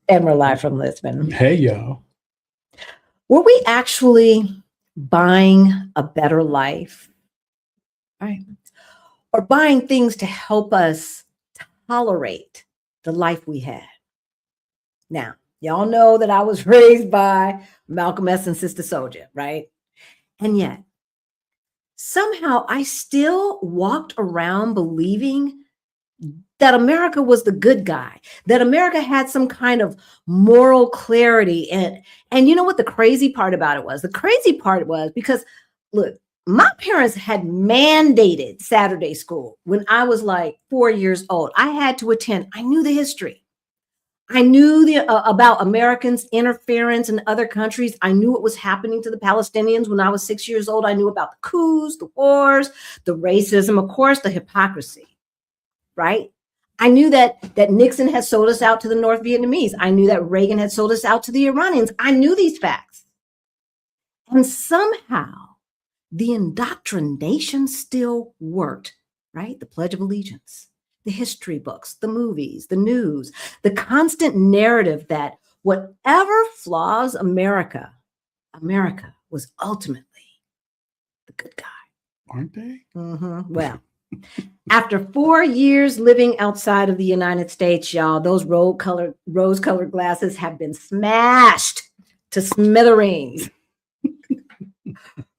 And we're live from Lisbon. Hey, y'all. Were we actually buying a better life? Right? Or buying things to help us tolerate the life we had? Now, y'all know that I was raised by Malcolm X and Sister Soldier, right? And yet, somehow I still walked around believing that America was the good guy, that America had some kind of moral clarity. And you know what the crazy part about it was? The crazy part was because, look, my parents had mandated Saturday school when I was like 4 years old. I had to attend. I knew the history. I knew about Americans' interference in other countries. I knew what was happening to the Palestinians when I was 6 years old. I knew about the coups, the wars, the racism, of course, the hypocrisy, right? I knew that Nixon had sold us out to the North Vietnamese. I knew that Reagan had sold us out to the Iranians. I knew these facts. And somehow the indoctrination still worked, right? The Pledge of Allegiance, the history books, the movies, the news, the constant narrative that whatever flaws America was ultimately the good guy. Aren't they? Mm-hmm. Well, after 4 years living outside of the United States, y'all, those rose-colored glasses have been smashed to smithereens.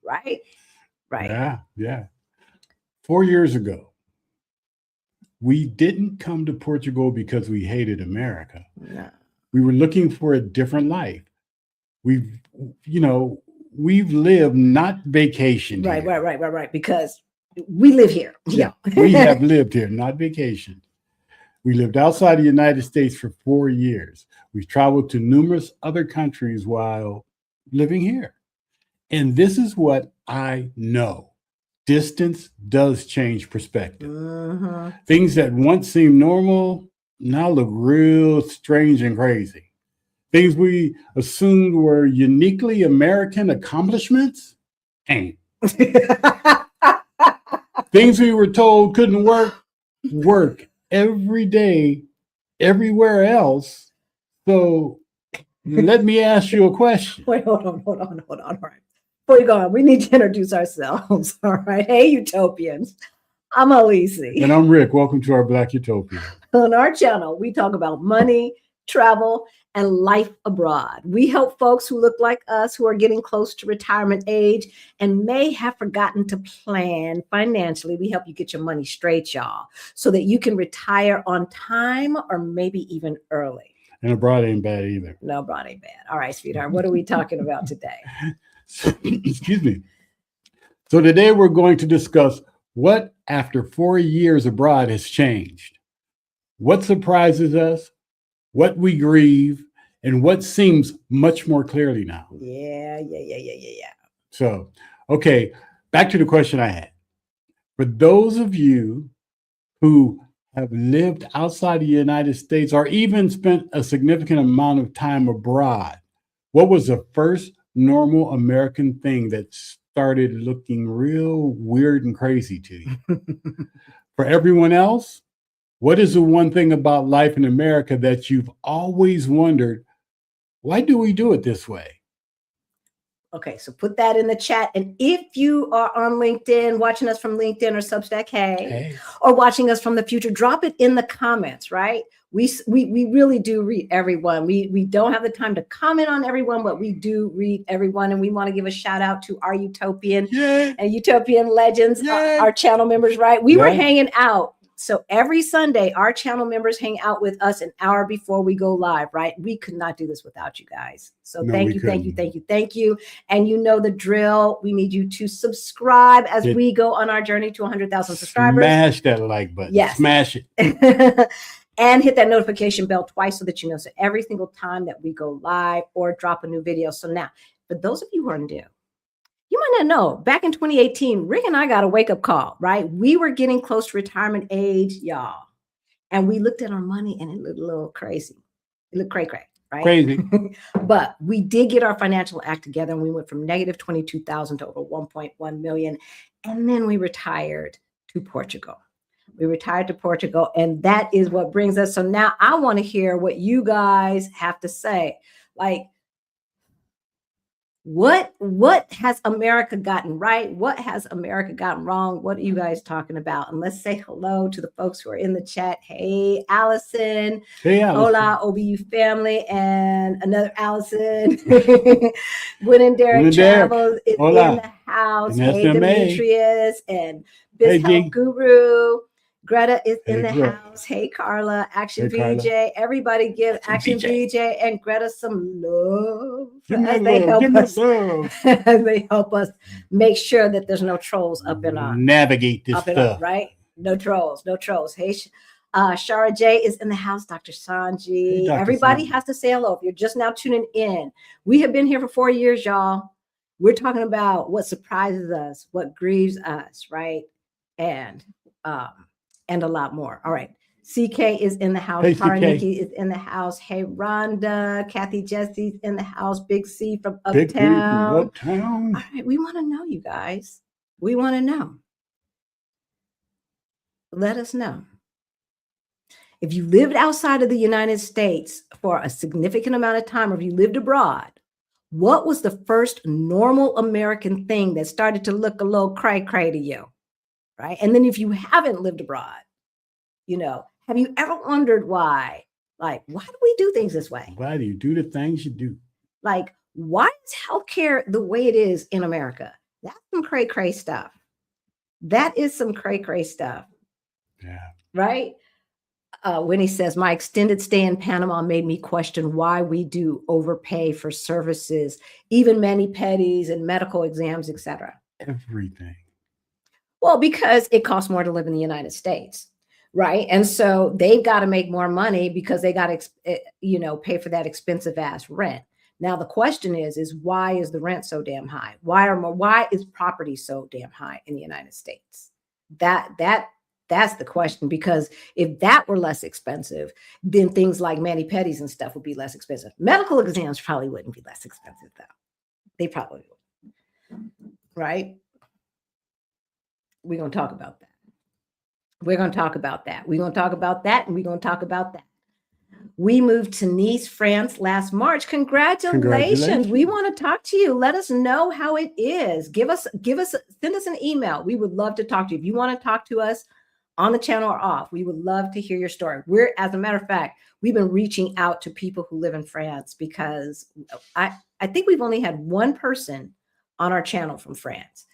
Right? Right. Yeah. 4 years ago, we didn't come to Portugal because we hated America. No. We were looking for a different life. We've lived not vacation. Right. Because we live here. Yeah. We have lived here, not vacation. We lived outside the United States for 4 years. We've traveled to numerous other countries while living here. And this is what I know. Distance does change perspective. Mm-hmm. Things that once seemed normal now look real strange and crazy. Things we assumed were uniquely American accomplishments ain't. Things we were told couldn't work every day, everywhere else. So let me ask you a question. Wait, hold on. All right. Before you go on, we need to introduce ourselves. All right. Hey, Utopians. I'm Unsee. And I'm Rick. Welcome to our Black Utopia. On our channel, we talk about money, travel, and life abroad. We help folks who look like us, who are getting close to retirement age and may have forgotten to plan financially. We help you get your money straight, y'all, so that you can retire on time or maybe even early. And abroad ain't bad either. No, abroad ain't bad. All right, sweetheart, what are we talking about today? Excuse me. So today we're going to discuss what, after 4 years abroad, has changed. What surprises us, what we grieve, and what seems much more clearly now. Yeah. So, okay, back to the question I had. For those of you who have lived outside the United States or even spent a significant amount of time abroad, what was the first normal American thing that started looking real weird and crazy to you? For everyone else, what is the one thing about life in America that you've always wondered, why do we do it this way? Okay, so put that in the chat. And if you are on LinkedIn, watching us from LinkedIn or Substack, hey, or watching us from the future, drop it in the comments, right? We really do read everyone. We don't have the time to comment on everyone, but we do read everyone. And we want to give a shout out to our Utopian and Utopian legends, our channel members, right? We were hanging out. So every Sunday, our channel members hang out with us an hour before we go live, right? We could not do this without you guys. So thank you. And you know the drill. We need you to subscribe as we go on our journey to 100,000 subscribers. Smash that like button. Yes. Smash it. And hit that notification bell twice so that you know. So every single time that we go live or drop a new video. So now, for those of you who are new, you might not know, back in 2018, Rick and I got a wake-up call, right? We were getting close to retirement age, y'all. And we looked at our money and it looked a little crazy. It looked cray, right? Crazy. But we did get our financial act together and we went from negative 22,000 to over 1.1 million. And then we retired to Portugal. We retired to Portugal, and that is what brings us. So now I want to hear what you guys have to say. Like, what has America gotten right? What has America gotten wrong? What are you guys talking about? And let's say hello to the folks who are in the chat. Hey, Allison. Hey, Allison. Hola, OBU family, and another Allison. Gwen and Derek Travels is in the house. And hey, SMA. Demetrius and Biz Hey, Health G. Guru. Greta is in the Greta. house. Hey, Carla. Action Hey, VJ. Carla. Everybody give Action VJ and Greta some love. They help us make sure that there's no trolls up in our navigate this stuff. Right? No trolls. Hey, Shara J is in the house. Dr. Sanji. Hey, everybody has to say hello. If you're just now tuning in, we have been here for 4 years, y'all. We're talking about what surprises us, what grieves us, right? And a lot more. All right. CK is in the house. Hey, Nikki is in the house. Hey, Rhonda. Kathy Jesse's in the house. Big C from Uptown. All right. We want to know, you guys. We want to know. Let us know. If you lived outside of the United States for a significant amount of time, or if you lived abroad, what was the first normal American thing that started to look a little cray-cray to you? Right? And then if you haven't lived abroad, have you ever wondered why? Like, why do we do things this way? Why do you do the things you do? Like, why is healthcare the way it is in America? That's some cray-cray stuff. That is some cray-cray stuff. Yeah. Right? When he says, my extended stay in Panama made me question why we do overpay for services, even mani-pedis and medical exams, etc. Everything. Well, because it costs more to live in the United States, right? And so they've got to make more money because they got to, pay for that expensive ass rent. Now the question is why is the rent so damn high? Why is property so damn high in the United States? That's the question, because if that were less expensive, then things like mani-pedis and stuff would be less expensive. Medical exams probably wouldn't be less expensive, though. They probably would. Right? We're going to talk about that. We're going to talk about that. We're going to talk about that, and we're going to talk about that. We moved to Nice, France last March. Congratulations. We want to talk to you. Let us know how it is. Send us an email. We would love to talk to you. If you want to talk to us on the channel or off, we would love to hear your story. As a matter of fact, we've been reaching out to people who live in France because I think we've only had one person on our channel from France.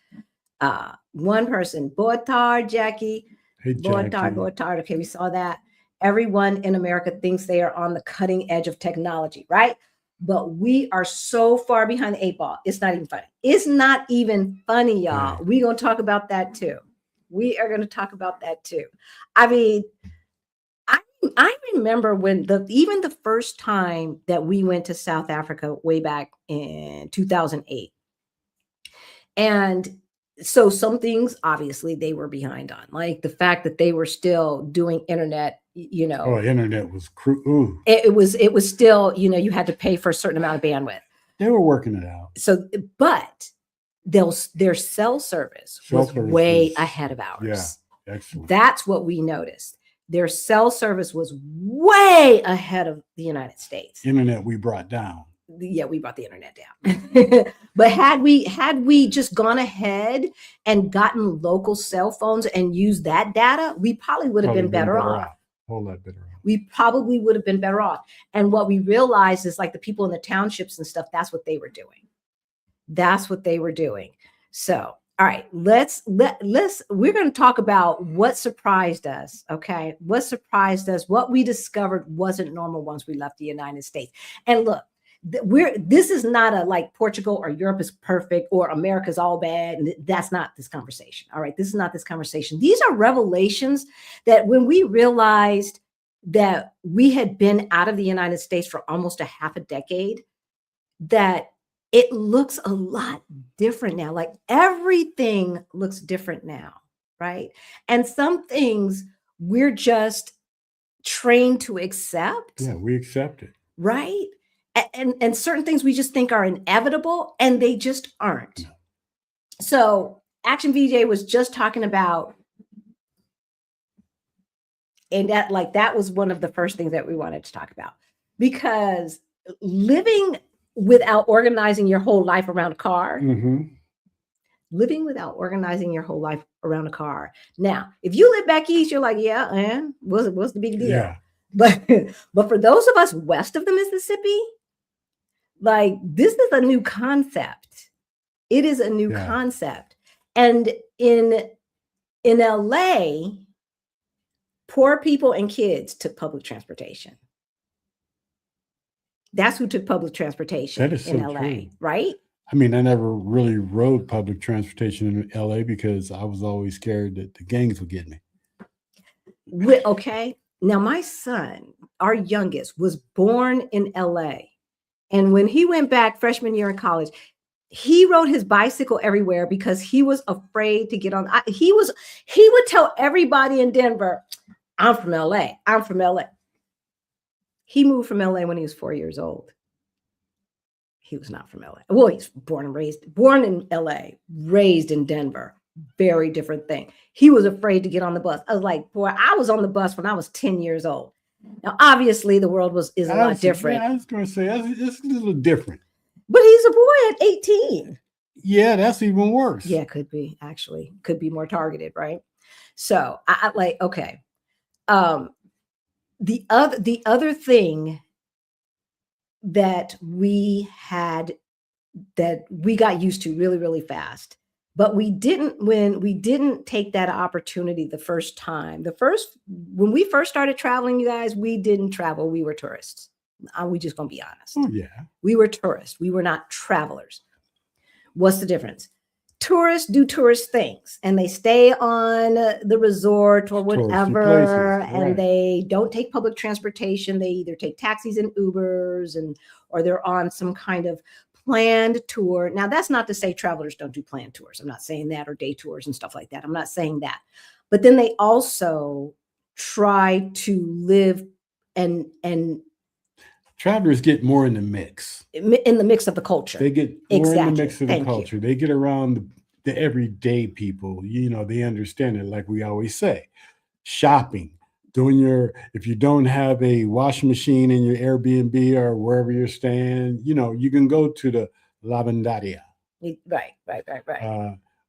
One person. Boitard, Jackie. Hey, Jackie. Boitard. Okay, we saw that. Everyone in America thinks they are on the cutting edge of technology, right? But we are so far behind the 8 ball. It's not even funny. It's not even funny, y'all. Right. We're going to talk about that too. We are going to talk about that too. I mean, I remember when even the first time that we went to South Africa way back in 2008. And so some things, obviously, they were behind on, like the fact that they were still doing internet, Oh, internet was cruel. It was still, you had to pay for a certain amount of bandwidth. They were working it out. So, but their cell service was way ahead of ours. Yeah, excellent. That's what we noticed. Their cell service was way ahead of the United States. Internet we brought down. Yeah, we brought the internet down. But had we just gone ahead and gotten local cell phones and used that data, we probably would have been better off. A whole lot better off. We probably would have been better off. And what we realized is, like, the people in the townships and stuff, that's what they were doing. That's what they were doing. So, all right, we're going to talk about what surprised us. Okay. What surprised us, what we discovered wasn't normal once we left the United States. And look, this is not a like Portugal or Europe is perfect or America's all bad. And that's not this conversation. All right. This is not this conversation. These are revelations that when we realized that we had been out of the United States for almost a half a decade, that it looks a lot different now. Like, everything looks different now. Right. And some things we're just trained to accept. Yeah, we accept it. Right. And certain things we just think are inevitable, and they just aren't. No. So Action VJ was just talking about And that was one of the first things that we wanted to talk about, because living without organizing your whole life around a car, living without organizing your whole life around a car. Now, if you live back east, you're like, yeah, and what's the big deal? Yeah. But for those of us west of the Mississippi, like, this is a new concept. It is a new concept. And in LA, poor people and kids took public transportation. That's who took public transportation in LA, true. Right? I mean, I never really rode public transportation in LA because I was always scared that the gangs would get me. Okay. Now, my son, our youngest, was born in LA. And when he went back freshman year in college, he rode his bicycle everywhere because he was afraid to get on. He would tell everybody in Denver, I'm from LA. I'm from LA. He moved from LA when he was 4 years old. He was not from LA. Well, he's born in LA, raised in Denver. Very different thing. He was afraid to get on the bus. I was like, boy, I was on the bus when I was 10 years old. Now, obviously, the world is a lot different. Yeah, I was going to say, it's a little different. But he's a boy at 18. Yeah, that's even worse. Yeah, could be, actually. Could be more targeted, right? So, I like, okay. The other thing that we got used to really, really fast, but we didn't take that opportunity the first time. When we first started traveling, you guys, we didn't travel. We were tourists. We just gonna be honest. Oh, yeah. We were tourists. We were not travelers. What's the difference? Tourists do tourist things, and they stay on the resort or whatever, and they don't take public transportation. They either take taxis and Ubers, or they're on some kind of planned tour. Now, that's not to say travelers don't do planned tours. I'm not saying that, or day tours and stuff like that. I'm not saying that. But then they also try to live and travelers get more in the mix. In the mix of the culture. They get more in the mix of the culture. They get around the everyday people. They understand it, like we always say. Shopping, if you don't have a washing machine in your Airbnb or wherever you're staying, you can go to the lavanderia. Right.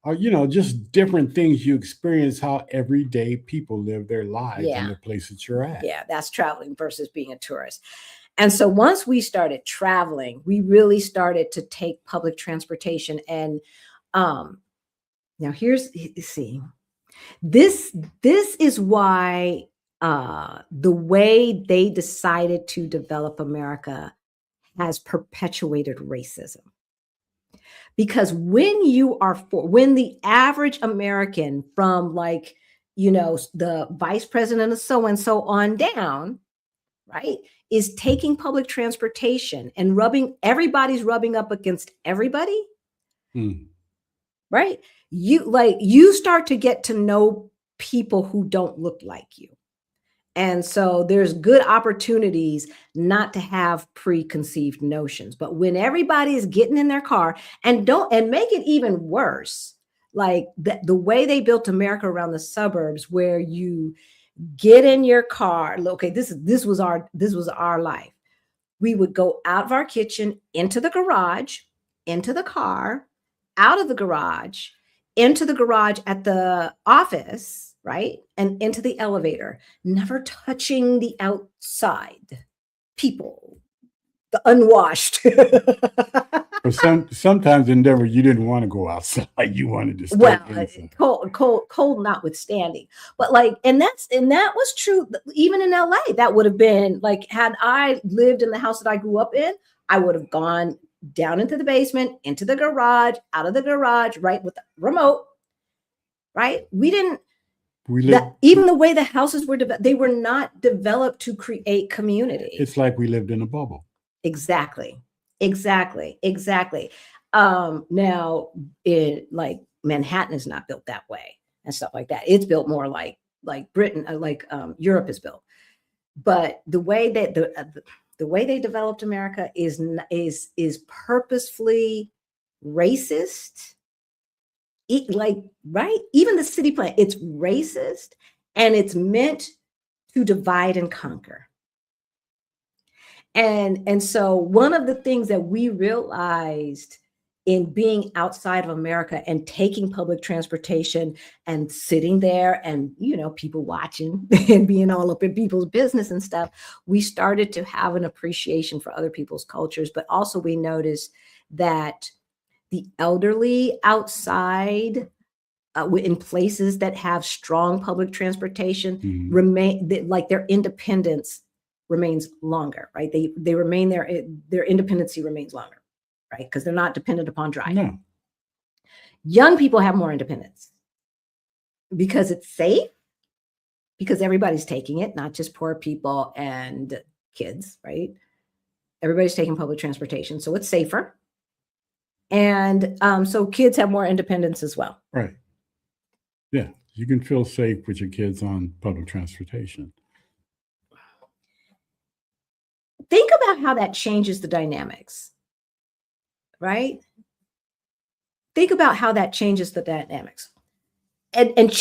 Or, just different things you experience, how everyday people live their lives in the place that you're at. Yeah, that's traveling versus being a tourist. And so once we started traveling, we really started to take public transportation. And now see, this is why the way they decided to develop America has perpetuated racism. Because when the average American from the vice president of so-and-so on down, right, is taking public transportation and everybody's rubbing up against everybody, right? You start to get to know people who don't look like you. And so there's good opportunities not to have preconceived notions. But when everybody is getting in their car and make it even worse, like the way they built America around the suburbs, where you get in your car. Okay, this was our life. We would go out of our kitchen into the garage, into the car, out of the garage, into the garage at the office, right? And into the elevator, never touching the outside people, the unwashed. But sometimes in Denver, you didn't want to go outside. You wanted to stay inside. Cold notwithstanding. But and that was true even in LA. That would have been had I lived in the house that I grew up in, I would have gone down into the basement, into the garage, out of the garage, right, with the remote, right? Even the way the houses were developed, they were not developed to create community. It's like we lived in a bubble. Exactly. Now, Manhattan is not built that way and stuff like that. It's built more like Britain, Europe is built. But the way that the way they developed America is purposefully racist. Right? Even the city plan, it's racist, and it's meant to divide and conquer. And so one of the things that we realized in being outside of America and taking public transportation and sitting there and, people watching and being all up in people's business and stuff, we started to have an appreciation for other people's cultures. But also we noticed that the elderly outside in places that have strong public transportation remain like their independence remains longer, right? They remain there. Their independency remains longer, right? Because they're not dependent upon driving. No. Young people have more independence because it's safe, because everybody's taking it, not just poor people and kids, right? Everybody's taking public transportation, so it's safer. And so kids have more independence as well. Right. Yeah, you can feel safe with your kids on public transportation. Think about how that changes the dynamics, right? Think about how that changes the dynamics. And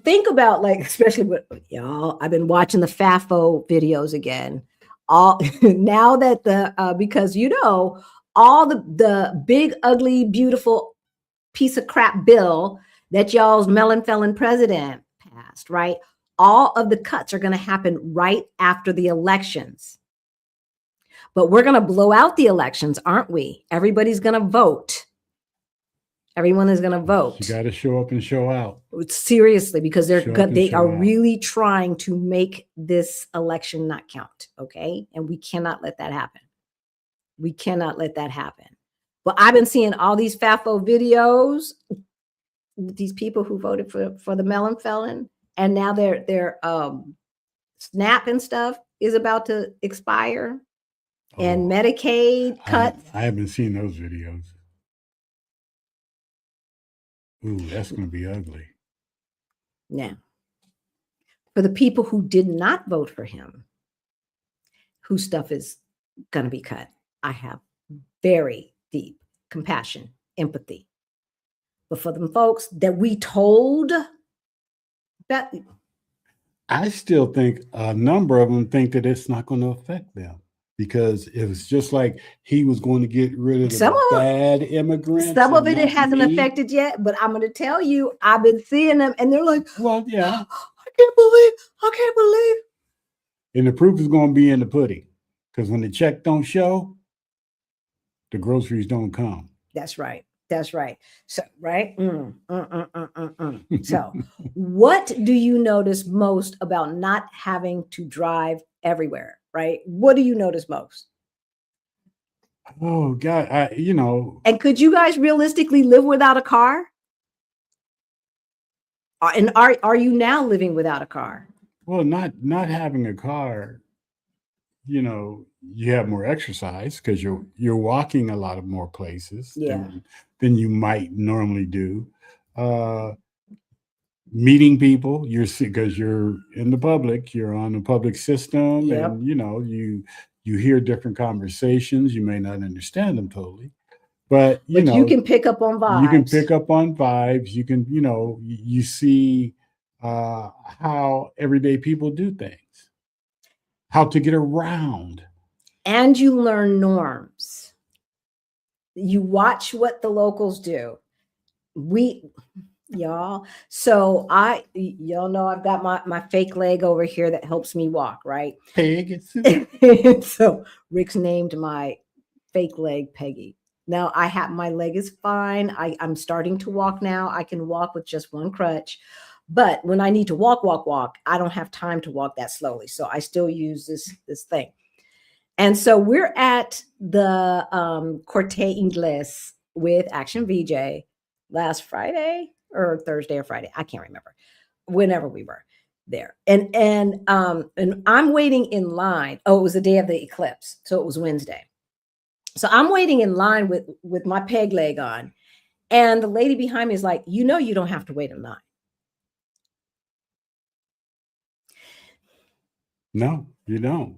think about, like, especially with y'all, I've been watching the FAFO videos again. All now that because all the big, ugly, beautiful piece of crap bill that y'all's melon felon president passed, right? All of the cuts are going to happen right after the elections. But we're going to blow out the elections, aren't we? Everybody's going to vote. Everyone is going to vote. You got to show up and show out. Seriously, because they are out. really trying to make this election not count, okay? And we cannot let that happen. We cannot let that happen. But I've been seeing all these FAFO videos, these people who voted for the melon felon, and now their SNAP and stuff is about to expire. And Medicaid cuts. I haven't seen those videos. Ooh, that's going to be ugly. Now, for the people who did not vote for him, whose stuff is going to be cut, I have very deep compassion, empathy. But for them folks that we told that, I still think a number of them think that it's not going to affect them. Because it was just like he was going to get rid of the bad immigrants. Some of it hasn't affected yet, but I'm going to tell you, I've been seeing them, and they're like, "Well, yeah, I can't believe." And the proof is going to be in the pudding, because when the check don't show, the groceries don't come. That's right. So, right. So, what do you notice most about not having to drive everywhere? Right? What do you notice most? Oh God, And could you guys realistically live without a car? And are you now living without a car? Well, not having a car, you have more exercise because you're walking a lot of more places than you might normally do. Meeting people, because you're in the public, you're on the public system, and you hear different conversations. You may not understand them totally, but you can pick up on vibes. You can pick up on vibes. You can, you see how everyday people do things, how to get around, and you learn norms. You watch what the locals do. Y'all. So y'all know I've got my fake leg over here that helps me walk, right? Peg. So Rick's named my fake leg Peggy. Now my leg is fine. I'm starting to walk now. I can walk with just one crutch. But when I need to walk, I don't have time to walk that slowly. So I still use this thing. And so we're at the Corte Inglés with Action VJ last Friday or Thursday or Friday. I can't remember. Whenever we were there. And I'm waiting in line. Oh, it was the day of the eclipse. So it was Wednesday. So I'm waiting in line with my peg leg on. And the lady behind me is like, you don't have to wait in line. No, you don't.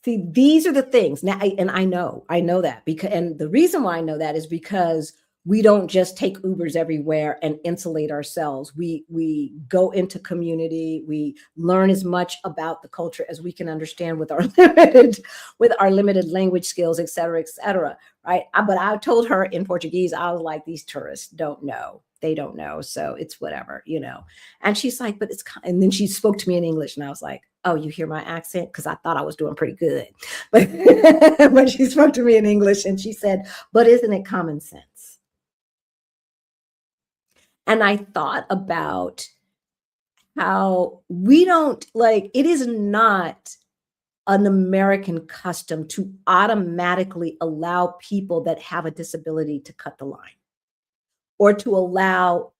See, these are the things now. And I know that because the reason why I know that is because We don't just take Ubers everywhere and insulate ourselves. We go into community. We learn as much about the culture as we can understand with our limited language skills, et cetera, right? But I told her in Portuguese, I was like, these tourists don't know. They don't know. So it's whatever, you know. And she's like, but it's, and then she spoke to me in English and I was like, oh, you hear my accent? Because I thought I was doing pretty good. But, but she spoke to me in English and she said, but isn't it common sense? And I thought about how we don't, like, it is not an American custom to automatically allow people that have a disability to cut the line, or to allow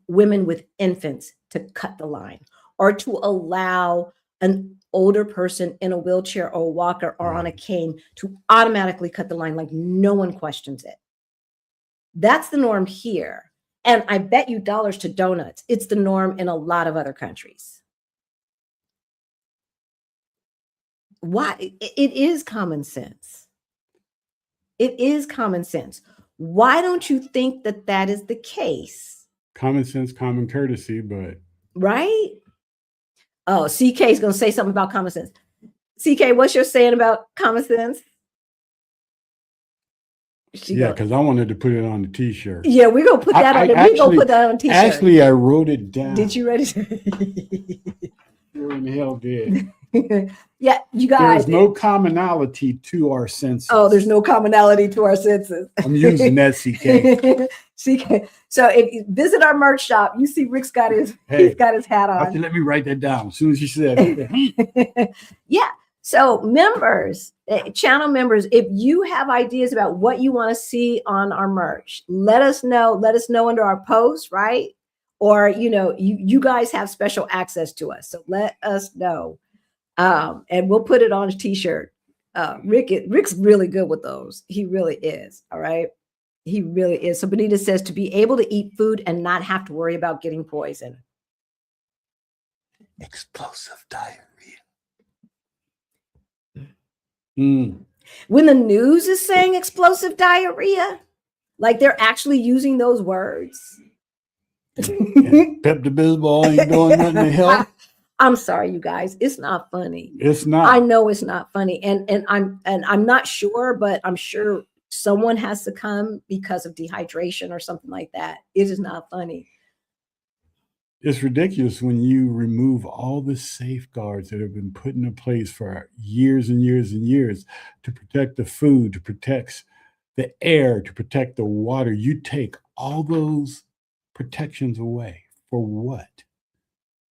women with infants to cut the line, or to allow an older person in a wheelchair or a walker or on a cane to automatically cut the line, like no one questions it. That's the norm here. And I bet you dollars to donuts, it's the norm in a lot of other countries. Why? It is common sense. It is common sense. Why don't you think that that is the case? Common sense, common courtesy, but. Right? Oh, CK is going to say something about common sense. CK, what's your saying about common sense? Because I wanted to put it on the t-shirt. Yeah, we're going to put that on. We're going to put that on a t-shirt. Actually, I wrote it down. Did you write it? Where in the hell did? Yeah, you guys. There's no commonality to our senses. Oh, there's no commonality to our senses. I'm using that, CK. CK. So if you visit our merch shop, you see Rick's got his, he's got his hat on. Let me write that down as soon as you said it. Yeah. So members, channel members, if you have ideas about what you want to see on our merch, let us know. Let us know under our post, right? Or, you know, you guys have special access to us. So let us know. And we'll put it on a t-shirt. Rick's really good with those. He really is. All right. He really is. So Benita says to be able to eat food and not have to worry about getting poison. Explosive diarrhea. When the news is saying explosive diarrhea, like they're actually using those words. Pepto-Bismol ain't doing nothing to help. I'm sorry, you guys. It's not funny. It's not. I know it's not funny, and I'm not sure, but I'm sure someone has succumbed because of dehydration or something like that. It is not funny. It's ridiculous when you remove all the safeguards that have been put into place for years and years and years to protect the food, to protect the air, to protect the water. You take all those protections away for what?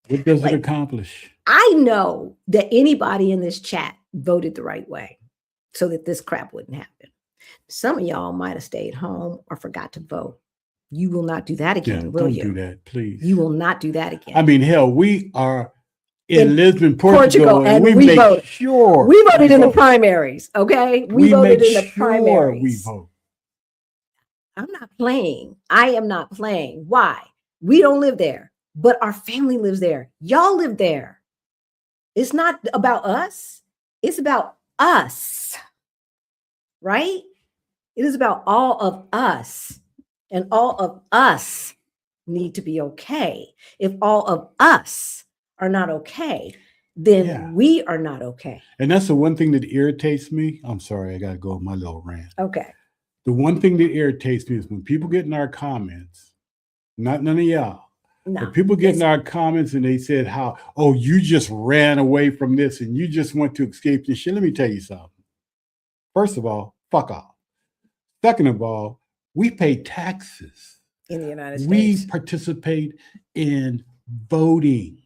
What does it accomplish? I know that anybody in this chat voted the right way so that this crap wouldn't happen. Some of y'all might have stayed home or forgot to vote. You will not do that again, will you? Don't do that, please. You will not do that again. I mean, hell, we are in Lisbon, Portugal, and we make voted. Sure we voted in the primaries, okay? We voted in the primaries. We vote. I'm not playing. I am not playing. Why? We don't live there, but our family lives there. Y'all live there. It's not about us. It's about us, right? It is about all of us. And all of us need to be okay. If all of us are not okay, then we are not okay. And that's the one thing that irritates me. I'm sorry, I got to go on my little rant. Okay. The one thing that irritates me is when people get in our comments, none of y'all, but people get in our comments and they said how, oh, you just ran away from this and you just want to escape this shit. Let me tell you something. First of all, fuck off. Second of all, we pay taxes in the United States. We participate in voting.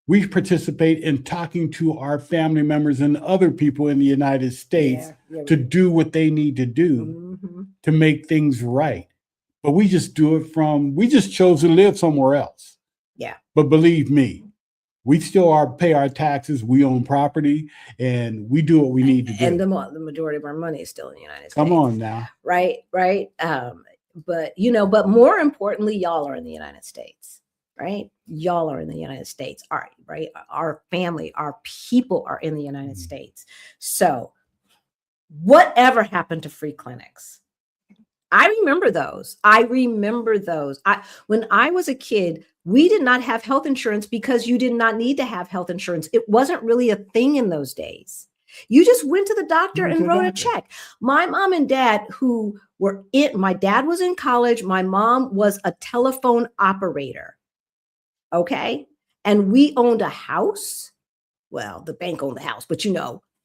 We participate in talking to our family members and other people in the United States to do what they need to do to make things right. But we just do it we just chose to live somewhere else. Yeah. But believe me, we still pay our taxes. We own property and we do what we need to do. And the majority of our money is still in the United States. Come on now. Right. But, but more importantly, y'all are in the United States, right? Y'all are in the United States. All right. Right. Our family, our people are in the United States. So whatever happened to free clinics? I remember those. When I was a kid, we did not have health insurance because you did not need to have health insurance. It wasn't really a thing in those days. You just went to the doctor and wrote a check. My mom and dad, my dad was in college. My mom was a telephone operator. Okay. And we owned a house. Well, the bank owned the house, but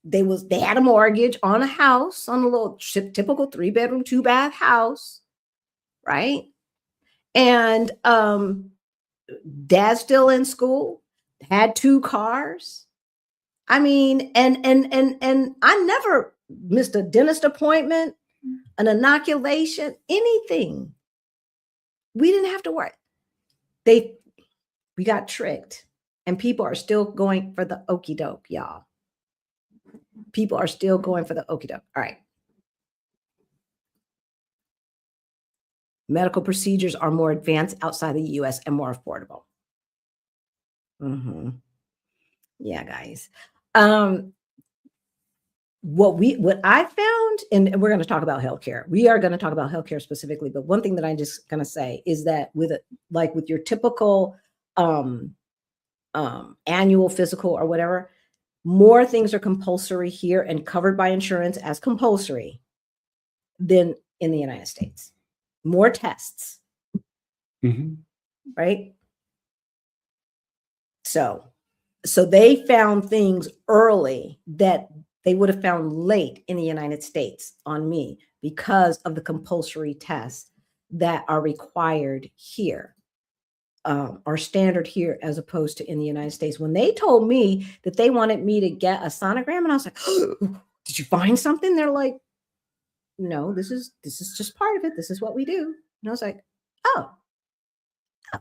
they had a mortgage on a house, on a little typical 3-bedroom, 2-bath house, right? And dad's still in school, had 2 cars. I mean, and I never missed a dentist appointment, an inoculation, anything. We didn't have to worry. We got tricked, and people are still going for the okie doke, y'all. People are still going for the okie doke. All right. Medical procedures are more advanced outside the US and more affordable. Yeah, guys. What I found, and we're going to talk about healthcare. We are going to talk about healthcare specifically, but one thing that I'm just going to say is that with your typical annual physical or whatever, more things are compulsory here and covered by insurance as compulsory than in the United States. More tests, right? So they found things early that they would have found late in the United States on me because of the compulsory tests that are required here, are standard here as opposed to in the United States. When they told me that they wanted me to get a sonogram, and I was like, oh, did you find something? They're like, no, this is just part of it. This is what we do. And I was like, oh,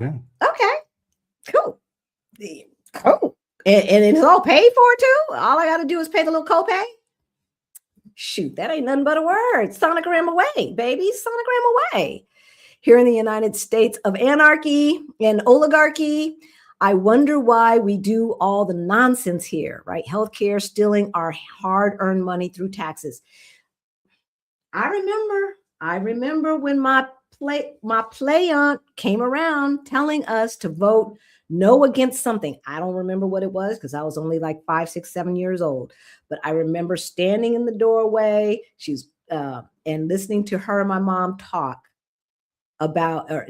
yeah. Okay, cool. And it's all paid for too. All I got to do is pay the little copay. Shoot, that ain't nothing but a word. Sonogram away, baby. Sonogram away. Here in the United States of anarchy and oligarchy, I wonder why we do all the nonsense here, right? Healthcare, stealing our hard-earned money through taxes. I remember when my play aunt came around telling us to vote no against something. I don't remember what it was because I was only like 5, 6, 7 years old. But I remember standing in the doorway. She's and listening to her and my mom talk about, I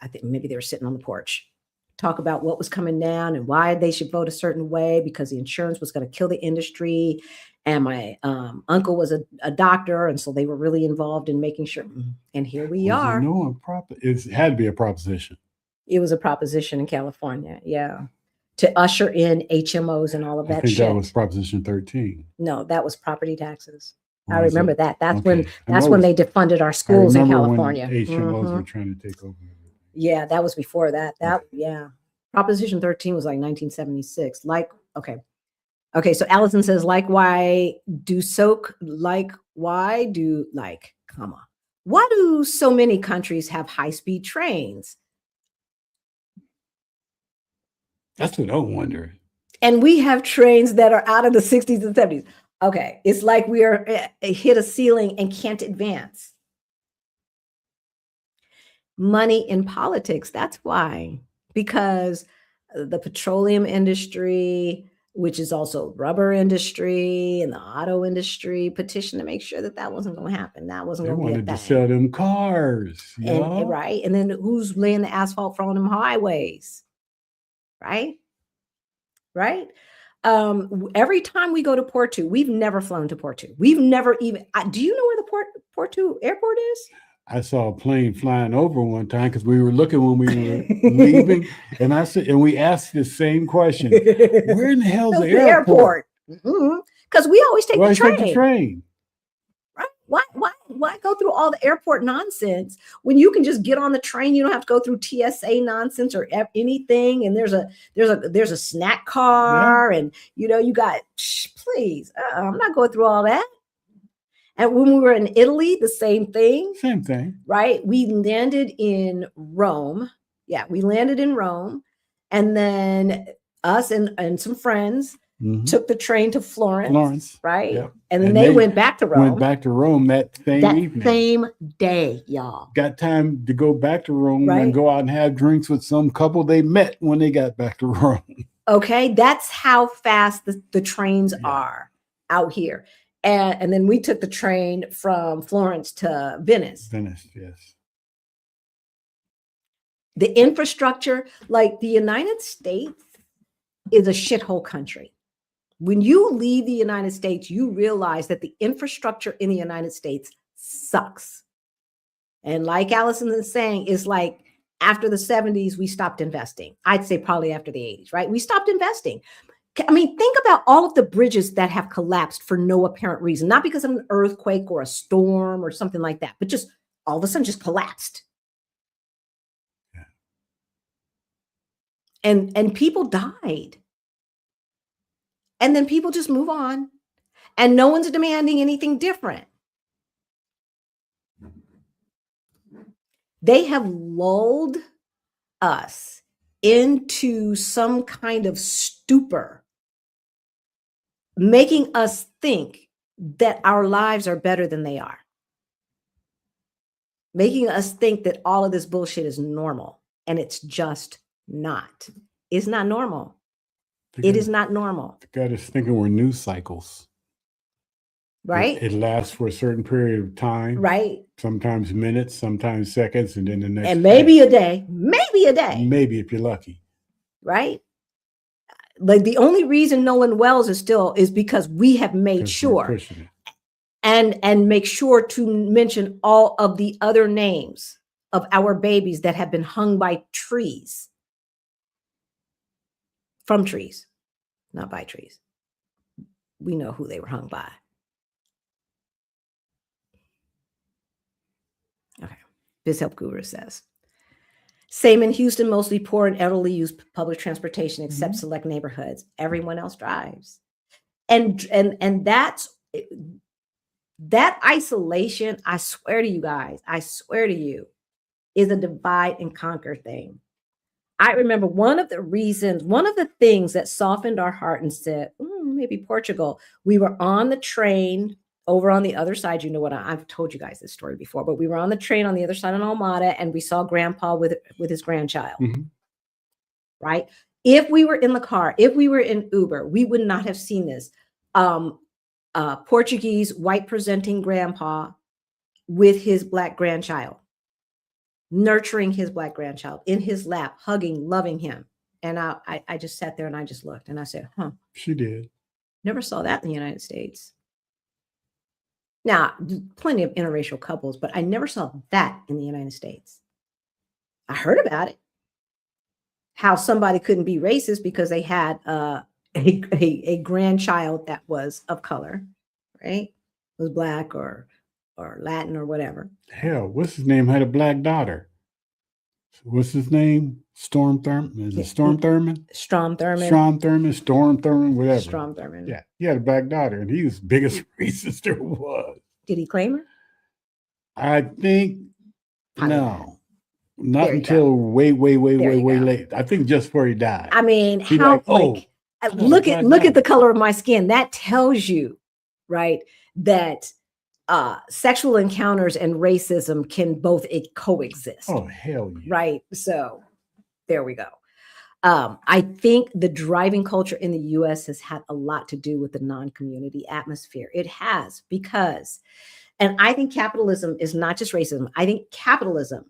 think maybe they were sitting on the porch, talk about what was coming down and why they should vote a certain way because the insurance was going to kill the industry. And my uncle was a doctor, and so they were really involved in making sure. And here we are. It had to be a proposition. It was a proposition in California, yeah, to usher in HMOs and all of that. I think that was Proposition 13. No, that was property taxes. I remember that. That's when they defunded our schools in California. When HMOs were trying to take over. Yeah, that was before that. Yeah, Proposition 13 was like 1976. Okay. So Allison says, why do so many countries have high-speed trains? That's what I'm wondering. And we have trains that are out of the 60s and 70s. Okay. It's like we are hit a ceiling and can't advance. Money in politics. That's why. Because the petroleum industry, which is also rubber industry and the auto industry, petitioned to make sure that wasn't going to happen. That wasn't going to be a thing. They wanted to sell them cars. And, right. And then who's laying the asphalt for all them highways? Right. Every time we go to Porto, we've never flown to Porto. We've never even, do you know where the Porto airport is? I saw a plane flying over one time because we were looking when we were leaving. And we asked the same question. Where in the hell's the airport? Because we always take the train. Take the train. Right? Why go through all the airport nonsense when you can just get on the train? You don't have to go through TSA nonsense or anything. And there's a snack car, and you got, please, I'm not going through all that. And when we were in Italy, the same thing. Same thing. Right? We landed in Rome. Yeah, we landed in Rome. And then us and some friends took the train to Florence, right? Yep. And then they went back to Rome. Went back to Rome that same evening. Same day, y'all. Got time to go back to Rome Right. and go out and have drinks with some couple they met when they got back to Rome. Okay, that's how fast the trains are out here. And then we took the train from Florence to Venice. Venice, yes. The infrastructure, like the United States is a shithole country. When you leave the United States, you realize that the infrastructure in the United States sucks. And like Allison is saying, it's like after the 70s, we stopped investing. I'd say probably after the 80s, right? We stopped investing. I mean, think about all of the bridges that have collapsed for no apparent reason, not because of an earthquake or a storm or something like that, but just all of a sudden just collapsed. Yeah. And people died. And then people just move on. And no one's demanding anything different. They have lulled us into some kind of stupor, making us think that our lives are better than they are, making us think that all of this bullshit is normal, and it's just not. It's not normal. It is not normal. Got us thinking we're news cycles. Right? It lasts for a certain period of time. Right. Sometimes minutes, sometimes seconds, and then the next. And maybe a day. Maybe a day. Maybe if you're lucky. Right? Like the only reason Nolan Wells is because we have made sure and make sure to mention all of the other names of our babies that have been hung by trees. From trees, not by trees. We know who they were hung by. Okay. Biz Help Guru says, same in Houston, mostly poor and elderly use public transportation except select neighborhoods. Everyone else drives. And that's that isolation, I swear to you guys, I swear to you, is a divide and conquer thing. I remember one of the things that softened our heart and said, maybe Portugal. We were on the train over on the other side. You know what? I've told you guys this story before, but we were on the train on the other side of Almada, and we saw Grandpa with his grandchild. Right? If we were in the car, if we were in Uber, we would not have seen this. Portuguese white presenting grandpa with his Black grandchild, nurturing his Black grandchild in his lap, hugging, loving him. And I just sat there and I just looked and I said, She did. Never saw that in the United States. Now, plenty of interracial couples, but I never saw that in the United States. I heard about it. How somebody couldn't be racist because they had a grandchild that was of color, right? Was Black or Latin or whatever. Hell, what's his name? Had a Black daughter. What's his name? Storm Thurman? Is it Storm Thurman? Strom Thurman. Storm Thurman, whatever. Strom Thurman. Yeah, he had a Black daughter, and he was the biggest racist there was. Did he claim her? I think no. Not until way late. I think just before he died. I mean, look at the color of my skin. That tells you, right, that sexual encounters and racism can both coexist. Oh, hell yeah. Right. So there we go. I think the driving culture in the US has had a lot to do with the non-community atmosphere. It has, because, and I think capitalism is not just racism. I think capitalism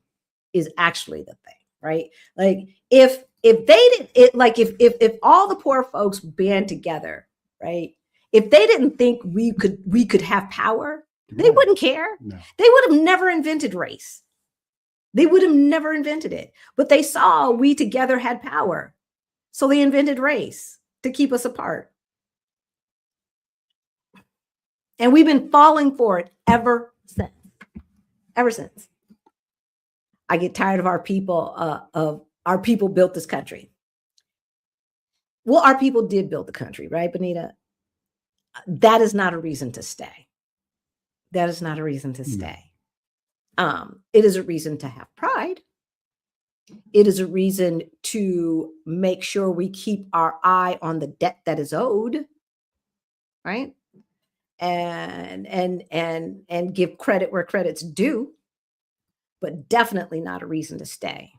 is actually the thing, right? Like if they didn't, if all the poor folks band together, right? If they didn't think we could have power, they wouldn't care. No. They would have never invented race. They would have never invented it. But they saw we together had power. So they invented race to keep us apart. And we've been falling for it ever since. Ever since. I get tired of our people built this country. Well, our people did build the country, right, Benita? That is not a reason to stay. That is not a reason to stay. It is a reason to have pride. It is a reason to make sure we keep our eye on the debt that is owed, right? And give credit where credit's due, but definitely not a reason to stay.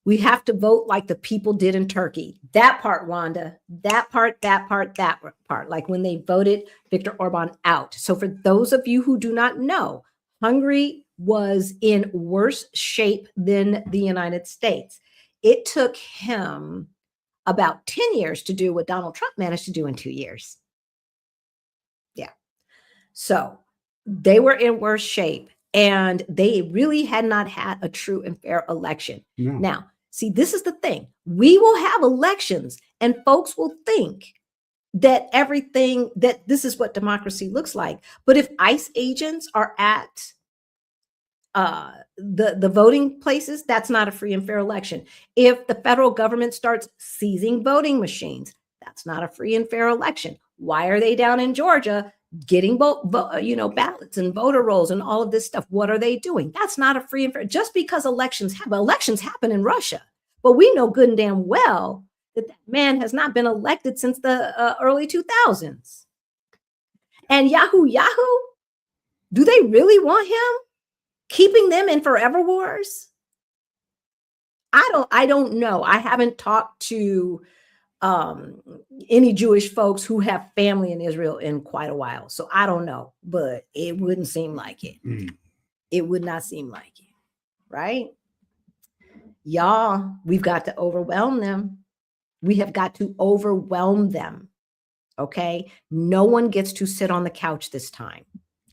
We have to vote like the people did in Turkey. That part, Wanda, that part, like when they voted Viktor Orban out. So for those of you who do not know, Hungary was in worse shape than the United States. It took him about 10 years to do what Donald Trump managed to do in 2 years. Yeah. So they were in worse shape, and they really had not had a true and fair election. No. Now, see, this is the thing. We will have elections, and folks will think that that this is what democracy looks like. But if ICE agents are at the voting places, that's not a free and fair election. If the federal government starts seizing voting machines, that's not a free and fair election. Why are they down in Georgia getting ballots and voter rolls and all of this stuff? What are they doing? That's not a free and fair. Just because elections happen in Russia, but we know good and damn well that man has not been elected since the early 2000s. And Yahoo, do they really want him keeping them in forever wars? I don't know. I haven't talked to any Jewish folks who have family in Israel in quite a while. So I don't know, but it wouldn't seem like it. It would not seem like it, right? Y'all, we've got to overwhelm them. We have got to overwhelm them. Okay. No one gets to sit on the couch this time.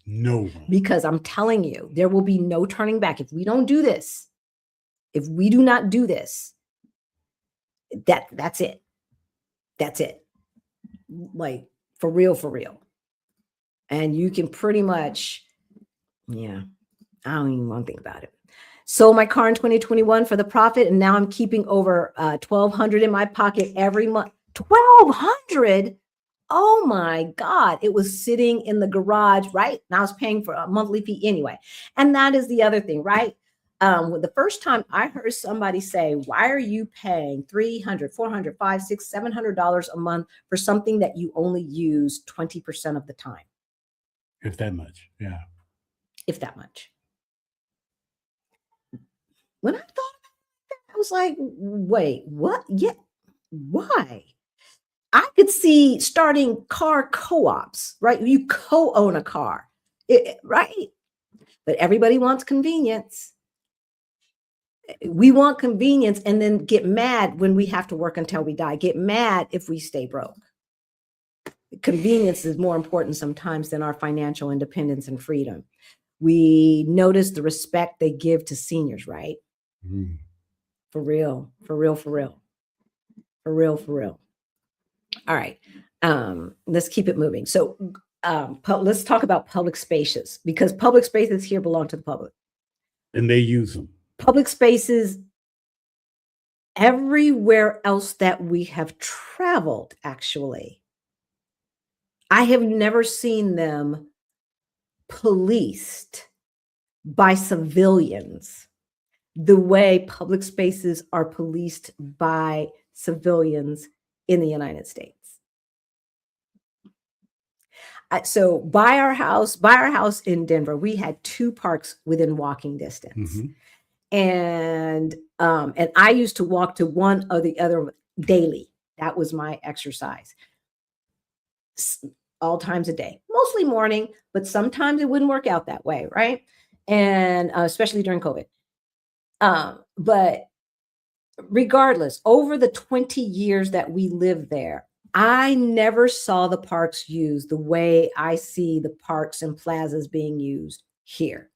No. Because I'm telling you, there will be no turning back. If we don't do this, if we do not do this, that's it. That's it. Like for real. And you can pretty much, I don't even want to think about it. Sold my car in 2021 for the profit, and now I'm keeping over $1,200 in my pocket every month. $1,200? Oh my God. It was sitting in the garage, right? And I was paying for a monthly fee anyway. And that is the other thing, right? The first time I heard somebody say, why are you paying $300, $400, $500, $600, $700 a month for something that you only use 20% of the time? If that much. Yeah. If that much. When I thought about that, I was like, wait, what? Yeah. Why? I could see starting car co-ops, right? You co-own a car, right? But everybody wants convenience. We want convenience and then get mad when we have to work until we die. Get mad if we stay broke. Convenience is more important sometimes than our financial independence and freedom. We notice the respect they give to seniors, right? For real. All right. Let's keep it moving. So let's talk about public spaces, because public spaces here belong to the public. And they use them. Public spaces everywhere else that we have traveled, actually. I have never seen them policed by civilians the way public spaces are policed by civilians in the United States. So by our house in Denver, we had 2 parks within walking distance. And I used to walk to one or the other daily. That was my exercise. All times a day, mostly morning, but sometimes it wouldn't work out that way, right? And especially during COVID. But regardless, over the 20 years that we lived there, I never saw the parks used the way I see the parks and plazas being used here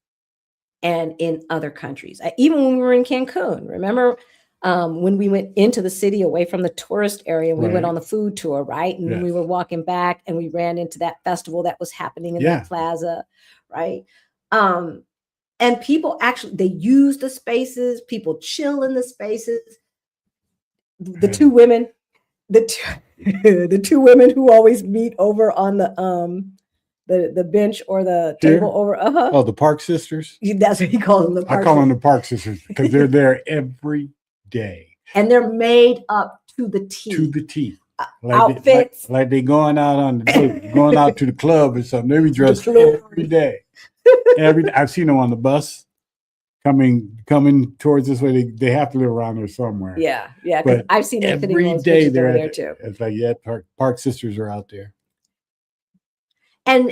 and in other countries. Even when we were in Cancun, remember when we went into the city away from the tourist area, and we went on the food tour, right? And then we were walking back and we ran into that festival that was happening in the plaza, right? And people actually, they use the spaces, people chill in the spaces. The 2 women, the two women who always meet over on the the bench or the Here? table over. Oh, the Park Sisters. That's what he calls them. The I Park call them Sisters. the Park Sisters because they're there every day. And they're made up to the T. To the T. Outfits. Like they going out on the day, going out to the club or something. They be dressed every day. I've seen them on the bus coming towards this way. They have to live around there somewhere. Yeah. But I've seen them every day they're there too. It's like, yeah, Park Sisters are out there. And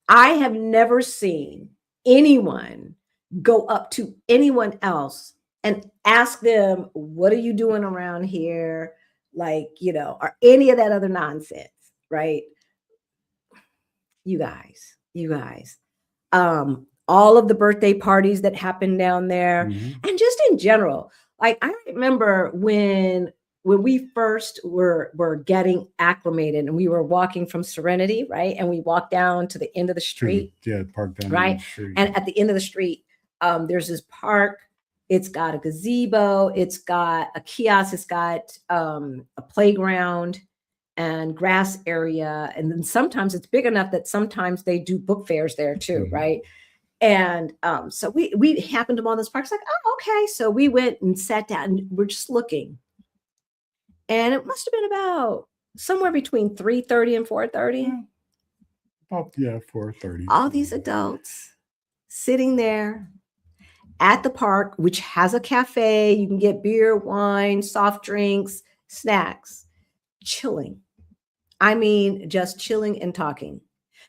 I have never seen anyone go up to anyone else and ask them, what are you doing around here? Like, or any of that other nonsense, right? You guys, all of the birthday parties that happen down there, and just in general, like I remember when we first were getting acclimated and we were walking from Serenity, right? And we walked down to the end of the street. Park down right? The street. And at the end of the street, there's this park. It's got a gazebo. It's got a kiosk. It's got a playground and grass area. And then sometimes it's big enough that sometimes they do book fairs there too, right? And so we happened upon this park. It's like, oh, okay. So we went and sat down and we're just looking. And it must have been about somewhere between 3:30 and 4:30. Oh, yeah, 4:30. All these adults sitting there at the park, which has a cafe. You can get beer, wine, soft drinks, snacks, chilling. I mean, just chilling and talking,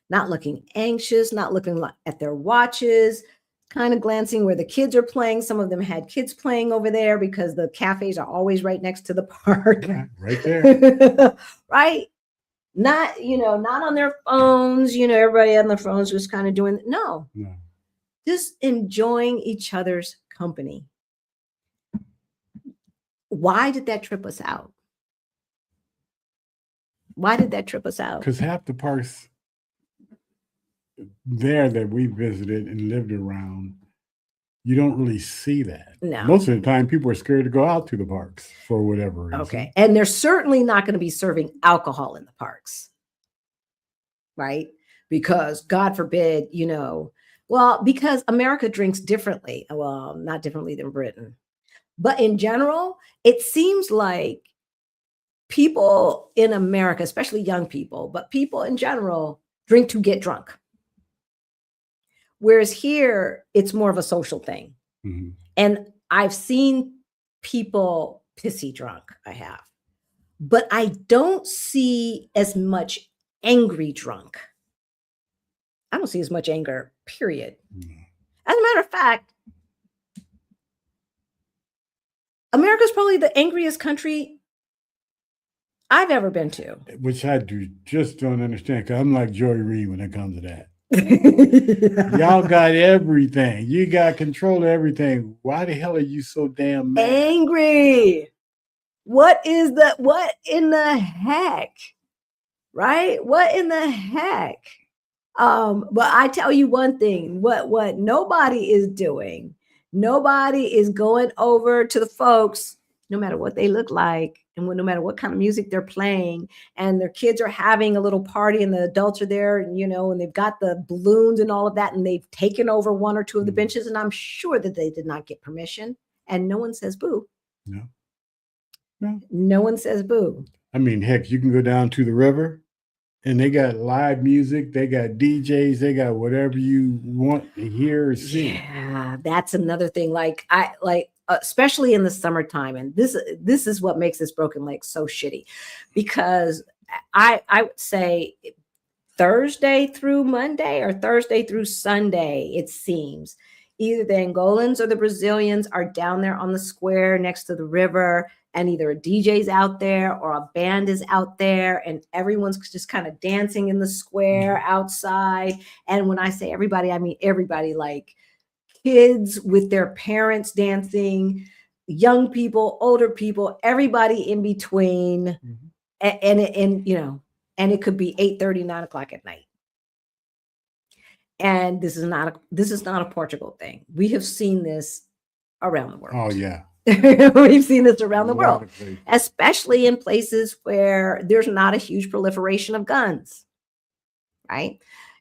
not looking anxious, not looking at their watches, kind of glancing where the kids are playing. Some of them had kids playing over there because the cafes are always right next to the park. Yeah, right there. Right? Not, not on their phones, everybody on their phones was kind of doing, no. Just enjoying each other's company. Why did that trip us out? Why did that trip us out? Because half the parks there that we visited and lived around, you don't really see that. No. Most of the time, people are scared to go out to the parks for whatever reason. Okay. And they're certainly not going to be serving alcohol in the parks. Right? Because God forbid, because America drinks differently. Well, not differently than Britain. But in general, it seems like people in America, especially young people, but people in general, drink to get drunk. Whereas here, it's more of a social thing. And I've seen people pissy drunk, I have. But I don't see as much angry drunk. I don't see as much anger, period. As a matter of fact, America's probably the angriest country I've ever been to. Which I just don't understand, because I'm like Joy Reid when it comes to that. Y'all got everything. You got control of everything. Why the hell are you so damn mad? Angry. What in the heck? Right? What in the heck? But I tell you one thing, what nobody is doing, nobody is going over to the folks, no matter what they look like, and no matter what kind of music they're playing, and their kids are having a little party and the adults are there, and they've got the balloons and all of that, and they've taken over one or two of the benches, and I'm sure that they did not get permission, and no one says boo. No one says boo. I mean, heck, you can go down to the river and they got live music, they got DJs, they got whatever you want to hear or see. Yeah, that's another thing. Especially in the summertime, and this is what makes this Broken Lake so shitty, because I would say Thursday through Monday or Thursday through Sunday, it seems either the Angolans or the Brazilians are down there on the square next to the river, and either a DJ's out there or a band is out there, and everyone's just kind of dancing in the square outside. And when I say everybody, I mean everybody, like kids with their parents dancing, young people, older people, everybody in between. And it could be 8:30, 9 o'clock at night. And this is not a Portugal thing. We have seen this around the world. Oh yeah. We've seen this around the world, especially in places where there's not a huge proliferation of guns. right?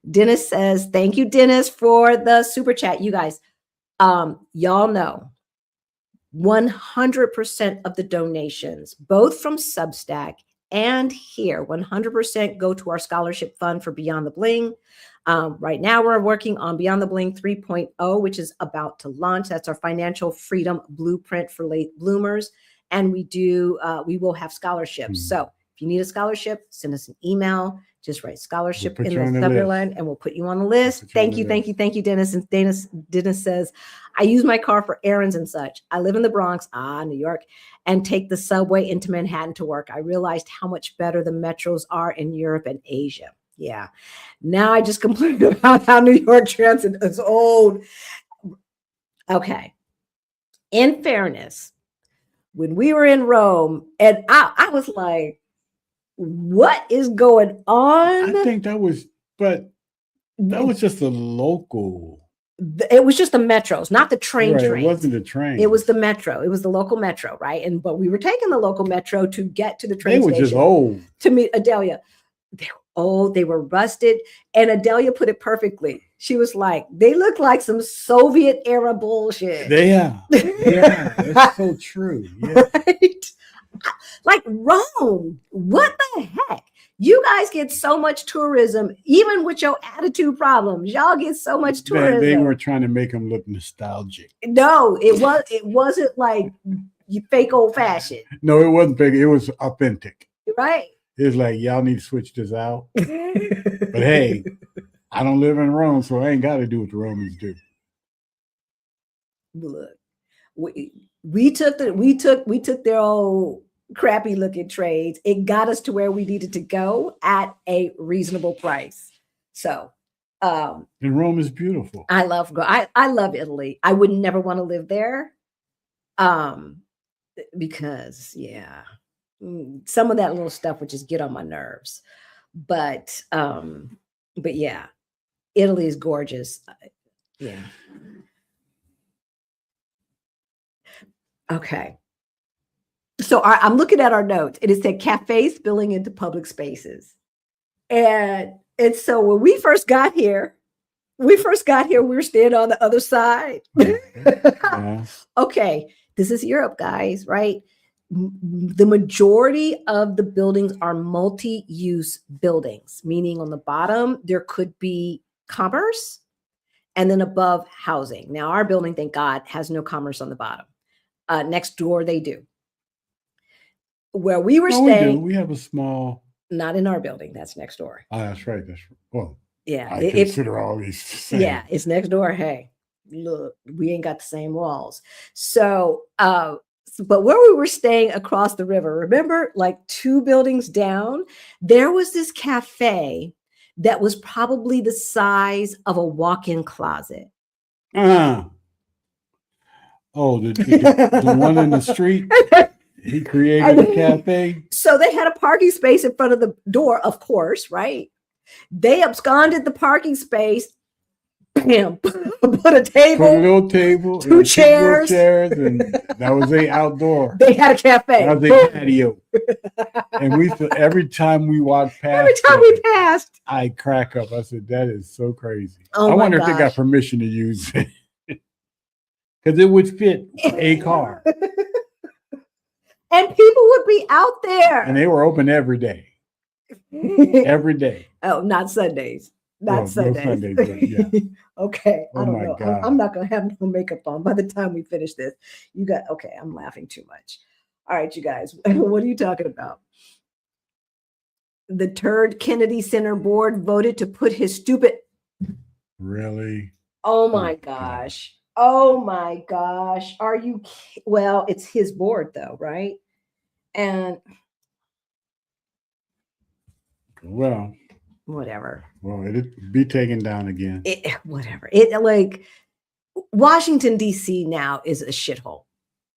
Dennis says, thank you, Dennis, for the super chat. You guys, y'all know 100% of the donations, both from Substack and here, 100% go to our scholarship fund for Beyond the Bling. Right now, we're working on Beyond the Bling 3.0, which is about to launch. That's our financial freedom blueprint for late bloomers. And we will have scholarships. So if you need a scholarship, send us an email. Just write scholarship in the subject line and we'll put you on the list. Thank you, Dennis. And Dennis says, I use my car for errands and such. I live in the Bronx, New York, and take the subway into Manhattan to work. I realized how much better the metros are in Europe and Asia. Yeah. Now I just complained about how New York transit is old. Okay. In fairness, when we were in Rome, and I was like, what is going on? I think that was just a local. It was just the metros, not the trains. It wasn't the train. It was the metro. It was the local metro, right? But we were taking the local metro to get to the train station. They were just old. To meet Adelia. They were old. They were rusted. And Adelia put it perfectly. She was like, they look like some Soviet era bullshit. Yeah, that's so true. Yeah. Right? Like Rome, what the heck? You guys get so much tourism, even with your attitude problems. Y'all get so much tourism. They were trying to make them look nostalgic. No, it wasn't like you fake old fashioned. No, it wasn't fake. It was authentic. Right. It's like, y'all need to switch this out. But hey, I don't live in Rome, so I ain't got to do what the Romans do. Look, we took their old crappy looking trades. It got us to where we needed to go at a reasonable price. So, and Rome is beautiful. I love Italy. I would never want to live there, because some of that little stuff would just get on my nerves. But yeah, Italy is gorgeous. Yeah. Okay. So I'm looking at our notes, and it said cafes spilling into public spaces. And so when we first got here, we were standing on the other side. Yeah. Okay. This is Europe, guys, right? The majority of the buildings are multi-use buildings, meaning on the bottom, there could be commerce and then above housing. Now, our building, thank God, has no commerce on the bottom. Next door, they do. Where we were staying, we have a small. Not in our building. That's next door. Oh, that's right. Well, yeah. I consider all these the same. Yeah, it's next door. Hey, look, we ain't got the same walls. So, but where we were staying across the river, remember, like 2 buildings down, there was this cafe that was probably the size of a walk-in closet. Oh, the one in the street. He created a cafe. So they had a parking space in front of the door, of course, right? They absconded the parking space, bam, put a little table, 2 chairs, and that was outdoor. They had a cafe. That was a patio. And every time we walked past, I crack up. I said, that is so crazy. I wonder if they got permission to use it. Because it would fit a car. And people would be out there. And they were open every day. Every day. Oh, not Sundays. Not Sundays. No Sundays, yeah. Okay. Oh, I don't know. God. I'm not going to have no makeup on by the time we finish this. Okay, I'm laughing too much. All right, you guys. What are you talking about? The turd Kennedy Center board voted to put his stupid. Really? Oh, my gosh. Oh my gosh. Well, it's his board though, right? And well, whatever. Well, it'd be taken down again. Whatever. Washington, D.C. now is a shithole.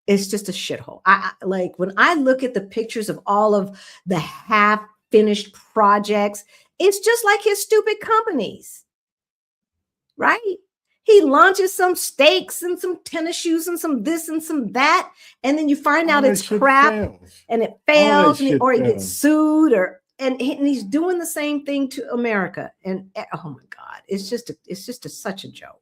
It's just a shithole. I like when I look at the pictures of all of the half-finished projects, it's just like his stupid companies, right? He launches some steaks and some tennis shoes and some this and some that. And then you find out it's crap and it fails or he gets sued and he's doing the same thing to America. And oh my God, it's just such a joke.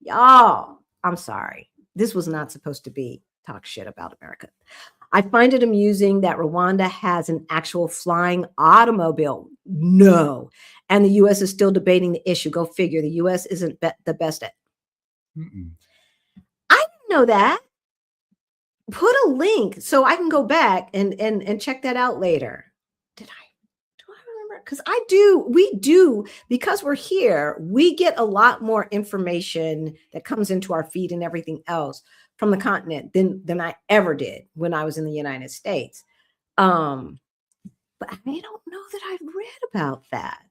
Y'all, I'm sorry. This was not supposed to be talk shit about America. I find it amusing that Rwanda has an actual flying automobile. No. And the US is still debating the issue. Go figure. The US isn't the best at. Mm-mm. I didn't know that. Put a link so I can go back and check that out later. Do I remember? Because we do, because we're here, we get a lot more information that comes into our feed and everything else from the continent than I ever did when I was in the United States. But I don't know that I've read about that.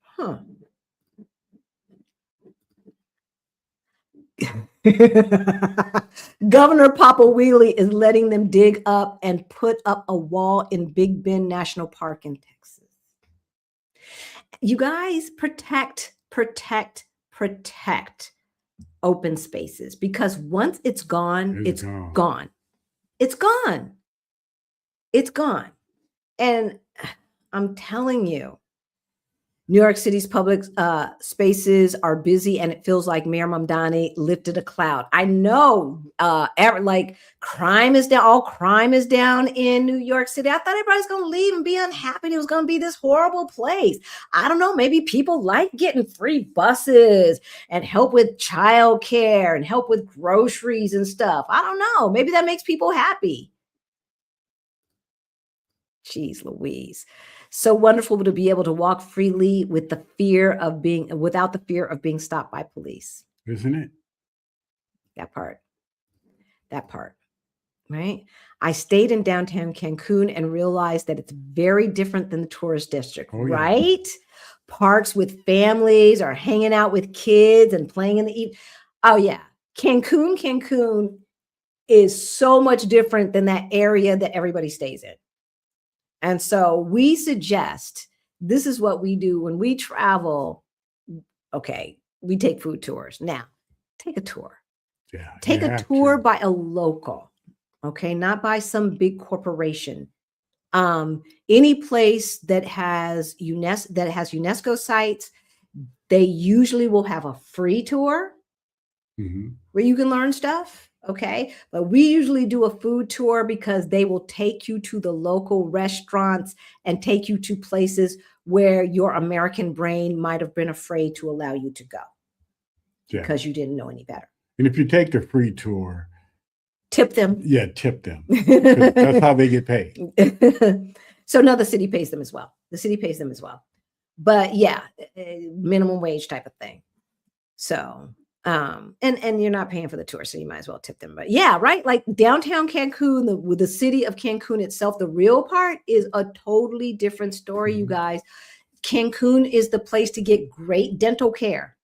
Huh. Governor Papa Wheelie is letting them dig up and put up a wall in Big Bend National Park in Texas. You guys, protect open spaces, because once it's gone, it's gone. It's gone. It's gone. And I'm telling you, New York City's public spaces are busy, and it feels like Mayor Mamdani lifted a cloud. I know, like crime is down. All crime is down in New York City. I thought everybody's going to leave and be unhappy. It was going to be this horrible place. I don't know. Maybe people like getting free buses and help with childcare and help with groceries and stuff. I don't know. Maybe that makes people happy. Jeez Louise. So wonderful to be able to walk freely without the fear of being stopped by police. Isn't it? That part, right? I stayed in downtown Cancun and realized that it's very different than the tourist district, right? Parks with families or hanging out with kids and playing in the evening. Oh yeah. Cancun is so much different than that area that everybody stays in. And so we suggest, this is what we do when we travel. Okay, we take food tours. Now, take a tour. Yeah, take a tour by a local, okay, not by some big corporation. Any place that has UNESCO sites, they usually will have a free tour where you can learn stuff. Okay. But we usually do a food tour because they will take you to the local restaurants and take you to places where your American brain might have been afraid to allow you to go because you didn't know any better. And if you take the free tour, tip them. Yeah, tip them. That's how they get paid. So no, the city pays them as well. But yeah, minimum wage type of thing. So and you're not paying for the tour, so you might as well tip them. But yeah, right. Like downtown Cancun, with the city of Cancun itself, the real part is a totally different story, you guys. Cancun is the place to get great dental care.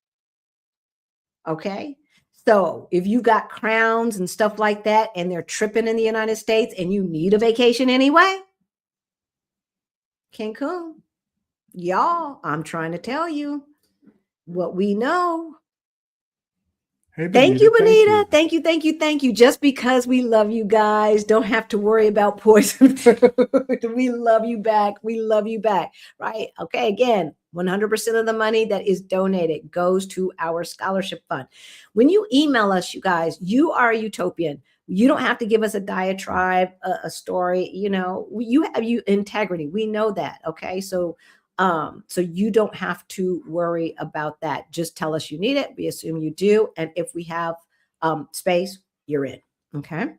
Okay. So if you got crowns and stuff like that, and they're tripping in the United States and you need a vacation anyway, Cancun, y'all, I'm trying to tell you what we know. Hey, thank you, Benita. Thank you. Just because we love you guys, don't have to worry about poison food. We love you back. Right? Okay. Again, 100% of the money that is donated goes to our scholarship fund. When you email us, you guys, you are a utopian. You don't have to give us a diatribe, a story. You know, you have integrity. We know that. Okay. So you don't have to worry about that. Just tell us you need it. We assume you do. And if we have space, you're in. Okay.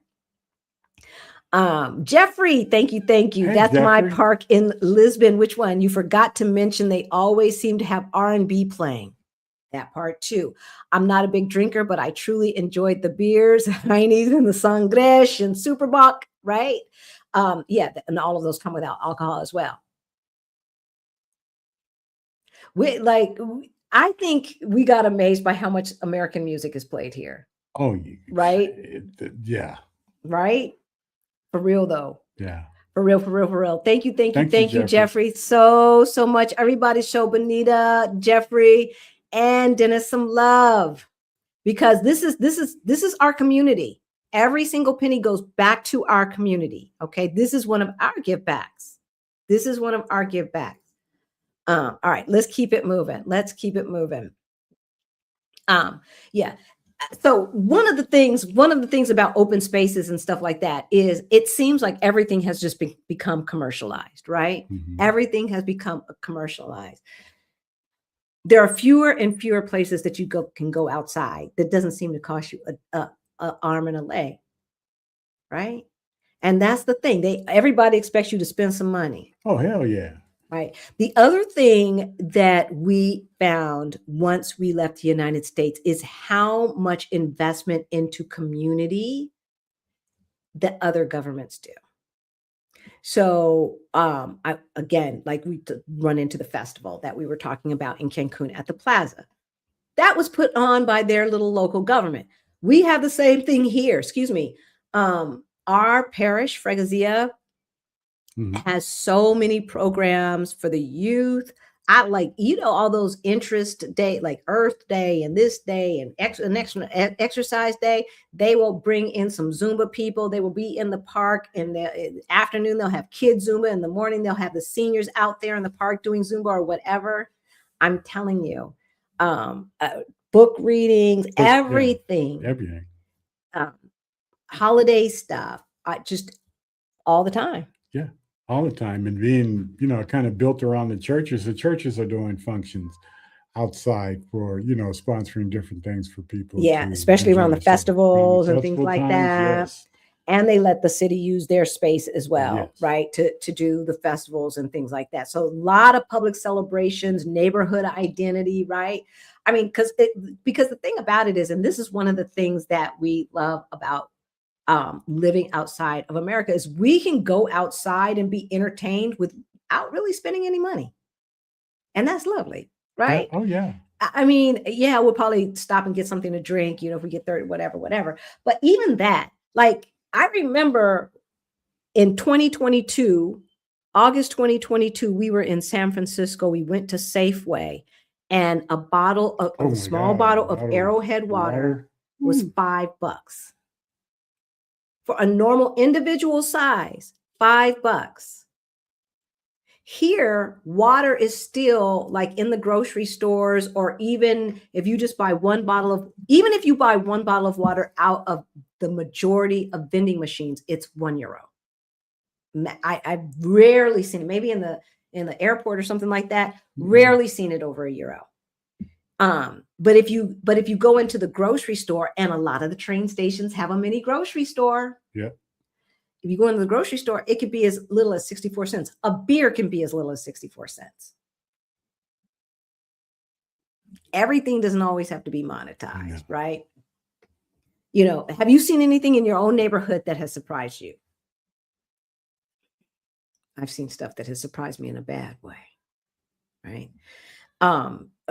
Jeffrey, thank you. Hey, that's Jeffrey. My park in Lisbon. Which one? You forgot to mention they always seem to have R&B playing. That part too. I'm not a big drinker, but I truly enjoyed the beers, Heine's and the Sangresh and Superbock, right? Yeah, and all of those come without alcohol as well. I think we got amazed by how much American music is played here. Oh, right? Yeah. Right? For real, though. Yeah. For real. Thank you, Jeffrey. So much. Everybody show Benita, Jeffrey, and Dennis some love, because this is our community. Every single penny goes back to our community. Okay. This is one of our give backs. This is one of our give backs. All right, let's keep it moving. Let's keep it moving. Yeah. So one of the things about open spaces and stuff like that is it seems like everything has just become commercialized, right? Everything has become commercialized. There are fewer and fewer places that you can go outside that doesn't seem to cost you a arm and a leg, right? And that's the thing. Everybody expects you to spend some money. Oh, hell yeah. Right. The other thing that we found once we left the United States is how much investment into community that other governments do. So again, like we run into the festival that we were talking about in Cancun at the plaza. That was put on by their little local government. We have the same thing here. Excuse me. Our parish, Freguesia, has so many programs for the youth. I like, all those interest day, like Earth Day and this day and exercise day. They will bring in some Zumba people. They will be in the park in the afternoon. They'll have kids Zumba. In the morning, they'll have the seniors out there in the park doing Zumba or whatever. I'm telling you, book readings, everything. Holiday stuff, just all the time. Yeah. All the time. And being, kind of built around the churches are doing functions outside for, sponsoring different things for people. Yeah, especially around the festivals and things like that. Yes. And they let the city use their space as well, right? To do the festivals and things like that. So a lot of public celebrations, neighborhood identity, right? I mean, because the thing about it is, and this is one of the things that we love about living outside of America, is we can go outside and be entertained without really spending any money. And that's lovely, right? Yeah. Oh, yeah. I mean, yeah, we'll probably stop and get something to drink, if we get 30, whatever. But even that, like, I remember in 2022, August 2022, we were in San Francisco. We went to Safeway, and a small bottle of Arrowhead water was $5. For a normal individual size, $5. Here, water is still like in the grocery stores, or even if you just buy even if you buy one bottle of water out of the majority of vending machines, it's €1. I've rarely seen it, maybe in the airport or something like that, rarely seen it over €1. But if you go into the grocery store, and a lot of the train stations have a mini grocery store. Yeah. If you go into the grocery store, it could be as little as 64 cents. A beer can be as little as 64 cents. Everything doesn't always have to be monetized, right? Have you seen anything in your own neighborhood that has surprised you? I've seen stuff that has surprised me in a bad way, right?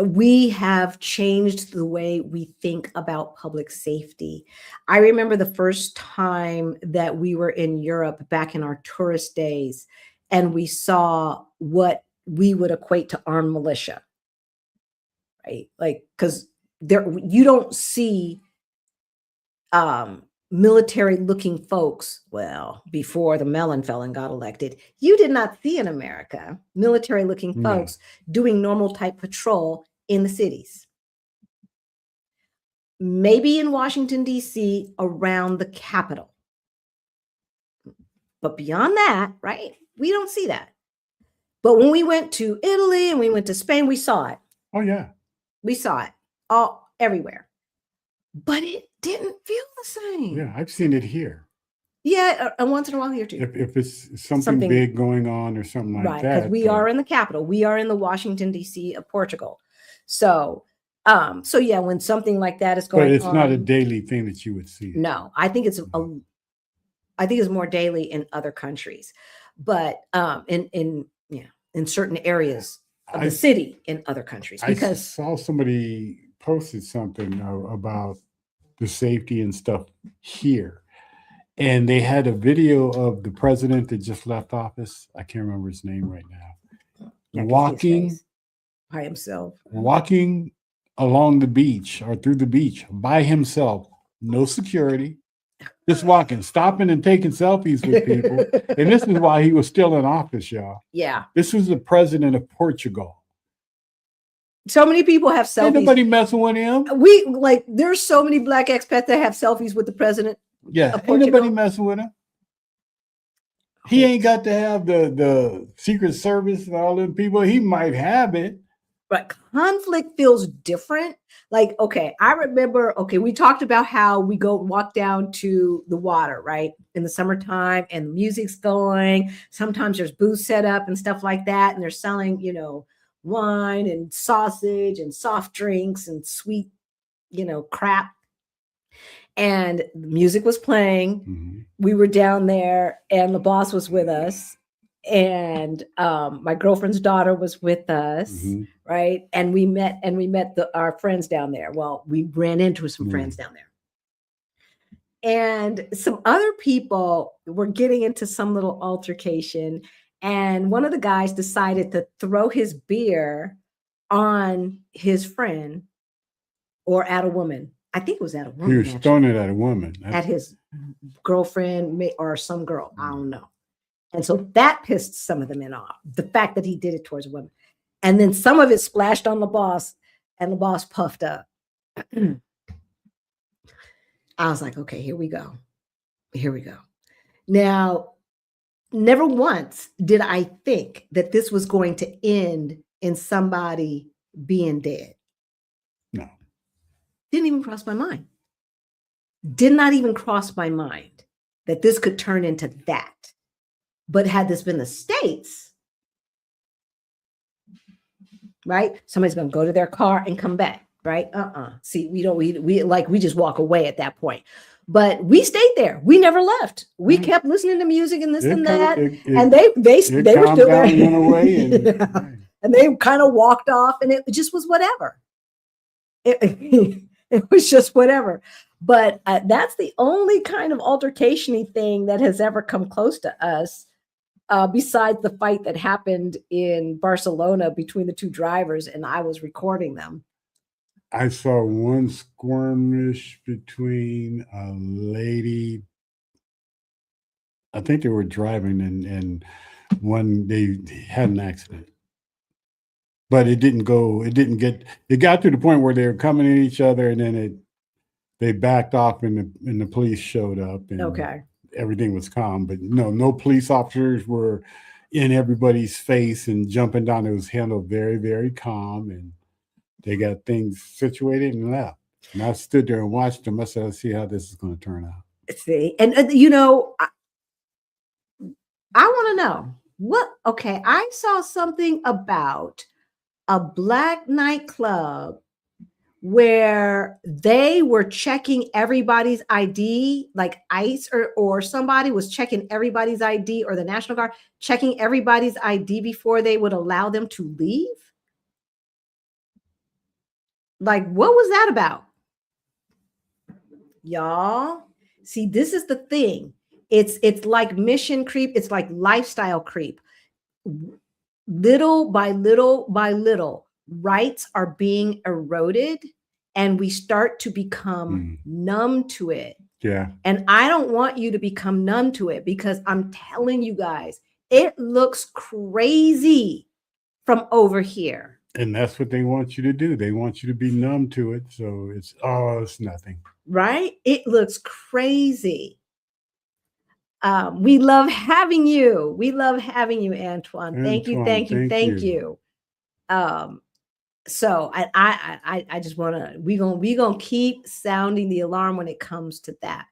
We have changed the way we think about public safety. I remember the first time that we were in Europe back in our tourist days, and we saw what we would equate to armed militia, right? Like, because you don't see military looking folks. Well, before the Mellon felon got elected, you did not see in America military looking folks doing normal type patrol in the cities. Maybe in Washington, D.C., around the Capitol. But beyond that, right, we don't see that. But when we went to Italy and we went to Spain, we saw it. Oh, yeah. We saw it everywhere. But it didn't feel the same. Yeah, I've seen it here. Yeah, and once in a while here too. If it's something big going on or something like that. Because we are in the capital. We are in the Washington, D.C. of Portugal. So yeah, when something like that is going on. But it's not a daily thing that you would see. No, I think it's more daily in other countries. But in certain areas of the city in other countries. Because I saw somebody posted something about the safety and stuff here, and they had a video of the president that just left office. I can't remember his name right now. Walking by himself, walking along the beach or through the beach by himself, no security, just walking, stopping and taking selfies with people. And this is why he was still in office, y'all. Yeah. This was the president of Portugal. So many people have selfies. Ain't nobody messing with him. There's so many black expats that have selfies with the president. Yeah, of ain't nobody Portugal. messing with him. He ain't got to have the Secret Service and all them people. He might have it. But conflict feels different. Like, okay, I remember, we talked about how we go walk down to the water, right? In the summertime, and the music's going. Sometimes there's booths set up and stuff like that. And they're selling, wine and sausage and soft drinks and sweet, crap. And the music was playing. Mm-hmm. We were down there, and the boss was with us. And my girlfriend's daughter was with us, Mm-hmm. right? And we met our friends down there. Well, we ran into some friends down there. And some other people were getting into some little altercation. And one of the guys decided to throw his beer on his friend or at a woman. I think it was at a woman. He was throwing it at a woman. At his girlfriend or some girl. I don't know. And so that pissed some of them off. The fact that he did it towards a woman. And then some of it splashed on the boss, and the boss puffed up. I was like, okay, here we go. Here we go. Now, never once did I think that this was going to end in somebody being dead. No. Didn't even cross my mind. Did not even cross my mind that this could turn into that. But had this been the States, right? Somebody's going to go to their car and come back, right? See, we just walk away at that point. But we stayed there. We never left. We kept listening to music and this and that. And they were still there. Went away and they kind of walked off, and it just was whatever. It was just whatever. But that's the only kind of altercation-y thing that has ever come close to us. Besides the fight that happened in Barcelona between the two drivers, and I was recording them. I saw one skirmish between a lady. I think they were driving, and they had an accident. But it got to the point where they were coming at each other, and then they backed off, and the police showed up. And okay. Everything was calm, but no police officers were in everybody's face and jumping down. It was handled very, very calm, and they got things situated and left. And I stood there and watched them. I said, "Let's see how this is going to turn out." See, and I want to know what. Okay, I saw something about a black nightclub where they were checking everybody's ID, like ICE or somebody was checking everybody's ID, or the National Guard checking everybody's ID before they would allow them to leave. Like, what was that about? Y'all, see, this is the thing. It's like mission creep. It's like lifestyle creep. Little by little by little, rights are being eroded, and we start to become numb to it. Yeah. And I don't want you to become numb to it, because I'm telling you guys, it looks crazy from over here. And that's what they want you to do. They want you to be numb to it. So it's nothing. Right? It looks crazy. We love having you. We love having you, Antoine. Thank you. So I just want to, we gonna keep sounding the alarm when it comes to that.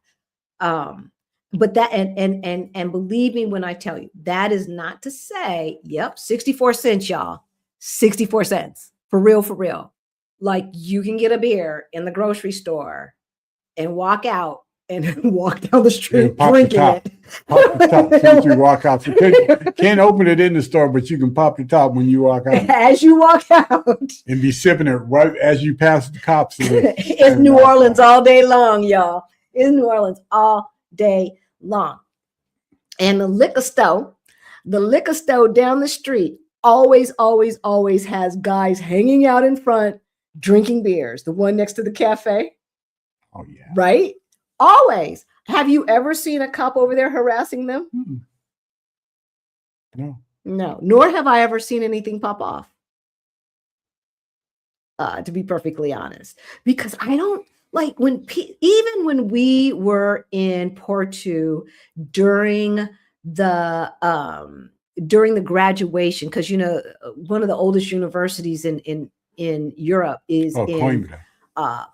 But that, and believe me when I tell you, that is not to say, 64 cents, y'all, 64 cents for real. Like, you can get a beer in the grocery store and walk out and walk down the street drinking it. Pop the top as you walk out. So can't open it in the store, but you can pop the top when you walk out. As you walk out. And be sipping it right as you pass the cops. It's New Orleans all day long, y'all. It's New Orleans all day long. And the liquor store down the street always has guys hanging out in front drinking beers. The one next to the cafe. Oh, yeah. Right? Always. Have you ever seen a cop over there harassing them? Mm-mm. No. No, nor have I ever seen anything pop off. To be perfectly honest, because I don't like when even when we were in Porto during the graduation, because one of the oldest universities in Europe is in Coimbra.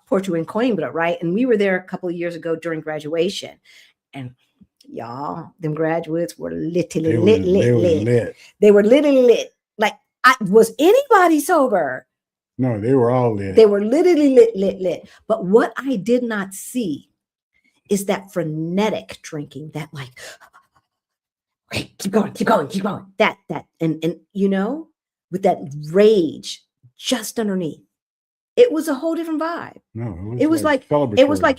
Porto and Coimbra, right? And we were there a couple of years ago during graduation, and y'all, them graduates were literally lit. They were literally lit. Like, was anybody sober? No, they were all lit. They were literally lit. But what I did not see is that frenetic drinking, that like, okay, keep going. That, and with that rage just underneath. It was a whole different vibe. No, it was like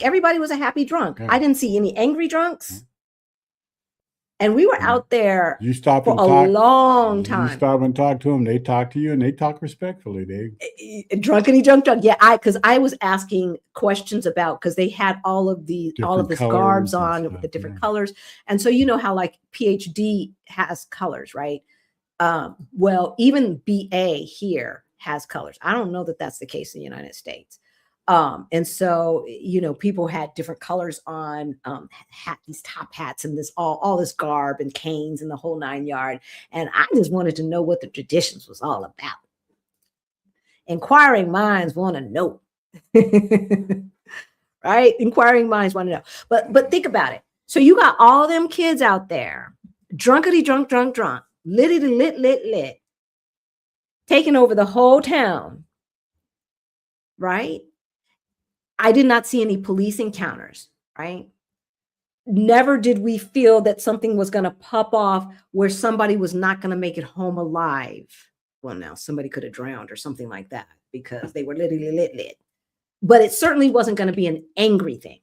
everybody was a happy drunk. Yeah. I didn't see any angry drunks. And we were out there for a long time. You stop and talk to them. They talk to you, and they talk respectfully. They drunk. Yeah, because I was asking questions about, because they had all of this garbs on with the different colors, and so you know how like PhD has colors, right? Well, even BA here has colors. I don't know that that's the case in the United States. And so, people had different colors on, these top hats and this, all this garb and canes and the whole 9 yard. And I just wanted to know what the traditions was all about. Inquiring minds want to know, right? Inquiring minds want to know, but think about it. So you got all them kids out there, drunk, literally lit, taking over the whole town, right? I did not see any police encounters, right? Never did we feel that something was going to pop off where somebody was not going to make it home alive. Well, now somebody could have drowned or something like that because they were literally lit. But it certainly wasn't going to be an angry thing.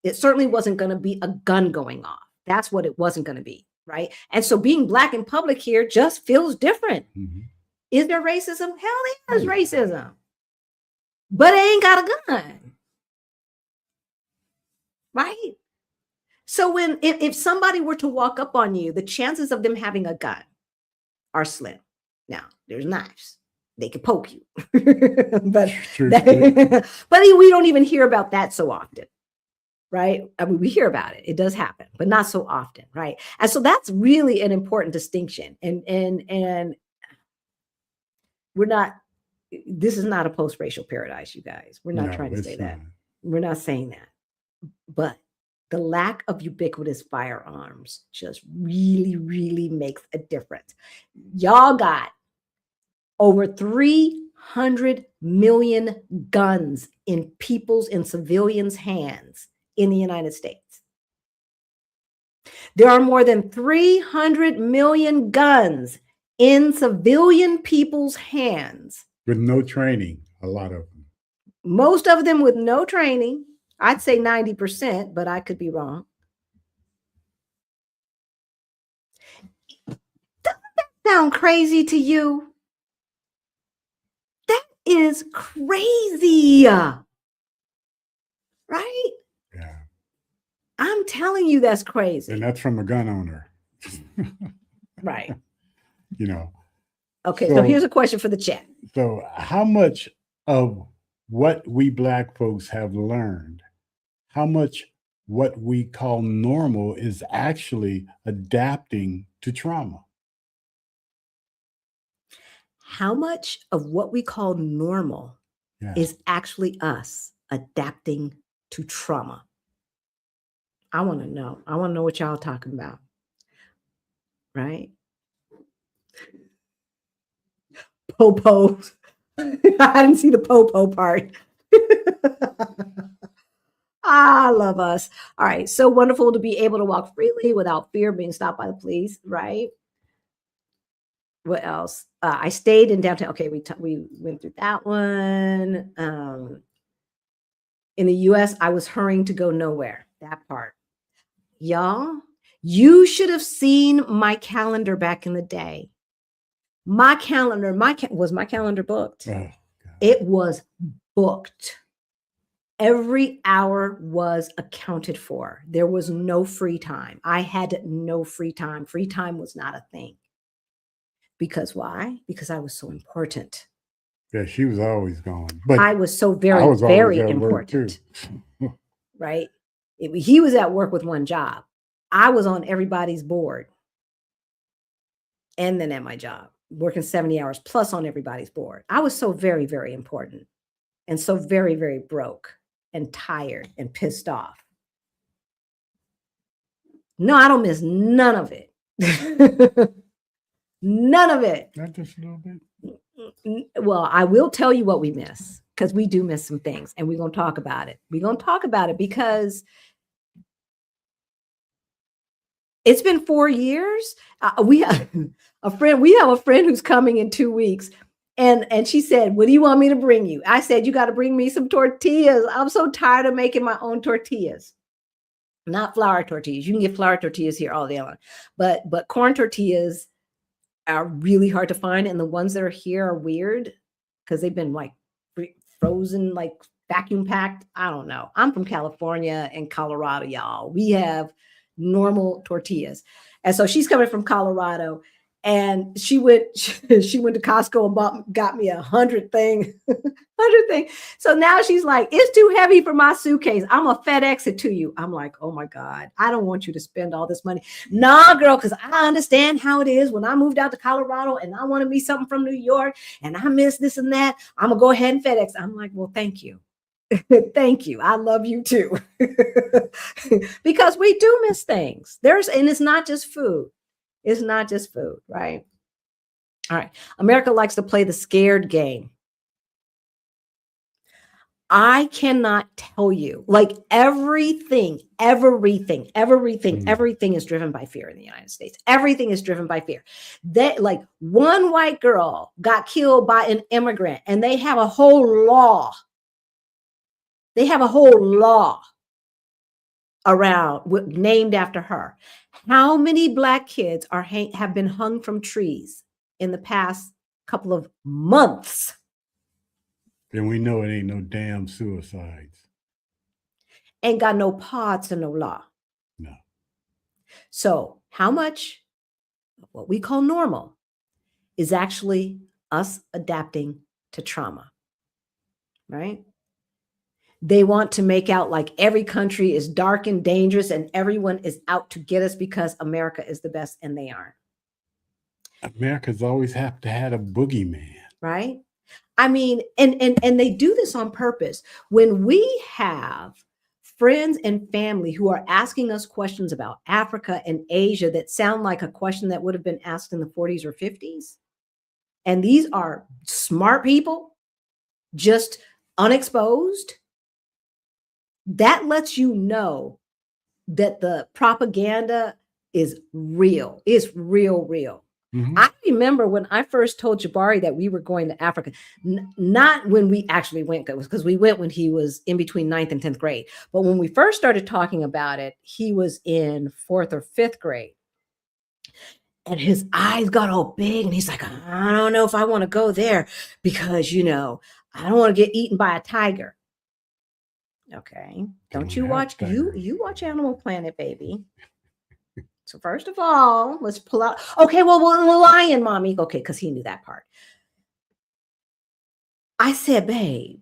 It certainly wasn't going to be a gun going off. That's what it wasn't going to be, right? And so being Black in public here just feels different. Mm-hmm. Is there racism? Hell, there's racism. But it ain't got a gun. Right? So if somebody were to walk up on you, the chances of them having a gun are slim. Now, there's knives. They could poke you. but we don't even hear about that so often. Right? I mean, we hear about it. It does happen, but not so often, right? And so that's really an important distinction. And we're not, this is not a post-racial paradise, you guys. We're not trying to say that. We're not saying that. But the lack of ubiquitous firearms just really, really makes a difference. Y'all got over 300 million guns in civilians' hands in the United States. There are more than 300 million guns in civilian people's hands. With no training, a lot of them. Most of them with no training. I'd say 90%, but I could be wrong. Doesn't that sound crazy to you? That is crazy. Right? Yeah. I'm telling you, that's crazy. And that's from a gun owner. Right. Okay, so here's a question for the chat. So how much of what we Black folks have learned, how much what we call normal is actually adapting to trauma? How much of what we call normal is actually us adapting to trauma? I want to know. I want to know what y'all talking about. Right? Popos. I didn't see the popo part. I love us. All right. So wonderful to be able to walk freely without fear of being stopped by the police, right? What else? I stayed in downtown. Okay, we went through that one. In the US, I was hurrying to go nowhere. That part. Y'all, you should have seen my calendar back in the day. My calendar, was my calendar booked? Oh, it was booked. Every hour was accounted for. There was no free time. I had no free time. Free time was not a thing. Because why? Because I was so important. Yeah, she was always gone. But I was so I very, was always very at work too. important, right? He was at work with one job. I was on everybody's board and then at my job, working 70 hours plus on everybody's board. I was so very, very important and so very, very broke and tired and pissed off. No, I don't miss none of it. None of it. Not just a little bit. Well, I will tell you what we miss, because we do miss some things, and we're going to talk about it. We're going to talk about it because it's been 4 years. We have a friend. We have a friend who's coming in 2 weeks, and she said, "What do you want me to bring you?" I said, "You got to bring me some tortillas. I'm so tired of making my own tortillas." Not flour tortillas. You can get flour tortillas here all day long, but corn tortillas are really hard to find, and the ones that are here are weird because they've been like frozen, like vacuum packed. I don't know. I'm from California and Colorado, y'all. We have normal tortillas, and so she's coming from Colorado, and she went to Costco and got me 100 thing. 100 thing. So now she's like, "It's too heavy for my suitcase. I'm a FedEx it to you." I'm like, "Oh my God, I don't want you to spend all this money." Nah, girl, because I understand how it is when I moved out to Colorado and I want to be something from New York and I miss this and that. I'm gonna go ahead and FedEx. I'm like, "Well, thank you." Thank you. I love you too. Because we do miss things. And it's not just food. It's not just food, right? All right. America likes to play the scared game. I cannot tell you, like everything is driven by fear in the United States. Everything is driven by fear. That, like, one white girl got killed by an immigrant, and they have a whole law. They have a whole law around named after her. How many Black kids have been hung from trees in the past couple of months? And we know it ain't no damn suicides. Ain't got no parts of no law. No. So how much what we call normal is actually us adapting to trauma, right? They want to make out like every country is dark and dangerous and everyone is out to get us because America is the best, and they aren't. America's always have to have a boogeyman. Right? I mean, and they do this on purpose. When we have friends and family who are asking us questions about Africa and Asia that sound like a question that would have been asked in the 40s or 50s, and these are smart people, just unexposed, that lets you know that the propaganda is real. It's real. Mm-hmm. I remember when I first told Jabari that we were going to Africa, not when we actually went, because we went when he was in between 9th and 10th grade. But when we first started talking about it, he was in 4th or 5th grade. And his eyes got all big, and he's like, "I don't know if I want to go there because, I don't want to get eaten by a tiger." Okay. Don't you watch, you watch Animal Planet, baby. So first of all, let's pull out. Okay, well, the lion, mommy. Okay, because he knew that part. I said, "Babe,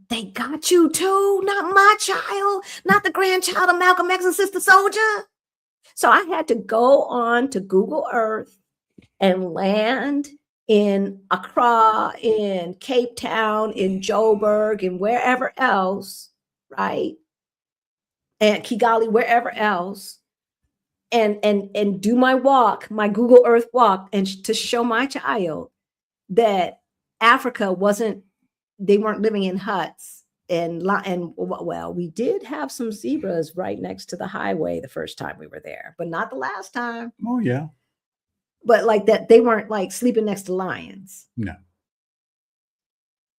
they got you too, not my child, not the grandchild of Malcolm X and Sister Soldier." So I had to go on to Google Earth and land in Accra, in Cape Town, in Joburg, and wherever else, right? And Kigali, wherever else. And do my walk, my Google Earth walk, and to show my child that Africa they weren't living in huts and well, we did have some zebras right next to the highway the first time we were there, but not the last time. Oh yeah. But like that, they weren't like sleeping next to lions. No.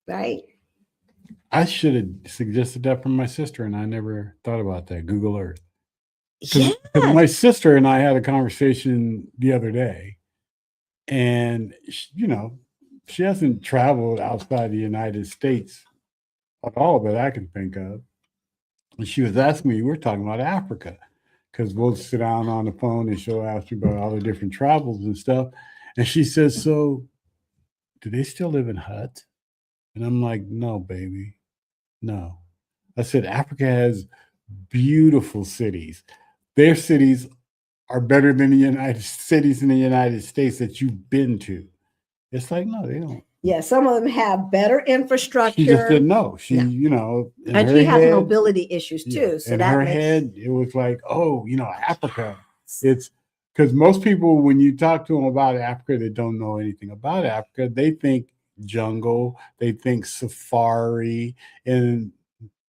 Right? I should have suggested that from my sister, and I never thought about that. Google Earth. Yeah. My sister and I had a conversation the other day, and she hasn't traveled outside the United States all of it I can think of. And she was asking me, we're talking about Africa, because we'll sit down on the phone and she'll ask me about all the different travels and stuff. And she says, so do they still live in huts? And I'm like, no, baby, no. I said, Africa has beautiful cities. Their cities are better than the United cities in the United States that you've been to. It's like, no, they don't. Yeah, some of them have better infrastructure. She just said no. She, No. you know, in And her she has head, mobility issues too. So in that her makes head, it was like, oh, you know, Africa. It's because most people, when you talk to them about Africa, they don't know anything about Africa. They think jungle, they think safari, and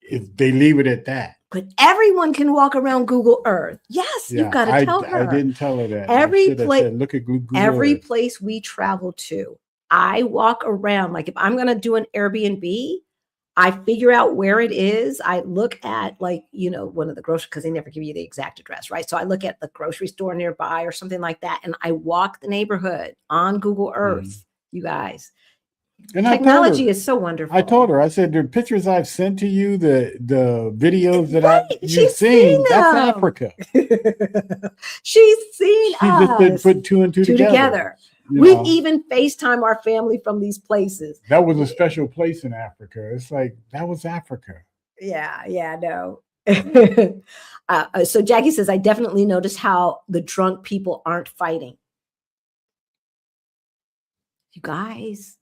if they leave it at that. But everyone can walk around Google Earth. Yes, Yeah, you've got to tell her. I didn't tell her that. Every I should have place, said, look at Google every Earth. place we travel to, I walk around. Like if I'm going to do an Airbnb, I figure out where it is. I look at like, you know, one of the grocery, because they never give you the exact address, right? So I look at the grocery store nearby or something like that. And I walk the neighborhood on Google Earth, you guys. And technology is so wonderful. I told her, I said, the pictures I've sent to you, the videos that you've seen, that's Africa. She's seen she us. She just put two and two together. We even FaceTime our family from these places. That was a special place in Africa. It's like, that was Africa. Yeah, no. So Jackie says, I definitely noticed how the drunk people aren't fighting. You guys.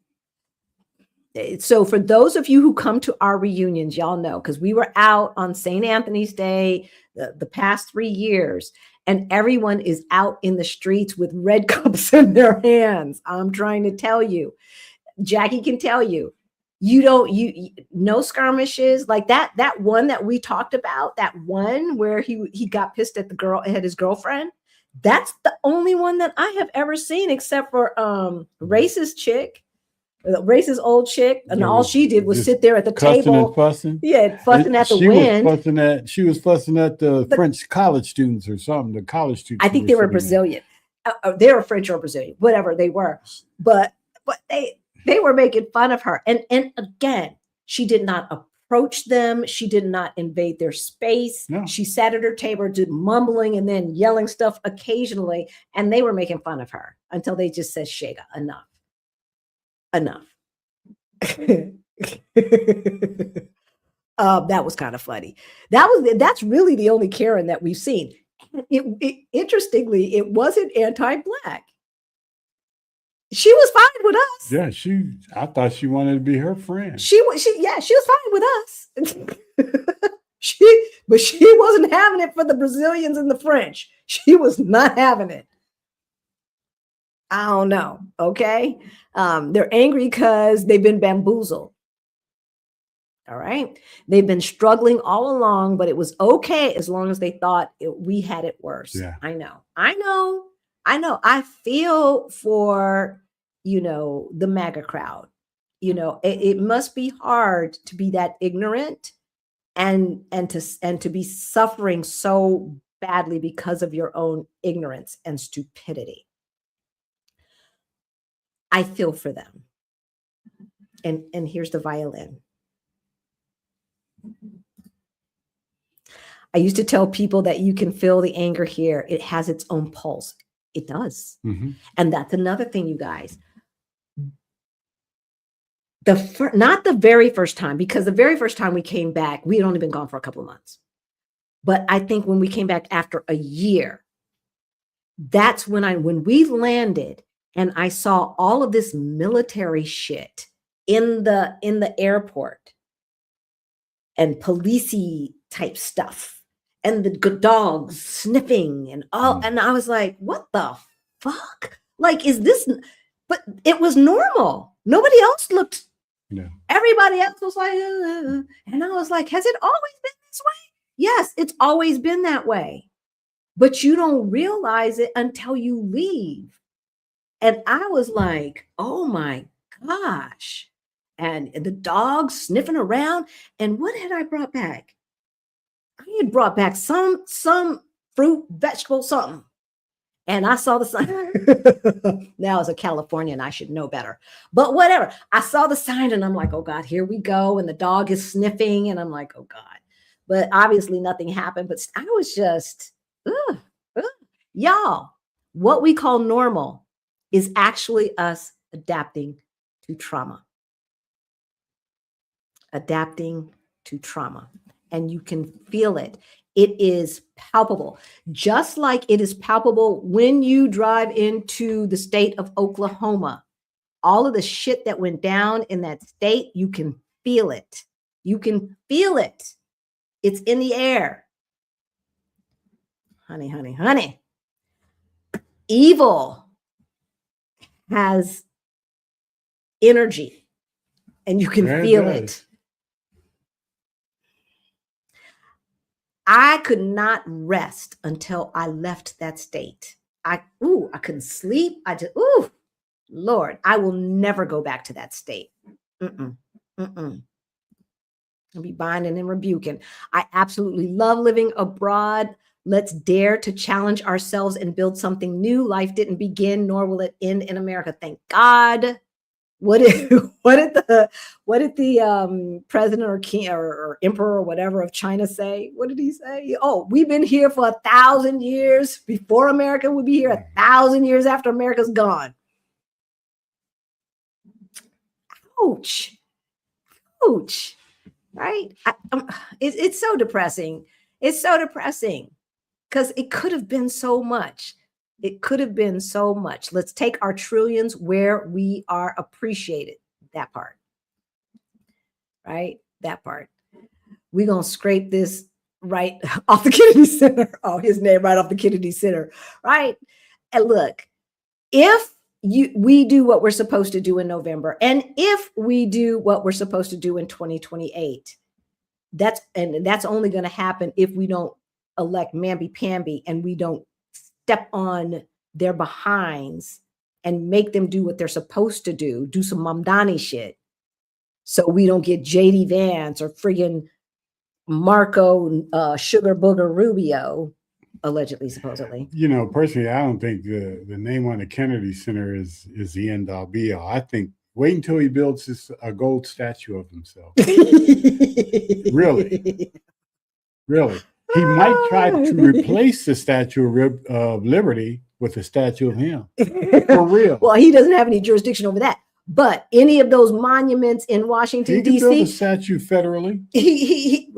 So for those of you who come to our reunions, y'all know, because we were out on St. Anthony's Day the past 3 years, and everyone is out in the streets with red cups in their hands. I'm trying to tell you, Jackie can tell you, you no skirmishes like that one that we talked about, that one where he got pissed at his girlfriend. That's the only one that I have ever seen, except for racist chick. Racist old chick, and all she did was sit there at the table, and fussing. Yeah, fussing at the wind. She was fussing at the French college students or something. The college students. I think they were Brazilian. They were French or Brazilian, whatever they were. But they were making fun of her, and again, she did not approach them. She did not invade their space. No. She sat at her table, did mumbling and then yelling stuff occasionally, and they were making fun of her until they just said, "Shega, enough." That was kind of funny. That's really the only Karen that we've seen. Interestingly, it wasn't anti-Black. She was fine with us. Yeah, I thought she wanted to be her friend. She was fine with us. But she wasn't having it for the Brazilians and the French. She was not having it. I don't know. Okay. They're angry because they've been bamboozled. All right. They've been struggling all along, but it was okay as long as they thought we had it worse. Yeah. I know. I feel for, the MAGA crowd. It must be hard to be that ignorant and to be suffering so badly because of your own ignorance and stupidity. I feel for them. And here's the violin. I used to tell people that you can feel the anger here. It has its own pulse. It does. Mm-hmm. And that's another thing, you guys. Not the very first time, because the very first time we came back, we had only been gone for a couple of months. But I think when we came back after a year, that's when we landed, and I saw all of this military shit in the airport and policey type stuff and the dogs sniffing and all. And I was like, what the fuck? Like, is this? But it was normal. Nobody else looked. Yeah. Everybody else was like, and I was like, has it always been this way? Yes, it's always been that way. But you don't realize it until you leave. And I was like, oh my gosh. And the dogs sniffing around. And what had I brought back? I had brought back some fruit, vegetable, something. And I saw the sign. Now, as a Californian, I should know better. But whatever. I saw the sign and I'm like, oh God, here we go. And the dog is sniffing. And I'm like, oh God. But obviously nothing happened. But I was just, ugh, ugh. Y'all, what we call normal is actually us adapting to trauma. Adapting to trauma. And you can feel it. It is palpable, just like it is palpable when you drive into the state of Oklahoma. All of the shit that went down in that state, you can feel it. You can feel it. It's in the air. Honey, honey, honey. Evil has energy, and you can feel it. I could not rest until I left that state. I couldn't sleep. Lord, I will never go back to that state. I'll be binding and rebuking. I absolutely love living abroad. Let's dare to challenge ourselves and build something new. Life didn't begin, nor will it end in America. Thank God. What did the president or king or emperor or whatever of China say? What did he say? Oh, we've been here for 1,000 years before America. We'll be here 1,000 years after America's gone. Ouch. Ouch. Right? It's so depressing. It's so depressing because it could have been so much. It could have been so much. Let's take our trillions where we are appreciated. That part. Right? That part. We're going to scrape this right off the Kennedy Center. Oh, his name right off the Kennedy Center. Right? And look, if we do what we're supposed to do in November, and if we do what we're supposed to do in 2028, that's only going to happen if we don't elect mamby-pamby and we don't step on their behinds and make them do what they're supposed to do some Mamdani shit. So we don't get JD Vance or friggin' Marco Sugar Booger Rubio, allegedly, supposedly. You know, personally, I don't think the name on the Kennedy Center is the end all be all. I think wait until he builds a gold statue of himself. Really. He might try to replace the Statue of Liberty with a statue of him. For real. Well, he doesn't have any jurisdiction over that. But any of those monuments in Washington, D.C. He could build a statue federally. He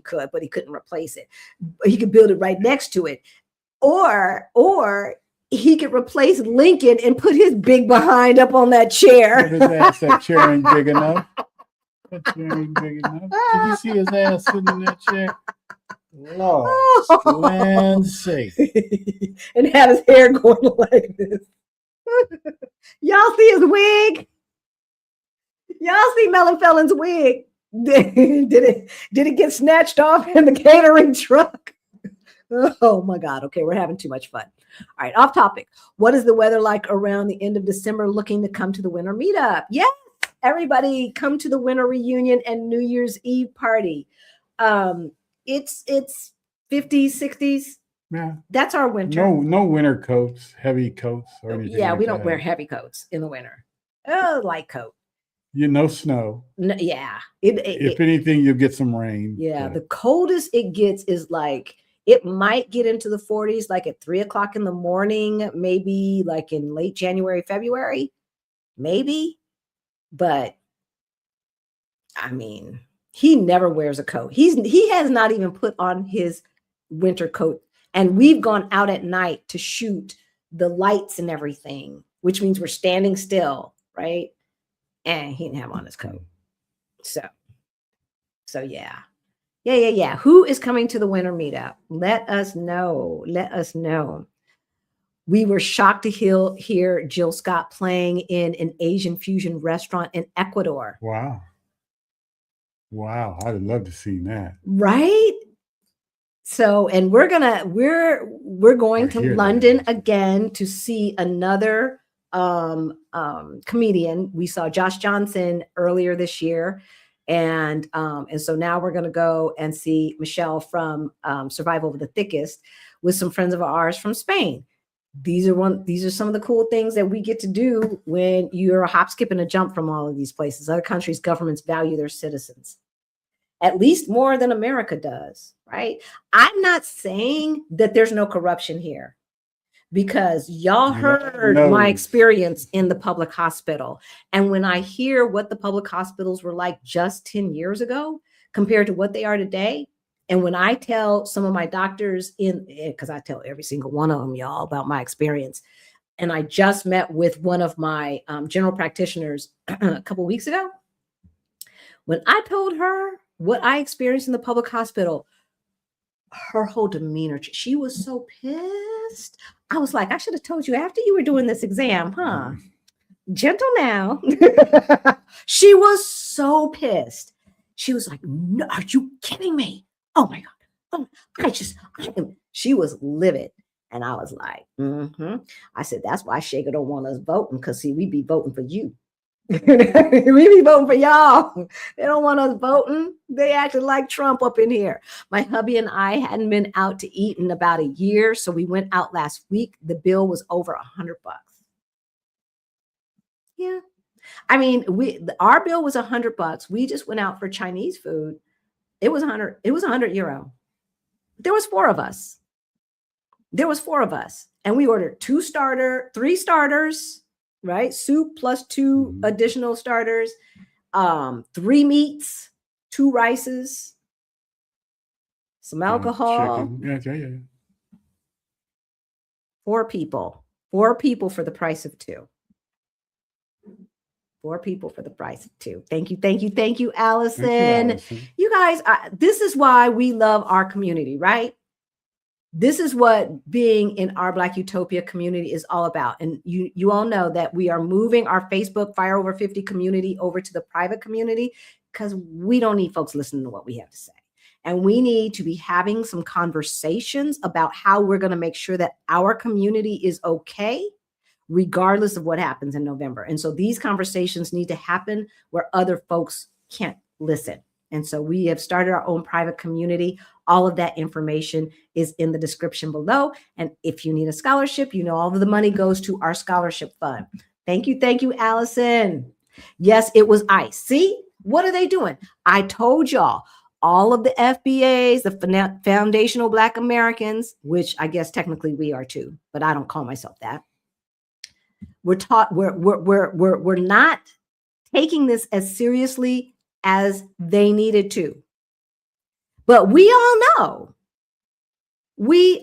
could, but he couldn't replace it. He could build it right next to it. Or he could replace Lincoln and put his big behind up on that chair. His ass, that chair ain't big enough. That chair ain't big enough. Did you see his ass sitting in that chair? Lord, land's sake. And had his hair going like this. Y'all see his wig? Y'all see Melon Felon's wig? Did it get snatched off in the catering truck? Oh my God. Okay, we're having too much fun. All right, off topic. What is the weather like around the end of December looking to come to the winter meetup? Yes, everybody come to the winter reunion and New Year's Eve party. It's 50s, 60s. Yeah. That's our winter. No winter coats, heavy coats, or anything. Yeah, like we don't that. wear heavy coats in the winter. Oh, light coat. No snow. No, yeah. If anything, you'll get some rain. Yeah, the coldest it gets is like, it might get into the 40s, like at 3:00 in the morning, maybe like in late January, February, maybe. But I mean, he never wears a coat. He has not even put on his winter coat. And we've gone out at night to shoot the lights and everything, which means we're standing still, right? And he didn't have on his coat. So yeah. Yeah. Who is coming to the winter meetup? Let us know. We were shocked to hear Jill Scott playing in an Asian fusion restaurant in Ecuador. Wow. I'd love to see that. Right? So, and we're going to London again to see another comedian. We saw Josh Johnson earlier this year. And so now we're going to go and see Michelle from Survival of the Thickest with some friends of ours from Spain. these are some of the cool things that we get to do when you're a hop, skip, and a jump from all of these places. Other countries' governments value their citizens at least more than America does, right? I'm not saying that there's no corruption here, because y'all heard my experience in the public hospital. And when I hear what the public hospitals were like just 10 years ago compared to what they are today, and when I tell some of my doctors because I tell every single one of them, y'all, about my experience. And I just met with one of my general practitioners a couple of weeks ago. When I told her what I experienced in the public hospital, her whole demeanor, she was so pissed. I was like, I should have told you after you were doing this exam, huh? Gentle now. She was so pissed. She was like, no, are you kidding me? Oh my God. Oh, she was livid. And I was like, I said, that's why Shaker don't want us voting, because see, we be voting for you. We be voting for y'all. They don't want us voting. They acted like Trump up in here. My hubby and I hadn't been out to eat in about a year, so we went out last week. The bill was over $100. Yeah, I mean, our bill was $100. We just went out for Chinese food. It was 100. It was €100. There was 4 of us. And we ordered 3 starters. Right? Soup plus 2 additional starters, 3 meats, 2 rices, some alcohol. Yeah. 4 people. 4 people for the price of 2. 4 people for the price of 2. Thank you, Allison. You guys, this is why we love our community, right? This is what being in our Black Utopia community is all about. And you all know that we are moving our Facebook Fire Over 50 community over to the private community, because we don't need folks listening to what we have to say. And we need to be having some conversations about how we're going to make sure that our community is okay, regardless of what happens in November. And so these conversations need to happen where other folks can't listen. And so we have started our own private community. All of that information is in the description below. And if you need a scholarship, all of the money goes to our scholarship fund. Thank you, Allison. Yes, it was ICE. See, what are they doing? I told y'all, all of the FBAs, the Foundational Black Americans, which I guess technically we are too, but I don't call myself that. We're not taking this as seriously as they needed to. But we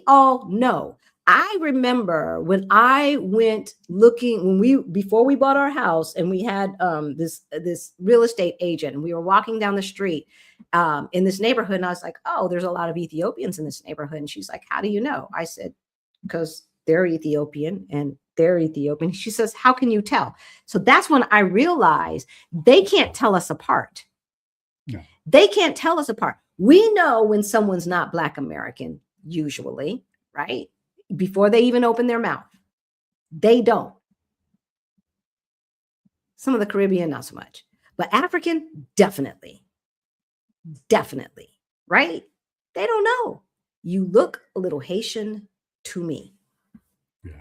all know. I remember when I went looking, before we bought our house, and we had this real estate agent, and we were walking down the street in this neighborhood, and I was like, oh, there's a lot of Ethiopians in this neighborhood. And she's like, how do you know? I said, because they're Ethiopian and they're Ethiopian. She says, how can you tell? So that's when I realized they can't tell us apart. No. They can't tell us apart. We know when someone's not Black American, usually, right? Before they even open their mouth. They don't. Some of the Caribbean, not so much. But African, definitely. Definitely, right? They don't know. You look a little Haitian to me. Yeah.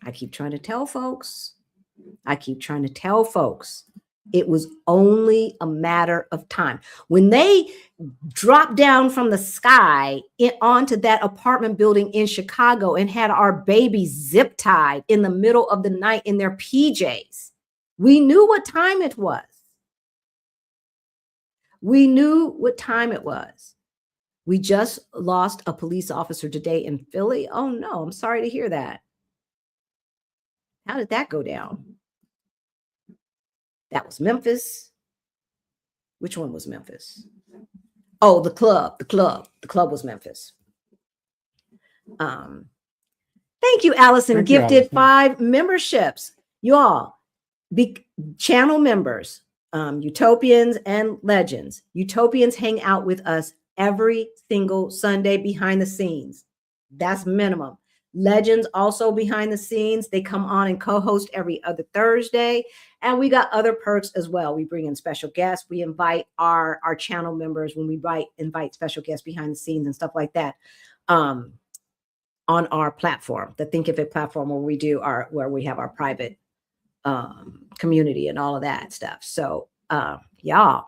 I keep trying to tell folks. It was only a matter of time. When they dropped down from the sky onto that apartment building in Chicago and had our babies zip tied in the middle of the night in their PJs, we knew what time it was. We just lost a police officer today in Philly. Oh no, I'm sorry to hear that. How did that go down? That was Memphis. Which one was Memphis? Oh, the club. The club was Memphis. Thank you, Allison. Gifted 5 memberships. You all, be channel members, Utopians and Legends. Utopians hang out with us every single Sunday behind the scenes. That's minimum. Legends also behind the scenes. They come on and co-host every other Thursday. And we got other perks as well. We bring in special guests. We invite our channel members when we invite special guests behind the scenes and stuff like that. on our platform, the Think of It platform, where we have our private community and all of that stuff. So y'all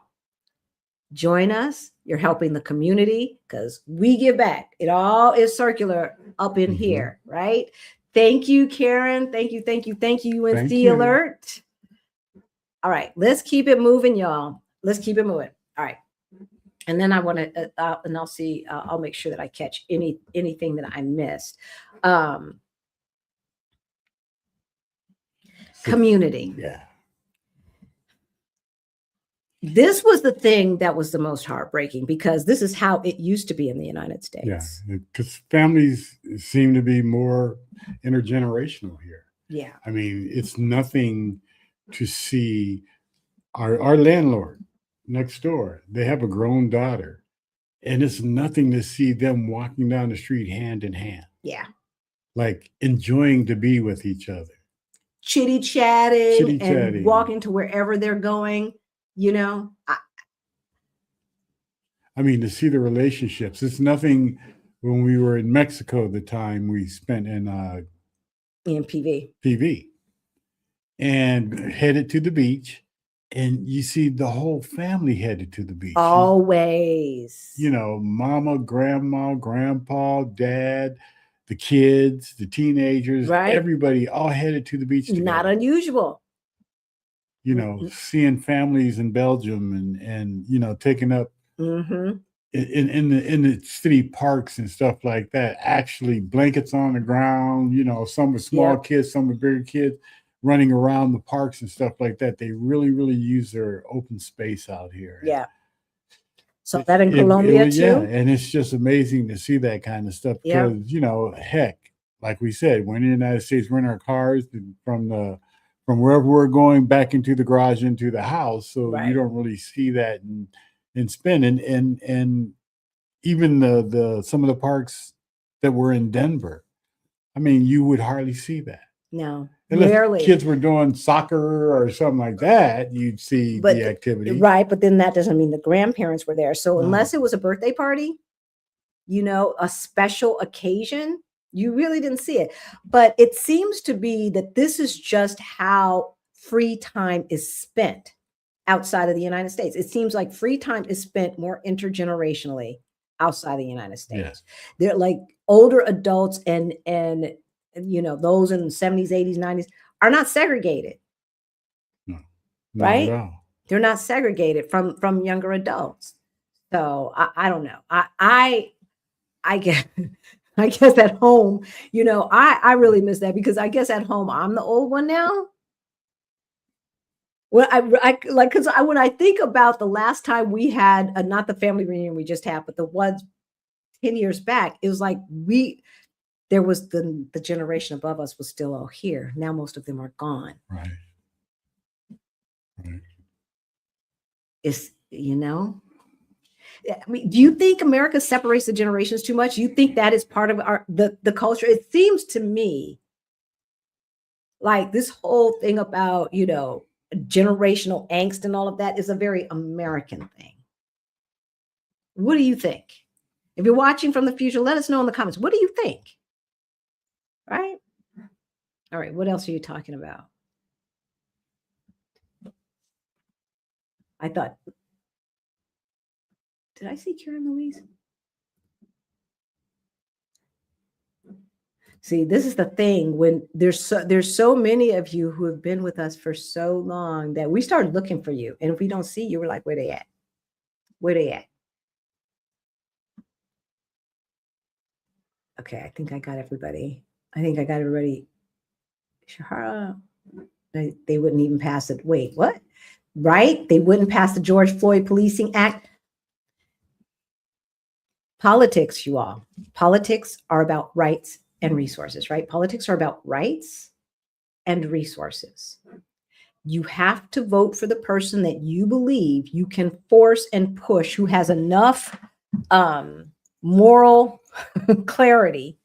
join us. You're helping the community because we give back. It all is circular up in here, right? Thank you, Karen. Thank you, Unsee Alert. All right, let's keep it moving, y'all. Let's keep it moving. All right. And then I want to, and I'll see, I'll make sure that I catch anything that I missed. Community. Yeah. This was the thing that was the most heartbreaking because this is how it used to be in the United States. Yeah, because families seem to be more intergenerational here. Yeah. I mean, it's nothing to see our landlord next door. They have a grown daughter, and it's nothing to see them walking down the street hand in hand. Yeah. Like enjoying to be with each other. Chitty-chatting and walking to wherever they're going, you know. I mean, to see the relationships. It's nothing when we were in Mexico, the time we spent in PV. And headed to the beach, and you see the whole family headed to the beach. Always. You know, mama, grandma, grandpa, dad, the kids, the teenagers, right? Everybody all headed to the beach together. Not unusual. You know, seeing families in Belgium and you know, taking up in the city parks and stuff like that, actually blankets on the ground, you know, some with small kids, some with bigger kids, running around the parks and stuff like that. They really, really use their open space out here. Yeah. So that in Colombia too? Yeah, and it's just amazing to see that kind of stuff because, you know, heck, like we said, we're in the United States, we're in our cars from wherever we're going back into the garage, into the house. So you don't really see that and spend. And even the some of the parks that were in Denver, I mean, you would hardly see that. No, unless kids were doing soccer or something like that, you'd see the activity. Right, but then that doesn't mean the grandparents were there. So unless it was a birthday party, you know, a special occasion, you really didn't see it. But it seems to be that this is just how free time is spent outside of the United States. It seems like free time is spent more intergenerationally outside the United States. They're like older adults and you know, those in the 70s, 80s, 90s are not segregated. No, right? At all. They're not segregated from younger adults. So I don't know. I guess I guess at home, you know, I really miss that because I guess at home I'm the old one now. Well, I like because when I think about the last time we had not the family reunion we just had, but the ones 10 years back, it was like there was the generation above us was still all here. Now most of them are gone. Right. It's, you know, I mean, do you think America separates the generations too much? You think that is part of the culture? It seems to me like this whole thing about, you know, generational angst and all of that is a very American thing. What do you think? If you're watching from the future, let us know in the comments. What do you think? Right? All right. What else are you talking about? I thought, did I see Karen Louise? See, this is the thing when there's so many of you who have been with us for so long that we started looking for you. And if we don't see you, we're like, where they at? Where they at? Okay, I think I got everybody. Shahara, they wouldn't even pass it. Wait, what? Right? They wouldn't pass the George Floyd Policing Act. Politics, you all. Politics are about rights and resources, right? Politics are about rights and resources. You have to vote for the person that you believe you can force and push, who has enough moral clarity,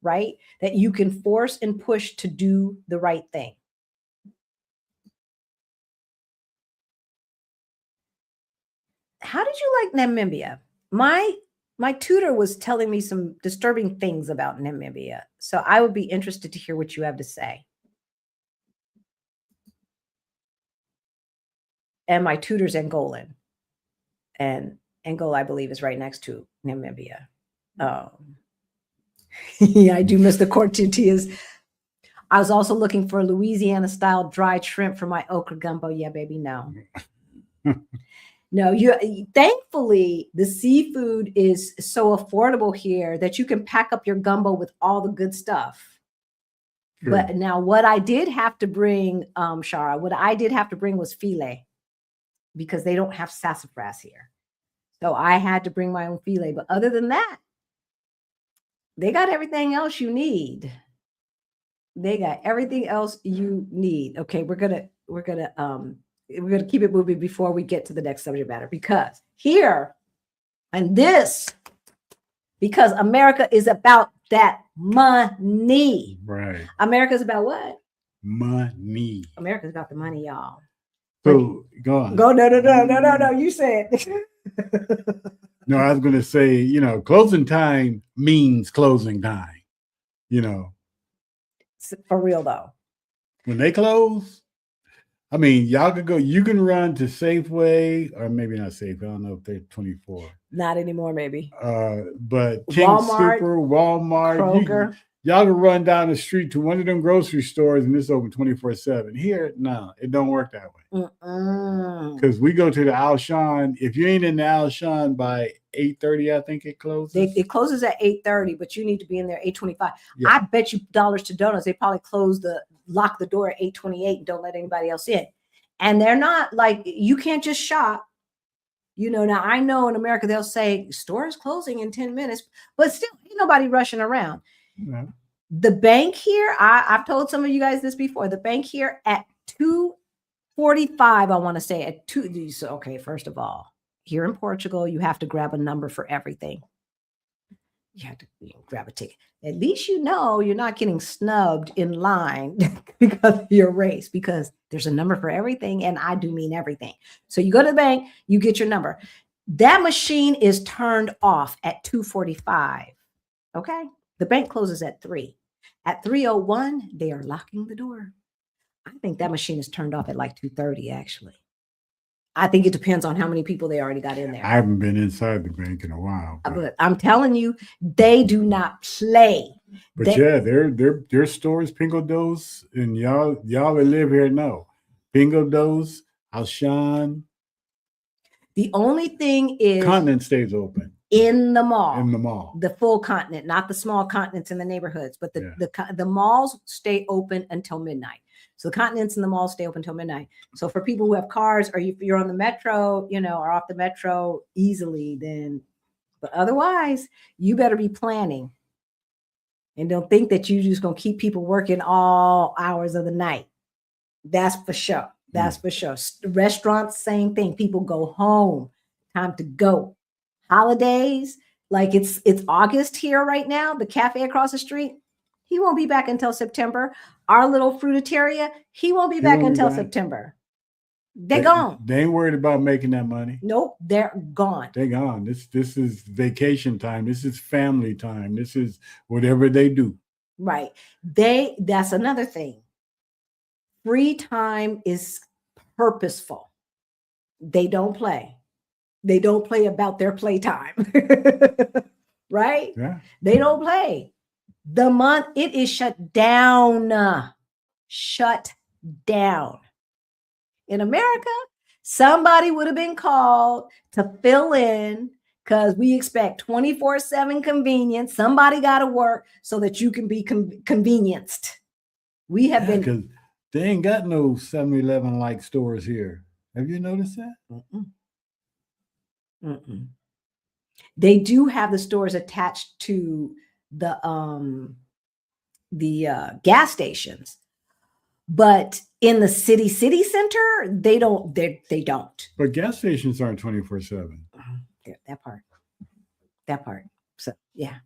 right? That you can force and push to do the right thing. How did you like Namibia? My My tutor was telling me some disturbing things about Namibia. So I would be interested to hear what you have to say. And my tutor's Angolan. And Angola, I believe, is right next to Namibia. Yeah, I do miss the corn tortillas. I was also looking for Louisiana-style dried shrimp for my okra gumbo. Yeah, baby, no. No, thankfully, the seafood is so affordable here that you can pack up your gumbo with all the good stuff. True. But now what I did have to bring, Shara, what I did have to bring was filet because they don't have sassafras here. So I had to bring my own filet. But other than that, they got everything else you need. They got everything else you need. Okay, we're gonna keep it moving before we get to the next subject matter, because here and this, because America is about that money. Right. America's about what? Money. America's about the money, y'all. So go on. Go, no. You said. No, I was going to say, closing time means closing time, For real, though. When they close, I mean, y'all could go, you can run to Safeway, or maybe not Safeway. I don't know if they're 24. Not anymore, maybe. But King Super, Walmart, Kroger. Y'all can run down the street to one of them grocery stores and it's open 24/7. Here, no, it don't work that way. Because we go to the Alshon. If you ain't in the Alshon by 8:30, I think it closes. It closes at 8:30, but you need to be in there 8:25. Yeah. I bet you dollars to donuts, they probably lock the door at 8:28 and don't let anybody else in. And they're not like, you can't just shop. Now I know in America, they'll say store is closing in 10 minutes, but still ain't nobody rushing around. Yeah. The bank here, I've told some of you guys this before, the bank here at 2:45, I want to say at 2. So, okay, first of all, here in Portugal, you have to grab a number for everything. You have to grab a ticket. At least you're not getting snubbed in line because of your race, because there's a number for everything, and I do mean everything. So you go to the bank, you get your number. That machine is turned off at 2:45. Okay? The bank closes at 3. At 3:01, they are locking the door. I think that machine is turned off at like 2:30, actually. I think it depends on how many people they already got in there. I haven't been inside the bank in a while. But I'm telling you, they do not play. But their stores, Pingo Dos, and y'all that live here know. Pingo Dos, Alshon. The only thing is continent stays open. In the mall. In the mall. The full continent, not the small continents in the neighborhoods, but the malls stay open until midnight. So the continents and the malls stay open until midnight. So for people who have cars, or if you're on the metro, or off the metro easily, then, but otherwise, you better be planning. And don't think that you're just going to keep people working all hours of the night. That's for sure. That's for sure. Restaurants, same thing. People go home. Time to go. Holidays, like it's August here right now. The cafe across the street, he won't be back until September. Our little fruitaria, he won't be back until September. They're gone. They ain't worried about making that money. Nope, they're gone. They're gone. This is vacation time. This is family time. This is whatever they do. Right. That's another thing. Free time is purposeful. They don't play. They don't play about their playtime. Right? Yeah. They don't play. The month it is shut down. Shut down. In America, somebody would have been called to fill in because we expect 24/7 convenience. Somebody got to work so that you can be convenienced. We have been. Because they ain't got no 7-Eleven like stores here. Have you noticed that? They do have the stores attached to the gas stations, but in the city center, they don't. They don't. But gas stations aren't 24/7. That part. So yeah.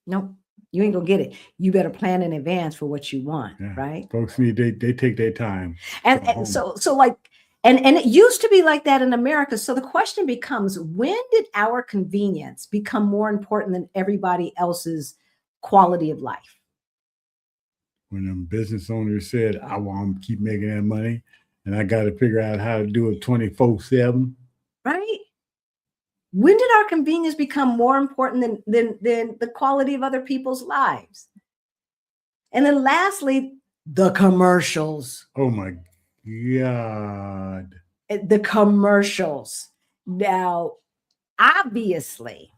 Nope. You ain't gonna get it. You better plan in advance for what you want, right? Folks they take their time. And so like And it used to be like that in America. So the question becomes, when did our convenience become more important than everybody else's quality of life? When them business owners said, I want to keep making that money and I got to figure out how to do it 24/7. Right? When did our convenience become more important than the quality of other people's lives? And then lastly, the commercials. Oh my God. The commercials. Now, obviously,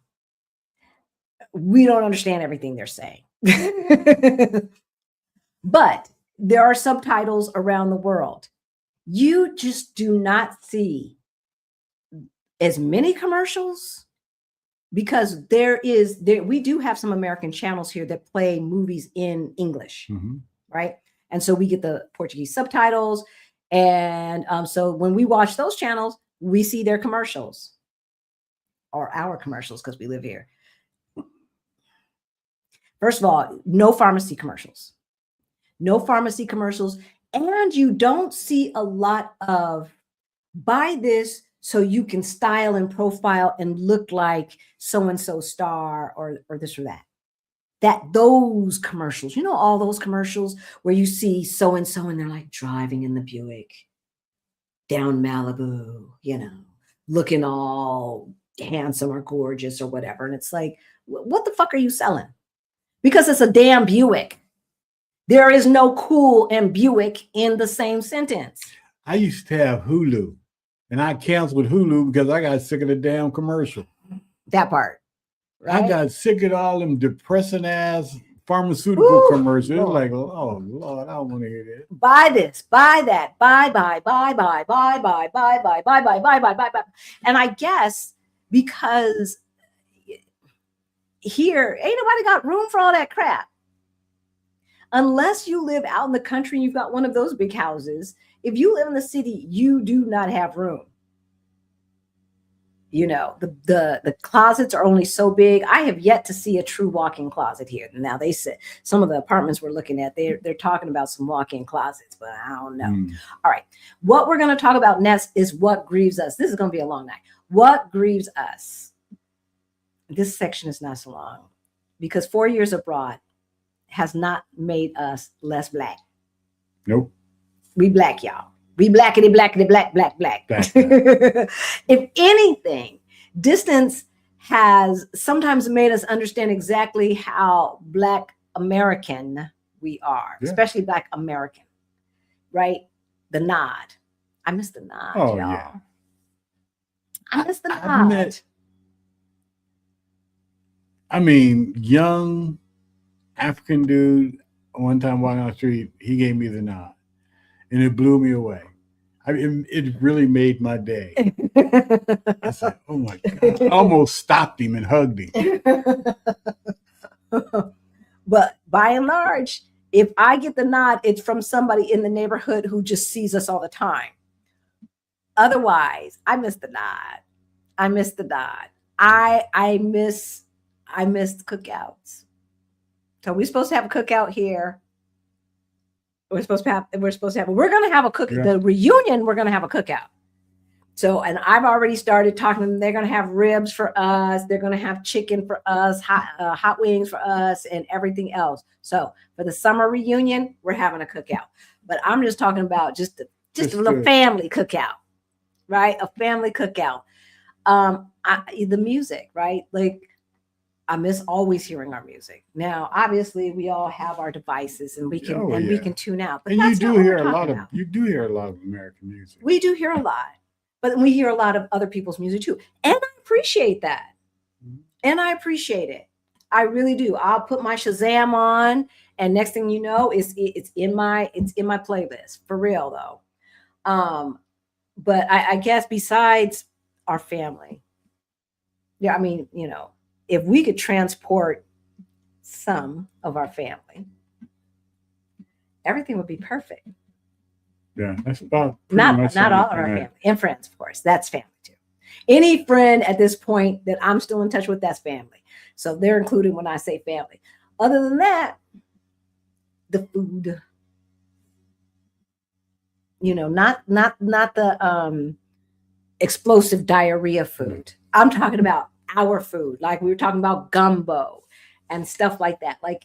we don't understand everything they're saying. But there are subtitles around the world. You just do not see as many commercials because we do have some American channels here that play movies in English, right? And so we get the Portuguese subtitles. And so when we watch those channels, we see their commercials or our commercials because we live here. First of all, no pharmacy commercials. No pharmacy commercials. And you don't see a lot of buy this so you can style and profile and look like so-and-so star or this or that. Those commercials, all those commercials where you see so-and-so and they're like driving in the Buick down Malibu, looking all handsome or gorgeous or whatever. And it's like, what the fuck are you selling? Because it's a damn Buick. There is no cool and Buick in the same sentence. I used to have Hulu and I canceled Hulu because I got sick of the damn commercial. That part. Right? I got sick of all them depressing ass pharmaceutical commercials. It was like, oh Lord, I don't want to hear that. Buy this, buy that, buy. And I guess because here ain't nobody got room for all that crap. Unless you live out in the country and you've got one of those big houses. If you live in the city, you do not have room. The closets are only so big. I have yet to see a true walk-in closet here. Now they said some of the apartments we're looking at, they're talking about some walk-in closets, but I don't know. All right. What we're going to talk about next is what grieves us. This is going to be a long night. What grieves us? This section is not so long because 4 years abroad has not made us less black. Nope. We black, y'all. We blackity, blackity, black. If anything, distance has sometimes made us understand exactly how Black American we are, especially Black American, right? The nod. I miss the nod, y'all. Yeah. I miss the nod. Young African dude, one time walking on the street, he gave me the nod. And it blew me away. It really made my day. I said, oh my God. I almost stopped him and hugged him. But by and large, if I get the nod, it's from somebody in the neighborhood who just sees us all the time. Otherwise, I miss the nod. I miss the nod. I miss cookouts. So we're supposed to have a cookout here. We're going to have a cookout. Yeah. The reunion, we're going to have a cookout. So, and I've already started talking to them. They're going to have ribs for us. They're going to have chicken for us, hot wings for us, and everything else. So for the summer reunion, we're having a cookout. But I'm just talking about just a little family cookout, right? A family cookout. The music, right? Like, I miss always hearing our music. Now, obviously, we all have our devices, and we can tune out. But you do hear a lot of American music. We do hear a lot, but we hear a lot of other people's music too, and I appreciate that. And I appreciate it. I really do. I'll put my Shazam on, and next thing you know, it's in my playlist for real though. But I guess besides our family, if we could transport some of our family, everything would be perfect. Yeah, that's about not all of our family and friends, of course. That's family too. Any friend at this point that I'm still in touch with, that's family. So they're included when I say family. Other than that, the food. not the explosive diarrhea food. I'm talking about our food. Like we were talking about gumbo and stuff like that. Like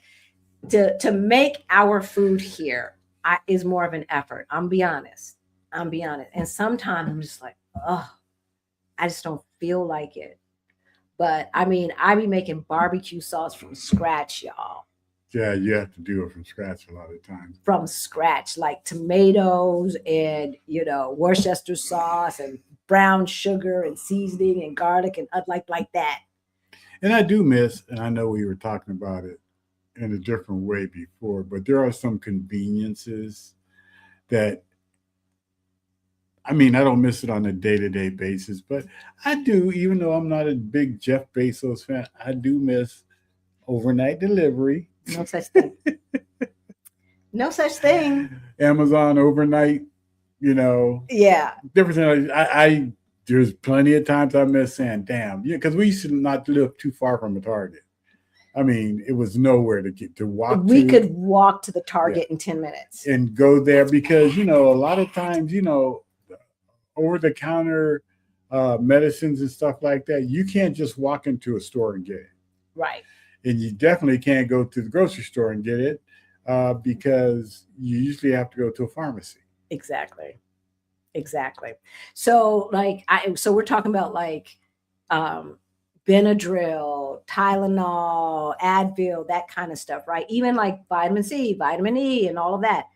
to make our food here is more of an effort. I'm be honest. And sometimes I'm just like, oh, I just don't feel like it. But I mean, I be making barbecue sauce from scratch, y'all. Yeah, you have to do it from scratch a lot of times. From scratch, like tomatoes and Worcester sauce and brown sugar and seasoning and garlic and like that. And I do miss, and I know we were talking about it in a different way before, but there are some conveniences that, I mean, I don't miss it on a day-to-day basis, but I do, even though I'm not a big Jeff Bezos fan, I do miss overnight delivery. No such thing. No such thing. Amazon overnight, Yeah. Different things. There's plenty of times I miss saying, damn, because we used to not live too far from a Target. I mean, it was nowhere to get to walk. We could walk to the Target in 10 minutes. And go there because, a lot of times, over-the-counter medicines and stuff like that, you can't just walk into a store and get it. Right. And you definitely can't go to the grocery store and get it because you usually have to go to a pharmacy. Exactly. So so we're talking about like Benadryl, Tylenol, Advil, that kind of stuff, right? Even like vitamin C, vitamin E, and all of that.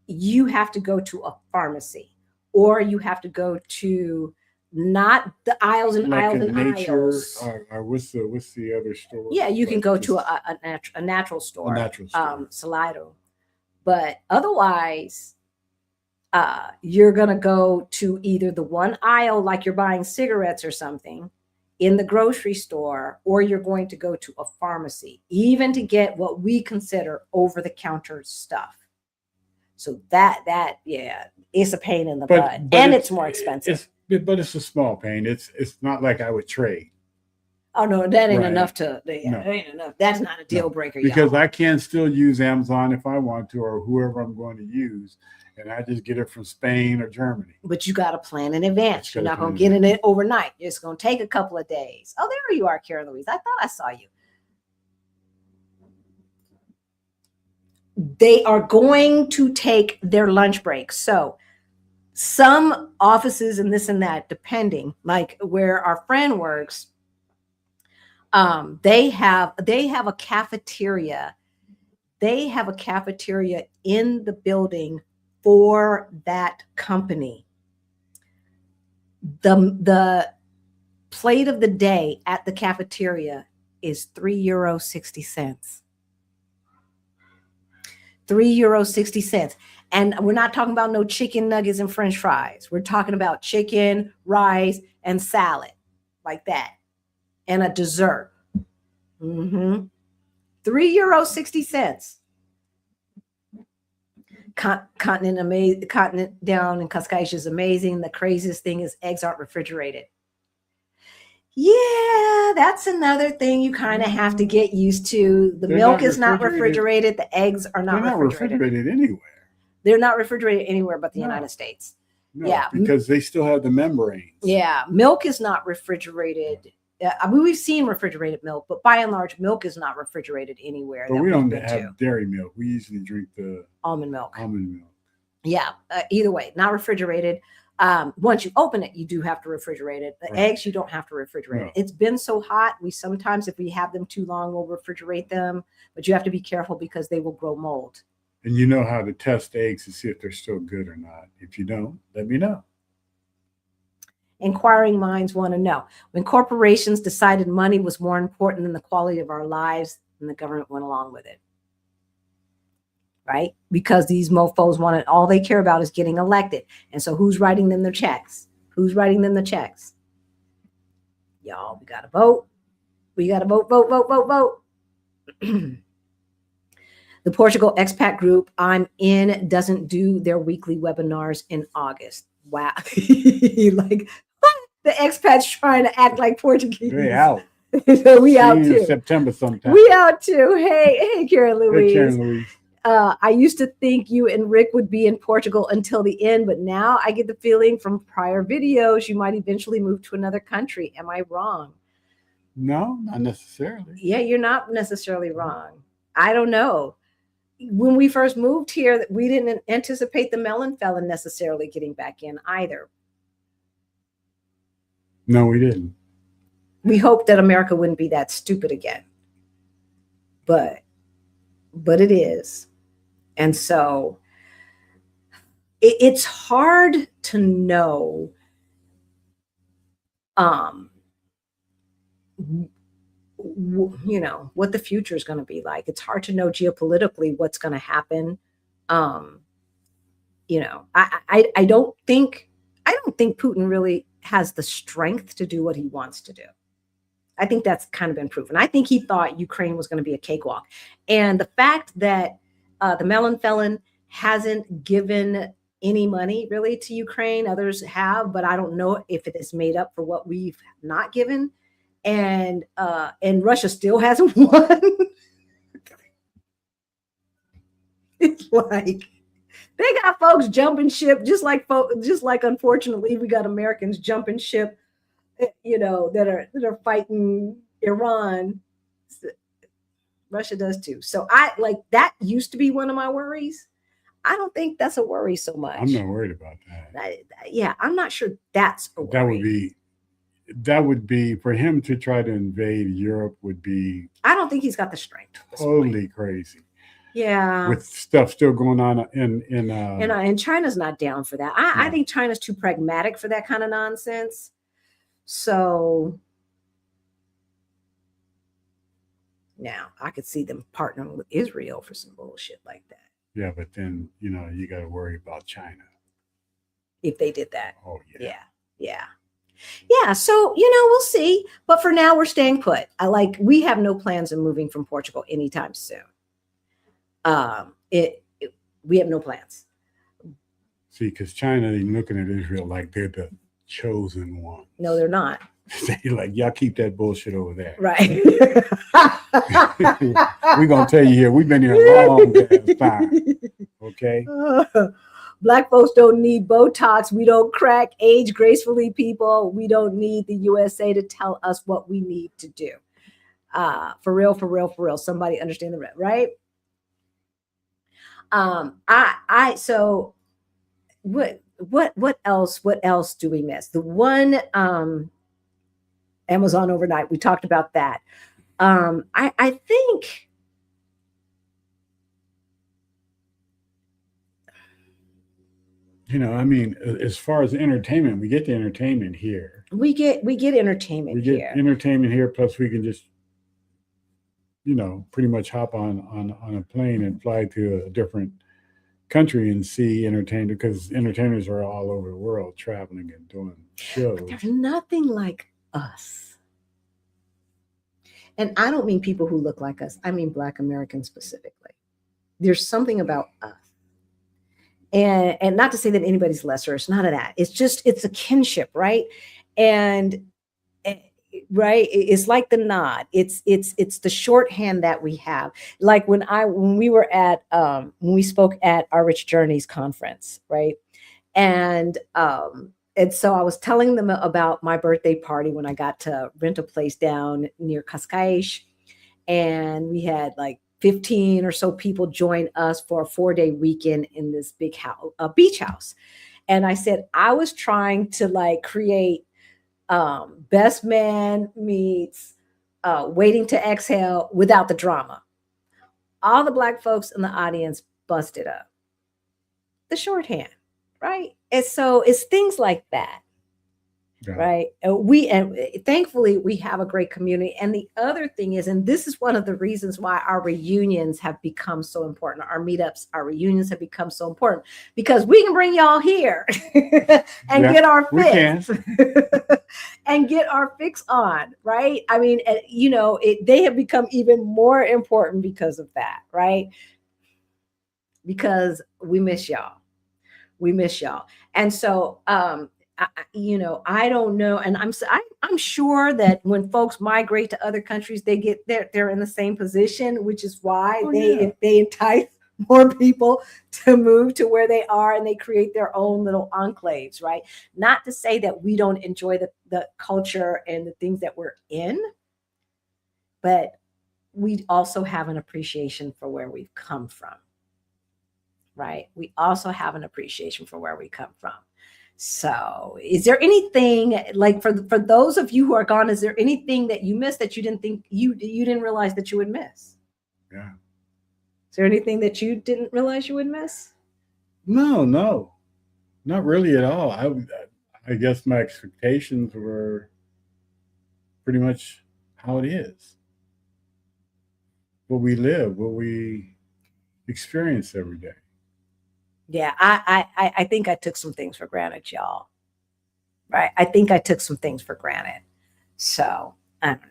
You have to go to a pharmacy, or you have to go to not the aisles and like aisles and nature, aisles. Or what's the other store? Yeah, you can go to a natural store. A natural store. Salado. But otherwise, you're going to go to either the one aisle, like you're buying cigarettes or something in the grocery store, or you're going to go to a pharmacy, even to get what we consider over-the-counter stuff. So that it's a pain in the butt, and it's more expensive. But it's a small pain. It's not like I would trade. Oh no, that ain't Right. enough to. No. Ain't enough. That's not a deal breaker. Because y'all. I can still use Amazon if I want to, or whoever I'm going to use, and I just get it from Spain or Germany. But you got to plan in advance. You You're gotta not going to plan get in in it overnight. It's going to take a couple of days. Oh, there you are, Karen Louise. I thought I saw you. They are going to take their lunch break. So some offices and this and that, depending, like where our friend works, they have a cafeteria. They have a cafeteria in the building for that company. The plate of the day at the cafeteria is €3.60. €3.60. And we're not talking about no chicken nuggets and French fries. We're talking about chicken, rice, and salad like that. And a dessert. €3.60. Continent down in Cascais is amazing. The craziest thing is eggs aren't refrigerated. Yeah, that's another thing you kind of have to get used to. The milk is not refrigerated. The eggs are not refrigerated anywhere. They're not refrigerated anywhere but the United States. No, yeah, because they still have the membranes. Yeah, milk is not refrigerated. I mean, we've seen refrigerated milk, but by and large, milk is not refrigerated anywhere. But we don't have dairy milk. We usually drink the almond milk. Yeah, either way, not refrigerated. Once you open it, you do have to refrigerate it. The eggs, you don't have to refrigerate it. It's been so hot. We sometimes, if we have them too long, we'll refrigerate them, but you have to be careful because they will grow mold. And you know how to test eggs to see if they're still good or not. If you don't, let me know. Inquiring minds want to know. When corporations decided money was more important than the quality of our lives, and the government went along with it. Right? Because these mofos wanted, all they care about is getting elected. And so who's writing them their checks? Who's writing them the checks? Y'all, we got to vote. We got to vote. The Portugal expat group I'm in doesn't do their weekly webinars in August. Wow. Like the expats trying to act like Portuguese. They out. So we out too. September sometime. We out too. Hey, Karen Louise. Hey, Karen Louise. I used to think you and Rick would be in Portugal until the end, but now I get the feeling from prior videos you might eventually move to another country. Am I wrong? No, not necessarily. Yeah, you're not necessarily wrong. I don't know. When we first moved here, we didn't anticipate the melon felon necessarily getting back in either. No, we didn't. We hoped that America wouldn't be that stupid again. But it is. And so it's hard to know you know, what the future is going to be like. It's hard to know geopolitically what's going to happen. You know, I don't think Putin really has the strength to do what he wants to do. I think that's kind of been proven. I think he thought Ukraine was going to be a cakewalk. And the fact that the melon felon hasn't given any money really to Ukraine, others have, but I don't know if it is made up for what we've not given. And Russia still hasn't won. It's like they got folks jumping ship, just like unfortunately we got Americans jumping ship, you know, that are fighting Iran. Russia does too. So that used to be one of my worries. I don't think that's a worry so much. I'm not worried about that. Yeah, I'm not sure that's a worry. That would be for him to try to invade Europe would be. I don't think he's got the strength. Totally crazy. Yeah, with stuff still going on and China's not down for that. I think China's too pragmatic for that kind of nonsense. So now I could see them partnering with Israel for some bullshit like that. Yeah, but then you got to worry about China if they did that. Oh yeah. Yeah. So, we'll see. But for now, we're staying put. We have no plans of moving from Portugal anytime soon. We have no plans. See, because China is looking at Israel like they're the chosen one. No, they're not. They're like, y'all keep that bullshit over there. Right. We're going to tell you here, we've been here a long time. Okay? Black folks don't need Botox. We don't crack age gracefully, people. We don't need the USA to tell us what we need to do. For real. Somebody understand the right? So what else do we miss? The one Amazon overnight, we talked about that. I think as far as entertainment, we get the entertainment here. We get entertainment here. We get entertainment here, plus we can just pretty much hop on a plane and fly to a different country and see entertainment, because entertainers are all over the world traveling and doing shows. But there's nothing like us. And I don't mean people who look like us. I mean Black Americans specifically. There's something about us. And not to say that anybody's lesser. It's none of that. It's a kinship, right? And right, it's like the nod. It's the shorthand that we have. Like when we spoke at our Rich Journeys conference, right? And so I was telling them about my birthday party when I got to rent a place down near Cascais, and we had 15 or so people join us for a 4-day weekend in this big house, a beach house. And I said, I was trying to create Best Man meets Waiting to Exhale without the drama. All the Black folks in the audience busted up. The shorthand, right? And so it's things like that. Yeah. Right. And thankfully we have a great community. And the other thing is, and this is one of the reasons why our reunions have become so important. Our meetups, our reunions have become so important, because we can bring y'all here and get our fix and get our fix on. Right. I mean, they have become even more important because of that. Right. Because we miss y'all. And so, I don't know, and I'm sure that when folks migrate to other countries, they're in the same position, which is why if they entice more people to move to where they are, and they create their own little enclaves, right? Not to say that we don't enjoy the culture and the things that we're in, but we also have an appreciation for where we've come from, right? We also have an appreciation for where we come from. So, is there anything like for those of you who are gone? Is there anything that you missed that you didn't think you didn't realize that you would miss? Yeah. Is there anything that you didn't realize you would miss? No, not really at all. I guess my expectations were pretty much how it is, what we live, what we experience every day. Yeah, I think I took some things for granted, y'all. Right? I think I took some things for granted. So I don't know.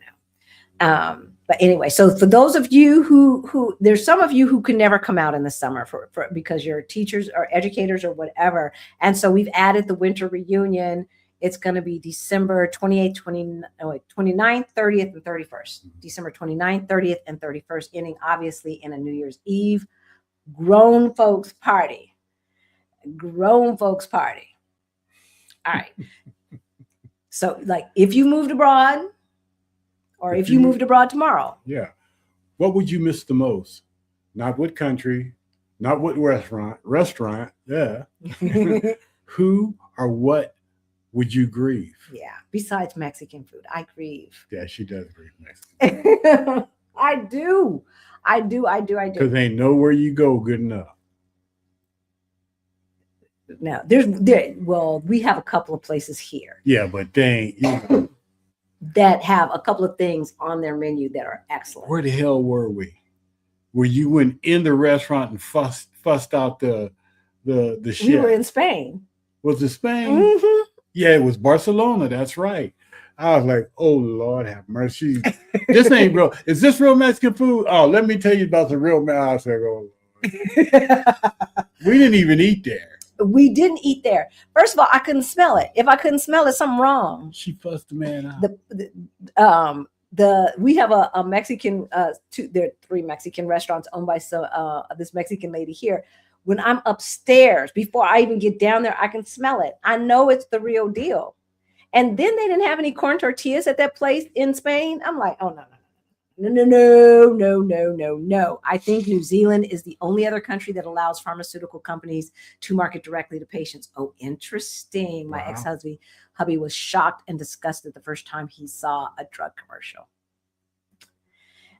But anyway, so for those of you who there's some of you who can never come out in the summer for because you're teachers or educators or whatever. And so we've added the winter reunion. It's going to be December 28th, 29th, 30th, and 31st. December 29th, 30th, and 31st, ending obviously in a New Year's Eve grown folks party. Grown folks party. All right. So like if you moved abroad, or if you moved abroad tomorrow. Yeah. What would you miss the most? Not what country, not what restaurant. Yeah. Who or what would you grieve? Yeah. Besides Mexican food, I grieve. Yeah, she does grieve Mexican. I do. Because ain't nowhere you go good enough. No, well, we have a couple of places here. Yeah, but they ain't. That have a couple of things on their menu that are excellent. Where the hell were we? Where you went in the restaurant and fussed out the chef? We were in Spain. Was it Spain? Mm-hmm. Yeah, it was Barcelona. That's right. I was like, oh, Lord have mercy. This ain't real. Is this real Mexican food? Oh, let me tell you about the real Mexican. I was like, oh, Lord. We didn't even eat there. We didn't eat there. First of all, I couldn't smell it. If I couldn't smell it, something wrong. She fussed the man out. We have a Mexican, there are 3 Mexican restaurants owned by this Mexican lady here. When I'm upstairs, before I even get down there, I can smell it. I know it's the real deal. And then they didn't have any corn tortillas at that place in Spain. I'm like, oh, no. I think New Zealand is the only other country that allows pharmaceutical companies to market directly to patients. Oh, interesting. My ex-hubby was shocked and disgusted the first time he saw a drug commercial.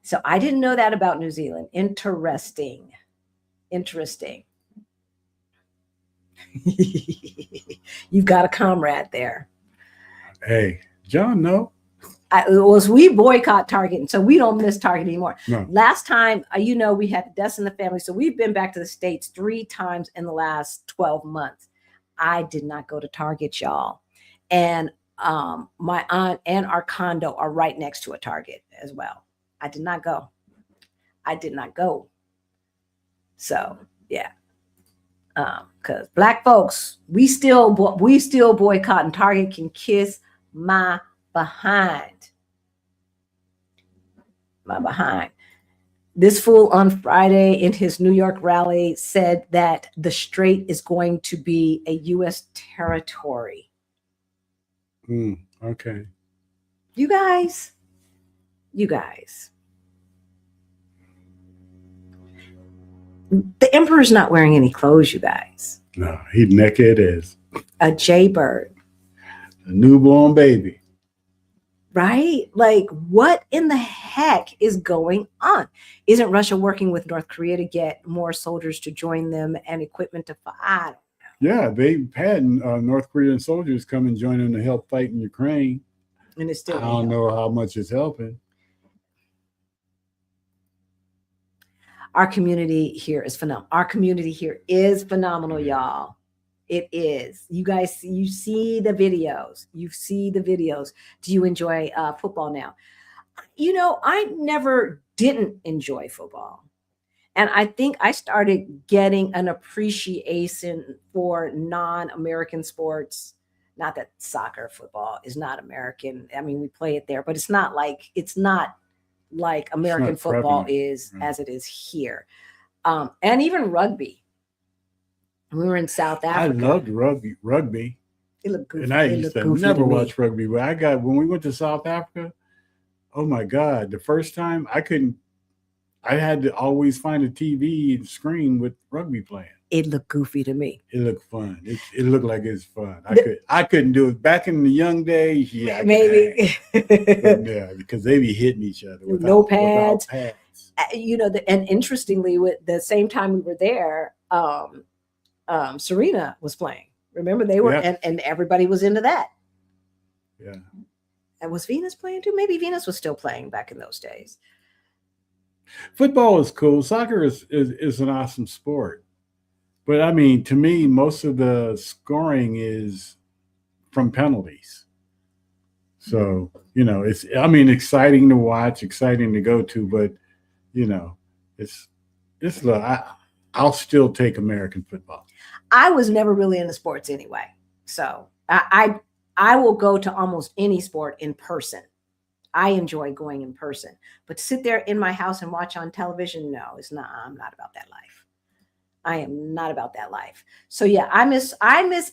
So I didn't know that about New Zealand. Interesting. You've got a comrade there. Hey, John, no. We boycott Target, and so we don't miss Target anymore. No. Last time, we had deaths in the family, so we've been back to the States 3 times in the last 12 months. I did not go to Target, y'all. And my aunt and our condo are right next to a Target as well. I did not go. So, yeah. Because Black folks, we still boycott, and Target can kiss my behind. This fool on Friday in his New York rally said that the Strait is going to be a U.S. territory. Okay. You guys. The emperor's not wearing any clothes, you guys. No, he's naked as a jaybird. A newborn baby. Right? Like, what in the heck is going on? Isn't Russia working with North Korea to get more soldiers to join them and equipment to fight? I don't know. Yeah, they had North Korean soldiers come and join them to help fight in Ukraine. And it's still. I don't know how much it's helping. Our community here is phenomenal. Y'all. It is. You guys, you see the videos. Do you enjoy football now? I never didn't enjoy football. And I think I started getting an appreciation for non-American sports. Not that soccer, football is not American. I mean, we play it there, but it's not like American football is as it is here. And even rugby. We were in South I Africa. loved rugby. It looked goofy. And I It used looked to goofy never to me. watch rugby, but when we went to South Africa, oh my God, the first time I had to always find a TV screen with rugby playing. It looked goofy to me. It looked fun. It looked like it's fun. I couldn't do it back in the young days. Yeah, Maybe. yeah, because they be hitting each other No pads. without pads. And interestingly, with the same time we were there, Serena was playing. Remember, they were, Yep. and everybody was into that. Yeah. And was Venus playing too? Maybe Venus was still playing back in those days. Football is cool. Soccer is an awesome sport. But I mean, to me, most of the scoring is from penalties. So, it's exciting to watch, exciting to go to, but I'll still take American football. I was never really into sports anyway. So I will go to almost any sport in person. I enjoy going in person, but to sit there in my house and watch on television, no, it's not. I'm not about that life. I am not about that life. So yeah, I miss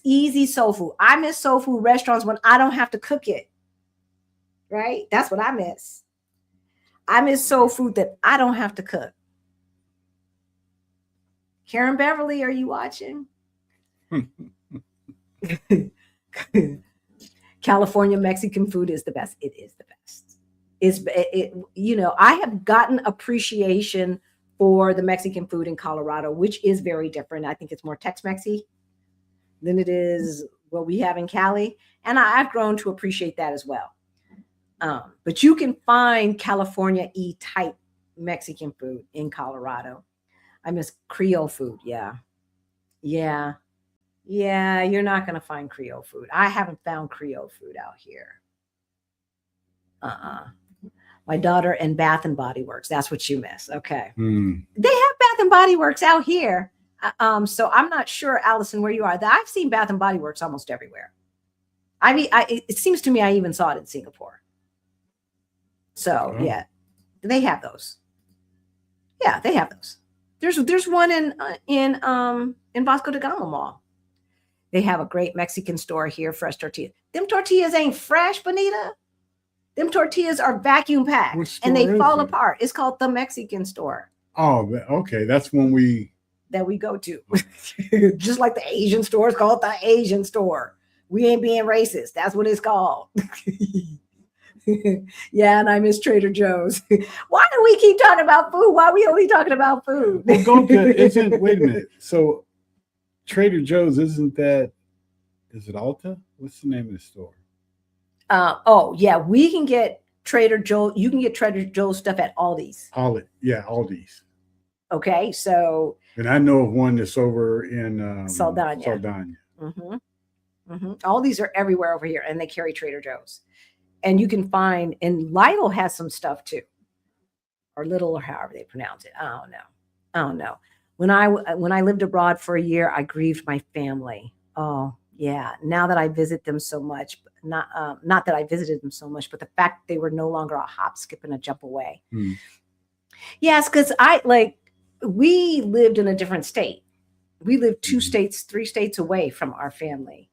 easy soul food. I miss soul food restaurants when I don't have to cook it. Right? That's what I miss. I miss soul food that I don't have to cook. Karen Beverly, are you watching? California Mexican food is the best. It is the best. I have gotten appreciation for the Mexican food in Colorado, which is very different. I think it's more Tex-Mexy than it is what we have in Cali. And I've grown to appreciate that as well. But you can find California-y type Mexican food in Colorado. I miss Creole food. Yeah. You're not going to find Creole food. I haven't found Creole food out here. My daughter and Bath and Body Works. That's what you miss. Okay. They have Bath and Body Works out here. So I'm not sure, Allison, where you are. I've seen Bath and Body Works almost everywhere. I mean, it seems to me I even saw it in Singapore. So yeah, they have those. Yeah, they have those. There's one in Vasco da Gama Mall. They have a great Mexican store here, fresh tortillas. Them tortillas ain't fresh, Bonita. Them tortillas are vacuum packed and they fall apart. It's called the Mexican store. Oh, okay. That's when that we go to. Just like the Asian store is called the Asian store. We ain't being racist. That's what it's called. Yeah, and I miss Trader Joe's. Why do we keep talking about food? Why are we only talking about food? Well, wait a minute. So Trader Joe's, is it Alta? What's the name of the store? We can get Trader Joe. You can get Trader Joe's stuff at Aldi's. Aldi's. Okay, so. And I know of one that's over in Saldana. Mm-hmm. Mm-hmm. Aldi's are everywhere over here, and they carry Trader Joe's. And you can find, and Lidl has some stuff too, or Little, or however they pronounce it. I don't know. When I lived abroad for a year, I grieved my family. Oh yeah. Now that I visit them so much, not that I visited them so much, but the fact they were no longer a hop, skip, and a jump away. Yes, because we lived in a different state. We lived 2 states, 3 states away from our family.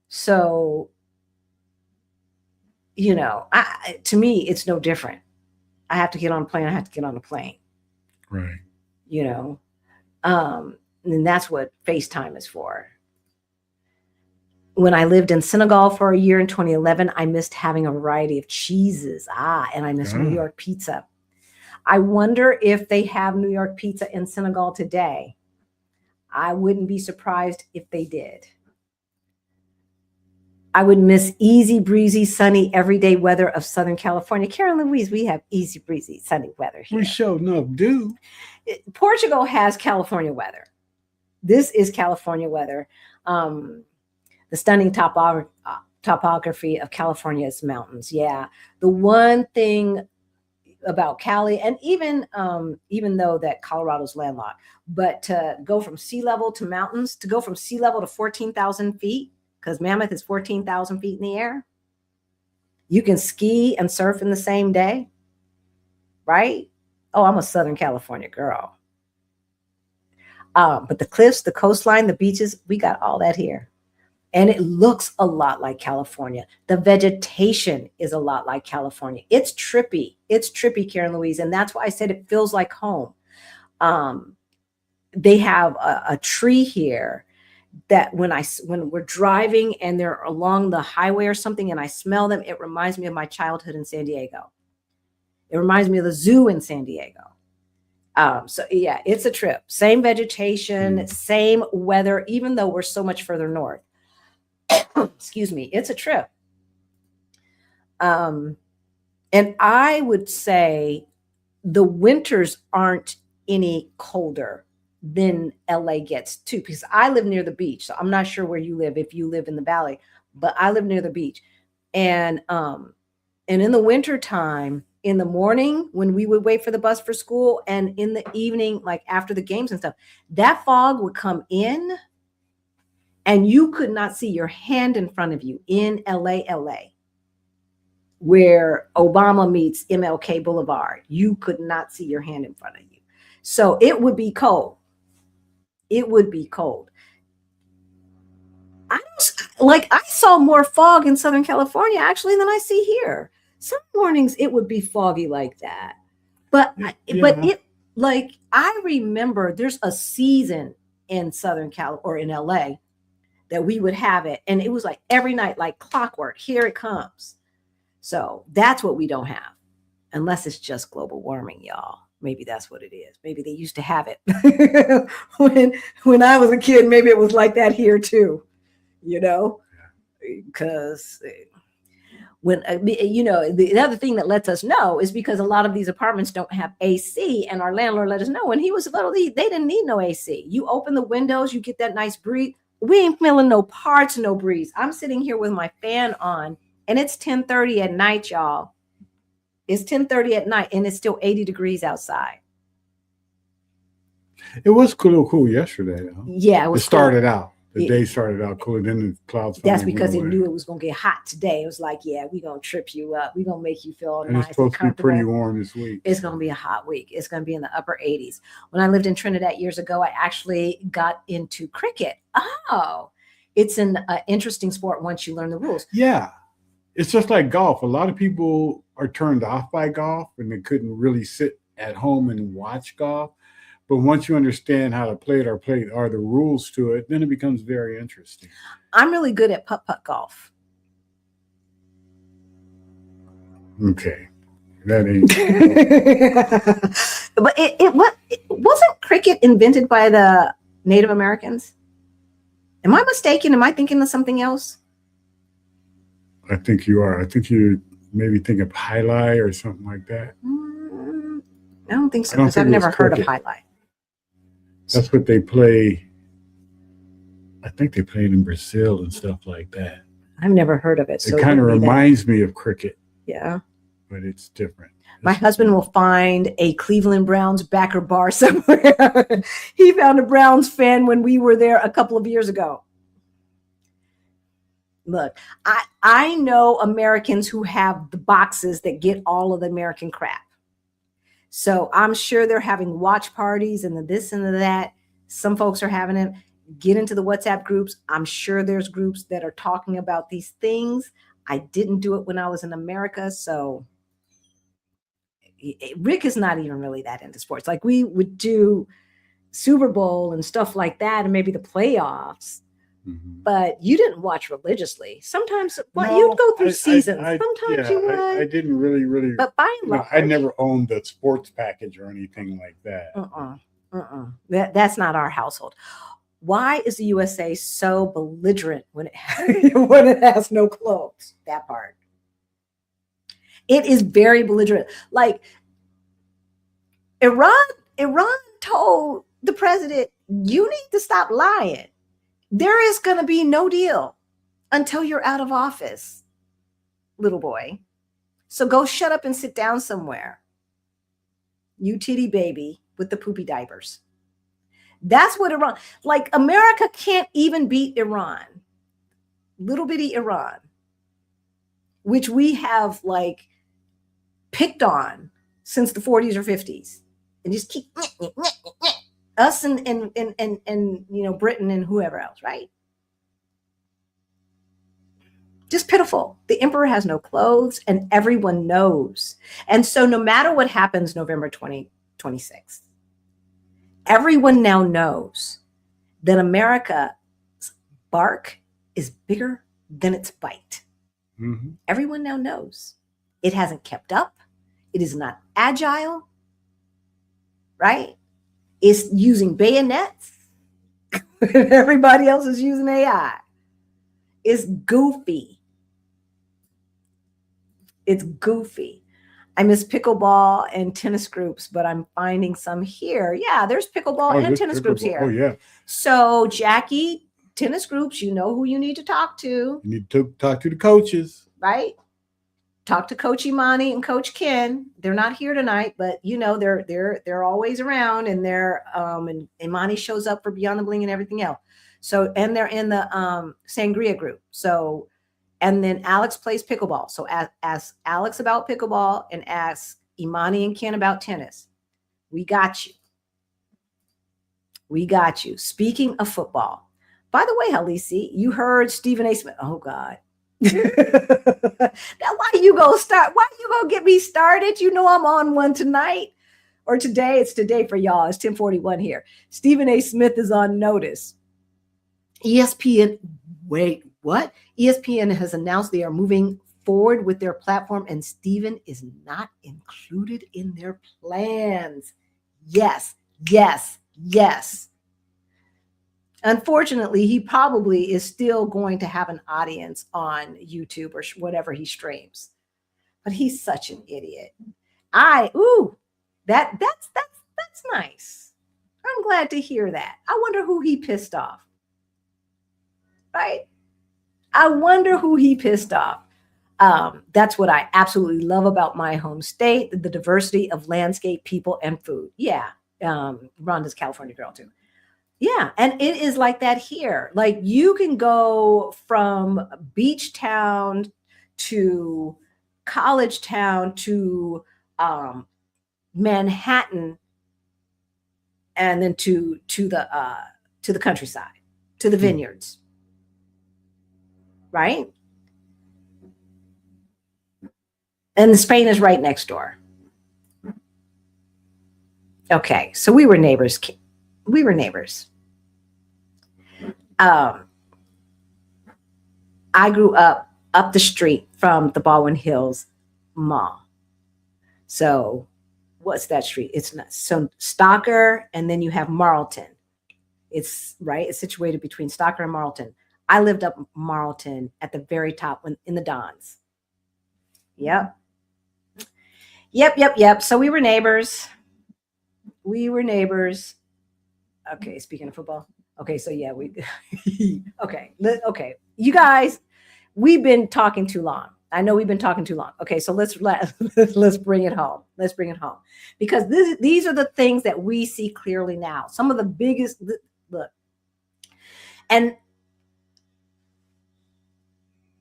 So, to me, it's no different. I have to get on a plane. I have to get on a plane. Right. And that's what FaceTime is for. When I lived in Senegal for a year in 2011, I missed having a variety of cheeses. And I miss New York pizza. I wonder if they have New York pizza in Senegal today. I wouldn't be surprised if they did. I would miss easy, breezy, sunny, everyday weather of Southern California. Karen Louise, we have easy, breezy, sunny weather here. We sure enough do. Portugal has California weather. This is California weather. The stunning topography of California's mountains. Yeah. The one thing about Cali, and even though that Colorado's landlocked, but to go from sea level to mountains, to go from sea level to 14,000 feet, because Mammoth is 14,000 feet in the air. You can ski and surf in the same day, right? Oh, I'm a Southern California girl. But the cliffs, the coastline, the beaches, we got all that here. And it looks a lot like California. The vegetation is a lot like California. It's trippy. It's trippy, Karen Louise. And that's why I said it feels like home. They have a tree here that when we're driving and they're along the highway or something and I smell them, it reminds me of my childhood in San Diego. It reminds me of the zoo in San Diego. So yeah, it's a trip. Same vegetation, same weather, even though we're so much further north. Excuse me, it's a trip. And I would say the winters aren't any colder than LA gets too, because I live near the beach. So I'm not sure where you live, if you live in the valley, but I live near the beach. And in the winter time, in the morning when we would wait for the bus for school, and in the evening, like after the games and stuff, that fog would come in and you could not see your hand in front of you in LA, where Obama meets MLK Boulevard. You could not see your hand in front of you. So it would be cold. It would be cold. I saw more fog in Southern California actually than I see here. Some mornings it would be foggy like that. But I remember there's a season in Southern Cal or in LA that we would have it. And it was like every night, like clockwork, here it comes. So that's what we don't have, unless it's just global warming, y'all. Maybe that's what it is. Maybe they used to have it when I was a kid. Maybe it was like that here too, because when the other thing that lets us know is because a lot of these apartments don't have AC, and our landlord let us know when he was little, they didn't need no AC. You open the windows, you get that nice breeze. We ain't feeling no parts, no breeze. I'm sitting here with my fan on, and it's 10:30 at night, y'all. It's 10:30 at night, and it's still 80 degrees outside. It was a little cool yesterday, though. Yeah, it started out. The day started out cool, and then the clouds. That's because it knew it was going to get hot today. It was like, yeah, we're going to trip you up. We're going to make you feel and nice. It's supposed to be pretty warm this week. It's going to be a hot week. It's going to be in the upper 80s. When I lived in Trinidad years ago, I actually got into cricket. Oh, it's an interesting sport once you learn the rules. Yeah. It's just like golf. A lot of people are turned off by golf and they couldn't really sit at home and watch golf. But once you understand how to play it or the rules to it, then it becomes very interesting. I'm really good at putt-putt golf. Okay. That ain't. But it wasn't cricket invented by the Native Americans? Am I mistaken? Am I thinking of something else? I think you are. I think you maybe think of highlight or something like that. I don't think so, because I've never heard of highlight. That's what they play. I think they played in Brazil and stuff like that. I've never heard of it. It kind of reminds me of cricket. Yeah. But it's different. My husband will find a Cleveland Browns backer bar somewhere. He found a Browns fan when we were there a couple of years ago. Look, I know Americans who have the boxes that get all of the American crap. So I'm sure they're having watch parties and the this and the that. Some folks are having it. Get into the WhatsApp groups. I'm sure there's groups that are talking about these things. I didn't do it when I was in America. So Rick is not even really that into sports. Like we would do Super Bowl and stuff like that, and maybe the playoffs. Mm-hmm. But you didn't watch religiously. Sometimes you'd go through seasons. Sometimes you would. I didn't really. But by and large, I never owned the sports package or anything like that. That's not our household. Why is the USA so belligerent when it has no clothes? That part. It is very belligerent. Like Iran told the president, "You need to stop lying. There is going to be no deal until you're out of office, little boy. So go shut up and sit down somewhere. You titty baby with the poopy diapers." That's what Iran, like America can't even beat Iran, little bitty Iran, which we have like picked on since the 40s or 50s and just keep. Us and Britain and whoever else, right? Just pitiful. The emperor has no clothes and everyone knows. And so no matter what happens November 2026, everyone now knows that America's bark is bigger than its bite. Mm-hmm. Everyone now knows. It hasn't kept up. It is not agile, right? It's using bayonets. Everybody else is using AI. It's goofy. It's goofy. I miss pickleball and tennis groups, but I'm finding some here. Yeah, there's pickleball and tennis groups here. Oh, yeah. So, Jackie, tennis groups, you know who you need to talk to. You need to talk to the coaches. Right? Talk to Coach Imani and Coach Ken. They're not here tonight, but they're always around, and and Imani shows up for Beyond the Bling and everything else. So, and they're in the Sangria group. So, and then Alex plays pickleball. So ask Alex about pickleball and ask Imani and Ken about tennis. We got you. We got you. Speaking of football, by the way, Halisi, you heard Stephen A. Smith. Oh God. Now why you gonna get me started? You know I'm on one tonight or today. It's today for y'all. It's 10:41 here. Stephen A. Smith is on notice. ESPN, wait, what? ESPN has announced they are moving forward with their platform, and Stephen is not included in their plans. Yes. Unfortunately, he probably is still going to have an audience on YouTube or whatever he streams. But he's such an idiot. That's nice. I'm glad to hear that. I wonder who he pissed off. Right? I wonder who he pissed off. That's what I absolutely love about my home state, the diversity of landscape, people, and food. Yeah. Rhonda's California girl too. Yeah. And it is like that here. Like you can go from beach town to college town to Manhattan, and then to the countryside, to the vineyards. Right? And Spain is right next door. Okay, so we were neighbors. I grew up the street from the Baldwin Hills Mall. So what's that street? It's not so Stocker, and then you have Marlton. It's right. It's situated between Stocker and Marlton. I lived up Marlton at the very top in the Dons. Yep. So we were neighbors. Okay, speaking of football. Okay, so yeah, okay. You guys, we've been talking too long. I know we've been talking too long. Okay, so let's bring it home. Let's bring it home. Because these are the things that we see clearly now. Some of the biggest, look. And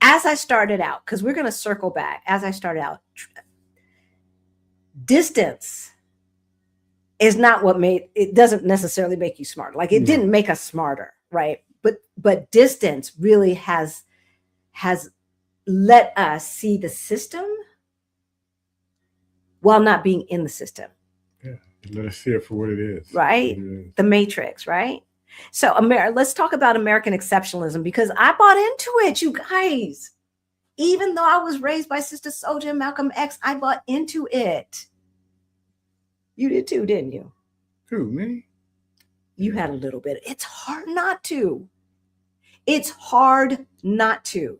as I started out, because we're going to circle back, as I started out, distance is not what it doesn't necessarily make you smarter. Like it didn't make us smarter, right? But distance really has let us see the system while not being in the system. Yeah, let us see it for what it is. Right? The Matrix, right? So let's talk about American exceptionalism, because I bought into it, you guys. Even though I was raised by Sister Souljah and Malcolm X, I bought into it. You did too, didn't you? Who, me? You had a little bit. It's hard not to. It's hard not to.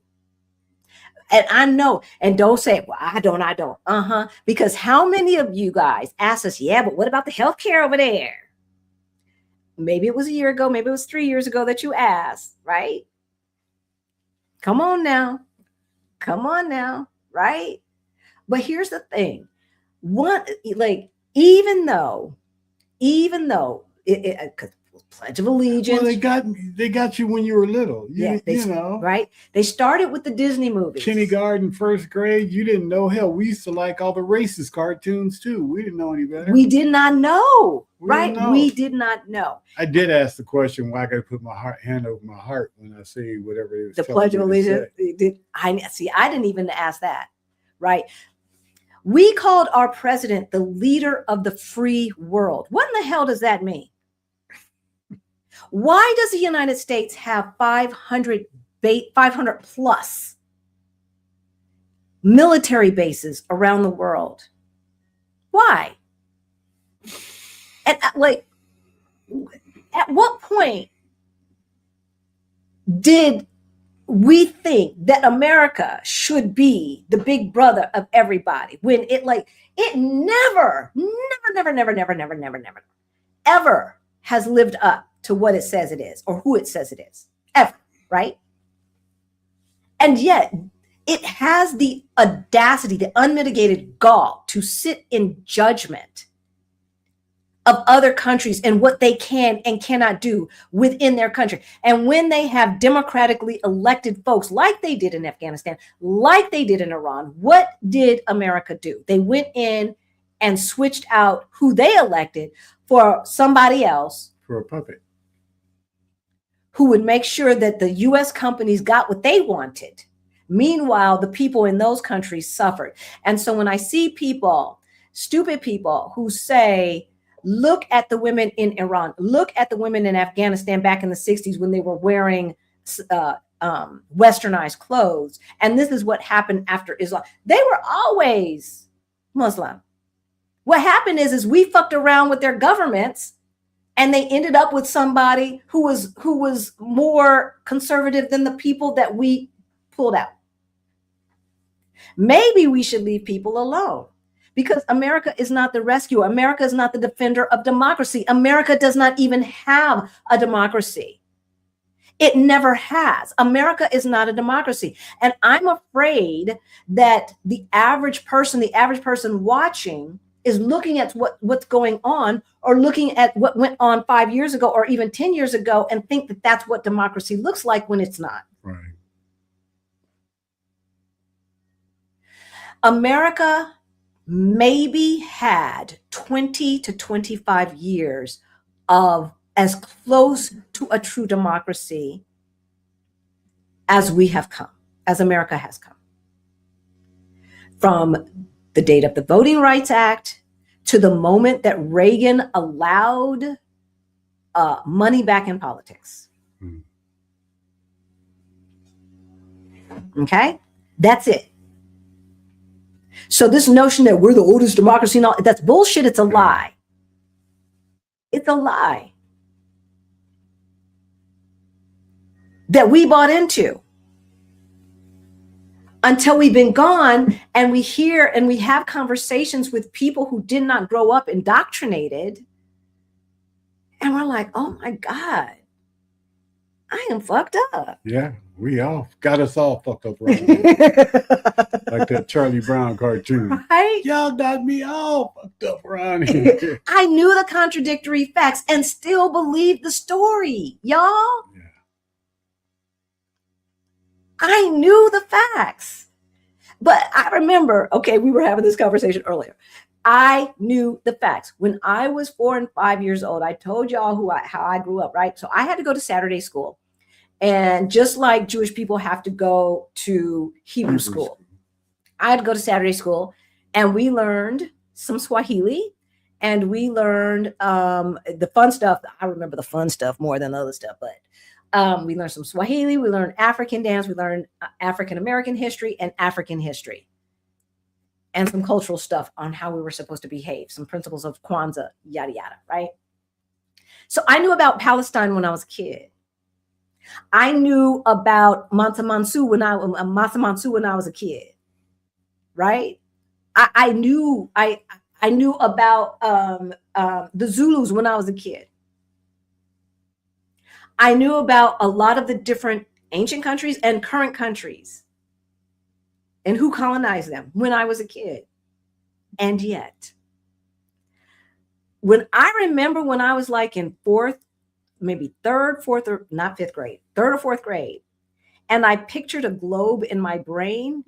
And I know, and don't say, well, I don't. Because how many of you guys asked us, yeah, but what about the healthcare over there? Maybe it was a year ago, maybe it was 3 years ago that you asked, right? Come on now, right? But here's the thing. Even though, Pledge of Allegiance. Well, they got you when you were little. You know. Right? They started with the Disney movies. Kindergarten, first grade, you didn't know. Hell, we used to like all the racist cartoons too. We didn't know any better. We did not know, right? Didn't know. We did not know. I did ask the question, why I got to put my hand over my heart when I say whatever it was. The Pledge of Allegiance. I didn't even ask that, right? We called our president the leader of the free world. What in the hell does that mean? Why does the United States have 500 plus military bases around the world? Why? And like, at what point did we think that America should be the big brother of everybody when it never ever has lived up to what it says it is or who it says it is, ever, right? And yet it has the audacity, the unmitigated gall to sit in judgment of other countries and what they can and cannot do within their country. And when they have democratically elected folks like they did in Afghanistan, like they did in Iran, what did America do? They went in and switched out who they elected for somebody else. For a puppet. Who would make sure that the US companies got what they wanted. Meanwhile, the people in those countries suffered. And so when I see people, stupid people who say, look at the women in Iran, look at the women in Afghanistan back in the 60s when they were wearing westernized clothes. And this is what happened after Islam. They were always Muslim. What happened is we fucked around with their governments and they ended up with somebody who was more conservative than the people that we pulled out. Maybe we should leave people alone. Because America is not the rescuer. America is not the defender of democracy. America does not even have a democracy. It never has. America is not a democracy. And I'm afraid that the average person watching is looking at what's going on or looking at what went on 5 years ago or even 10 years ago and think that that's what democracy looks like when it's not. Right. America maybe had 20 to 25 years of as close to a true democracy as we have come, as America has come. From the date of the Voting Rights Act to the moment that Reagan allowed money back in politics. Okay, that's it. So this notion that we're the oldest democracy and all, that's bullshit. It's a lie. It's a lie that we bought into until we've been gone and we hear and we have conversations with people who did not grow up indoctrinated. And we're like, oh my God, I am fucked up. Yeah, we all got us all fucked up right like that Charlie Brown cartoon. Right? Y'all got me all fucked up around here. I knew the contradictory facts and still believed the story, y'all. Yeah. I knew the facts. But I remember, okay, we were having this conversation earlier. I knew the facts. When I was 4 and 5 years old, I told y'all how I grew up, right? So I had to go to Saturday school. And just like Jewish people have to go to Hebrew school, I had to go to Saturday school, and we learned some Swahili, and we learned the fun stuff. I remember the fun stuff more than the other stuff, but we learned some Swahili, we learned African dance, we learned African-American history and African history, and some cultural stuff on how we were supposed to behave, some principles of Kwanzaa, yada, yada, right? So I knew about Palestine when I was a kid. I knew about Mansa Mansu when I was a kid, right? I knew about the Zulus when I was a kid. I knew about a lot of the different ancient countries and current countries and who colonized them when I was a kid. And yet, when I remember when I was like in 4th maybe third, fourth, or not fifth grade, third or fourth grade. And I pictured a globe in my brain.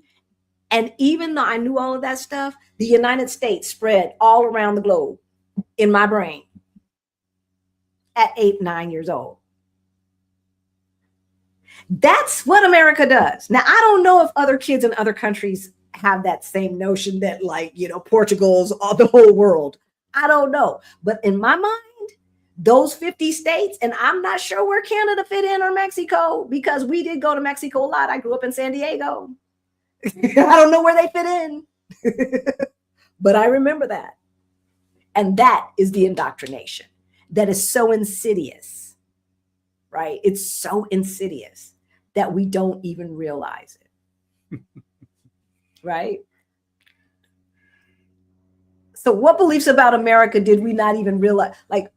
And even though I knew all of that stuff, the United States spread all around the globe in my brain at 8, 9 years old. That's what America does. Now, I don't know if other kids in other countries have that same notion that, like, Portugal's the whole world. I don't know. But in my mind, those 50 states, and I'm not sure where Canada fit in or Mexico, because we did go to Mexico a lot. I grew up in San Diego. I don't know where they fit in, but I remember that. And that is the indoctrination that is so insidious, right? It's so insidious that we don't even realize it, right? So what beliefs about America did we not even realize? Like,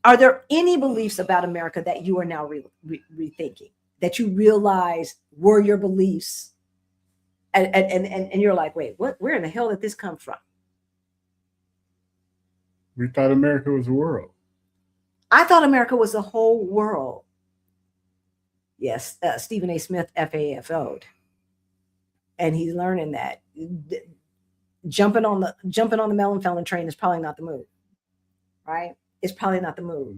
are there any beliefs about America that you are now rethinking, that you realize were your beliefs? And you're like, wait, what? Where in the hell did this come from? We thought America was the world. I thought America was the whole world. Yes, Stephen A. Smith FAFO'd, and he's learning that jumping on the melon felon train is probably not the move, right? It's probably not the move.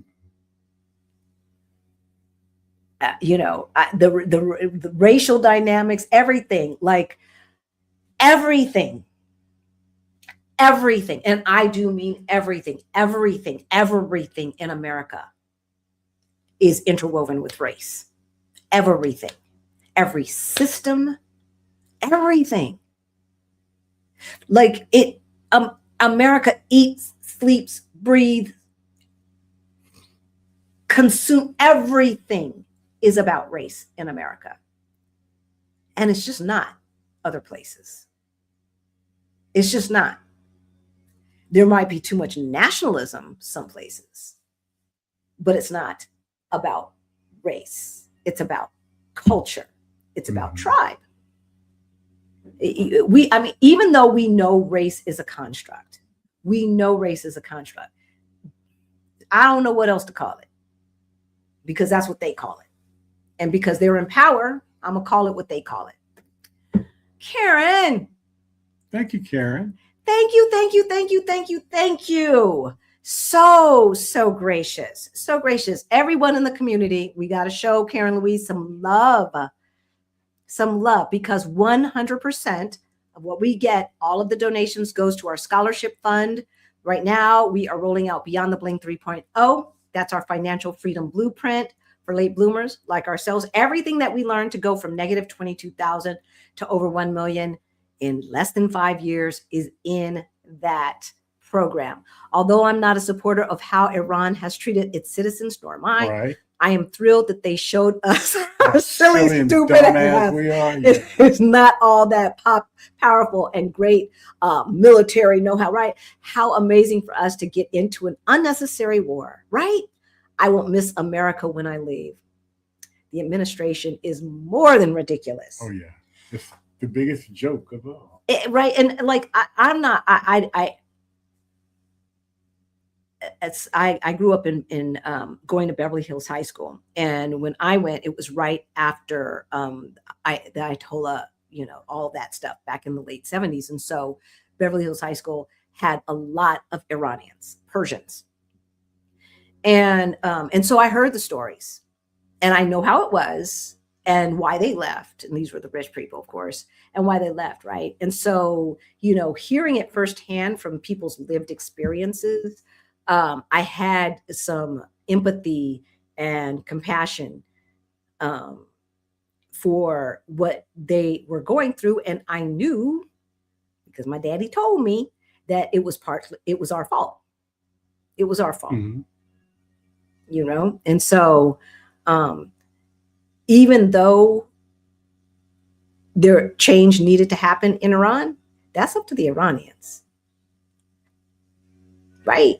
The racial dynamics, everything, like everything, and I do mean everything in America is interwoven with race. Everything, every system, everything. Like America eats, sleeps, breathes, consume, everything is about race in America. And it's just not other places. It's just not. There might be too much nationalism some places, but it's not about race. It's about culture. It's about tribe. Even though we know race is a construct, I don't know what else to call it, because that's what they call it. And because they're in power, I'm going to call it what they call it. Karen. Thank you, Karen. Thank you. So gracious. So gracious. Everyone in the community, we got to show Karen Louise some love, because 100% of what we get, all of the donations goes to our scholarship fund. Right now, we are rolling out Beyond the Bling 3.0. That's our financial freedom blueprint for late bloomers like ourselves. Everything that we learned to go from negative 22,000 to over 1 million in less than 5 years is in that program. Although I'm not a supporter of how Iran has treated its citizens, nor am I. Right. I am thrilled that they showed us how silly, stupid we are. Yeah. It's not all that powerful and great military know-how, right? How amazing for us to get into an unnecessary war, right? I won't miss America when I leave. The administration is more than ridiculous. Oh, yeah. It's the biggest joke of all. Right. And like, I grew up in going to Beverly Hills High School. And when I went, it was right after the Ayatollah, all that stuff back in the late 70s. And so Beverly Hills High School had a lot of Iranians, Persians. And so I heard the stories, and I know how it was and why they left. And these were the rich people, of course, and why they left, right? And so, hearing it firsthand from people's lived experiences, I had some empathy and compassion for what they were going through. And I knew, because my daddy told me, that it was our fault. It was our fault. Mm-hmm. And so even though their change needed to happen in Iran, that's up to the Iranians, right?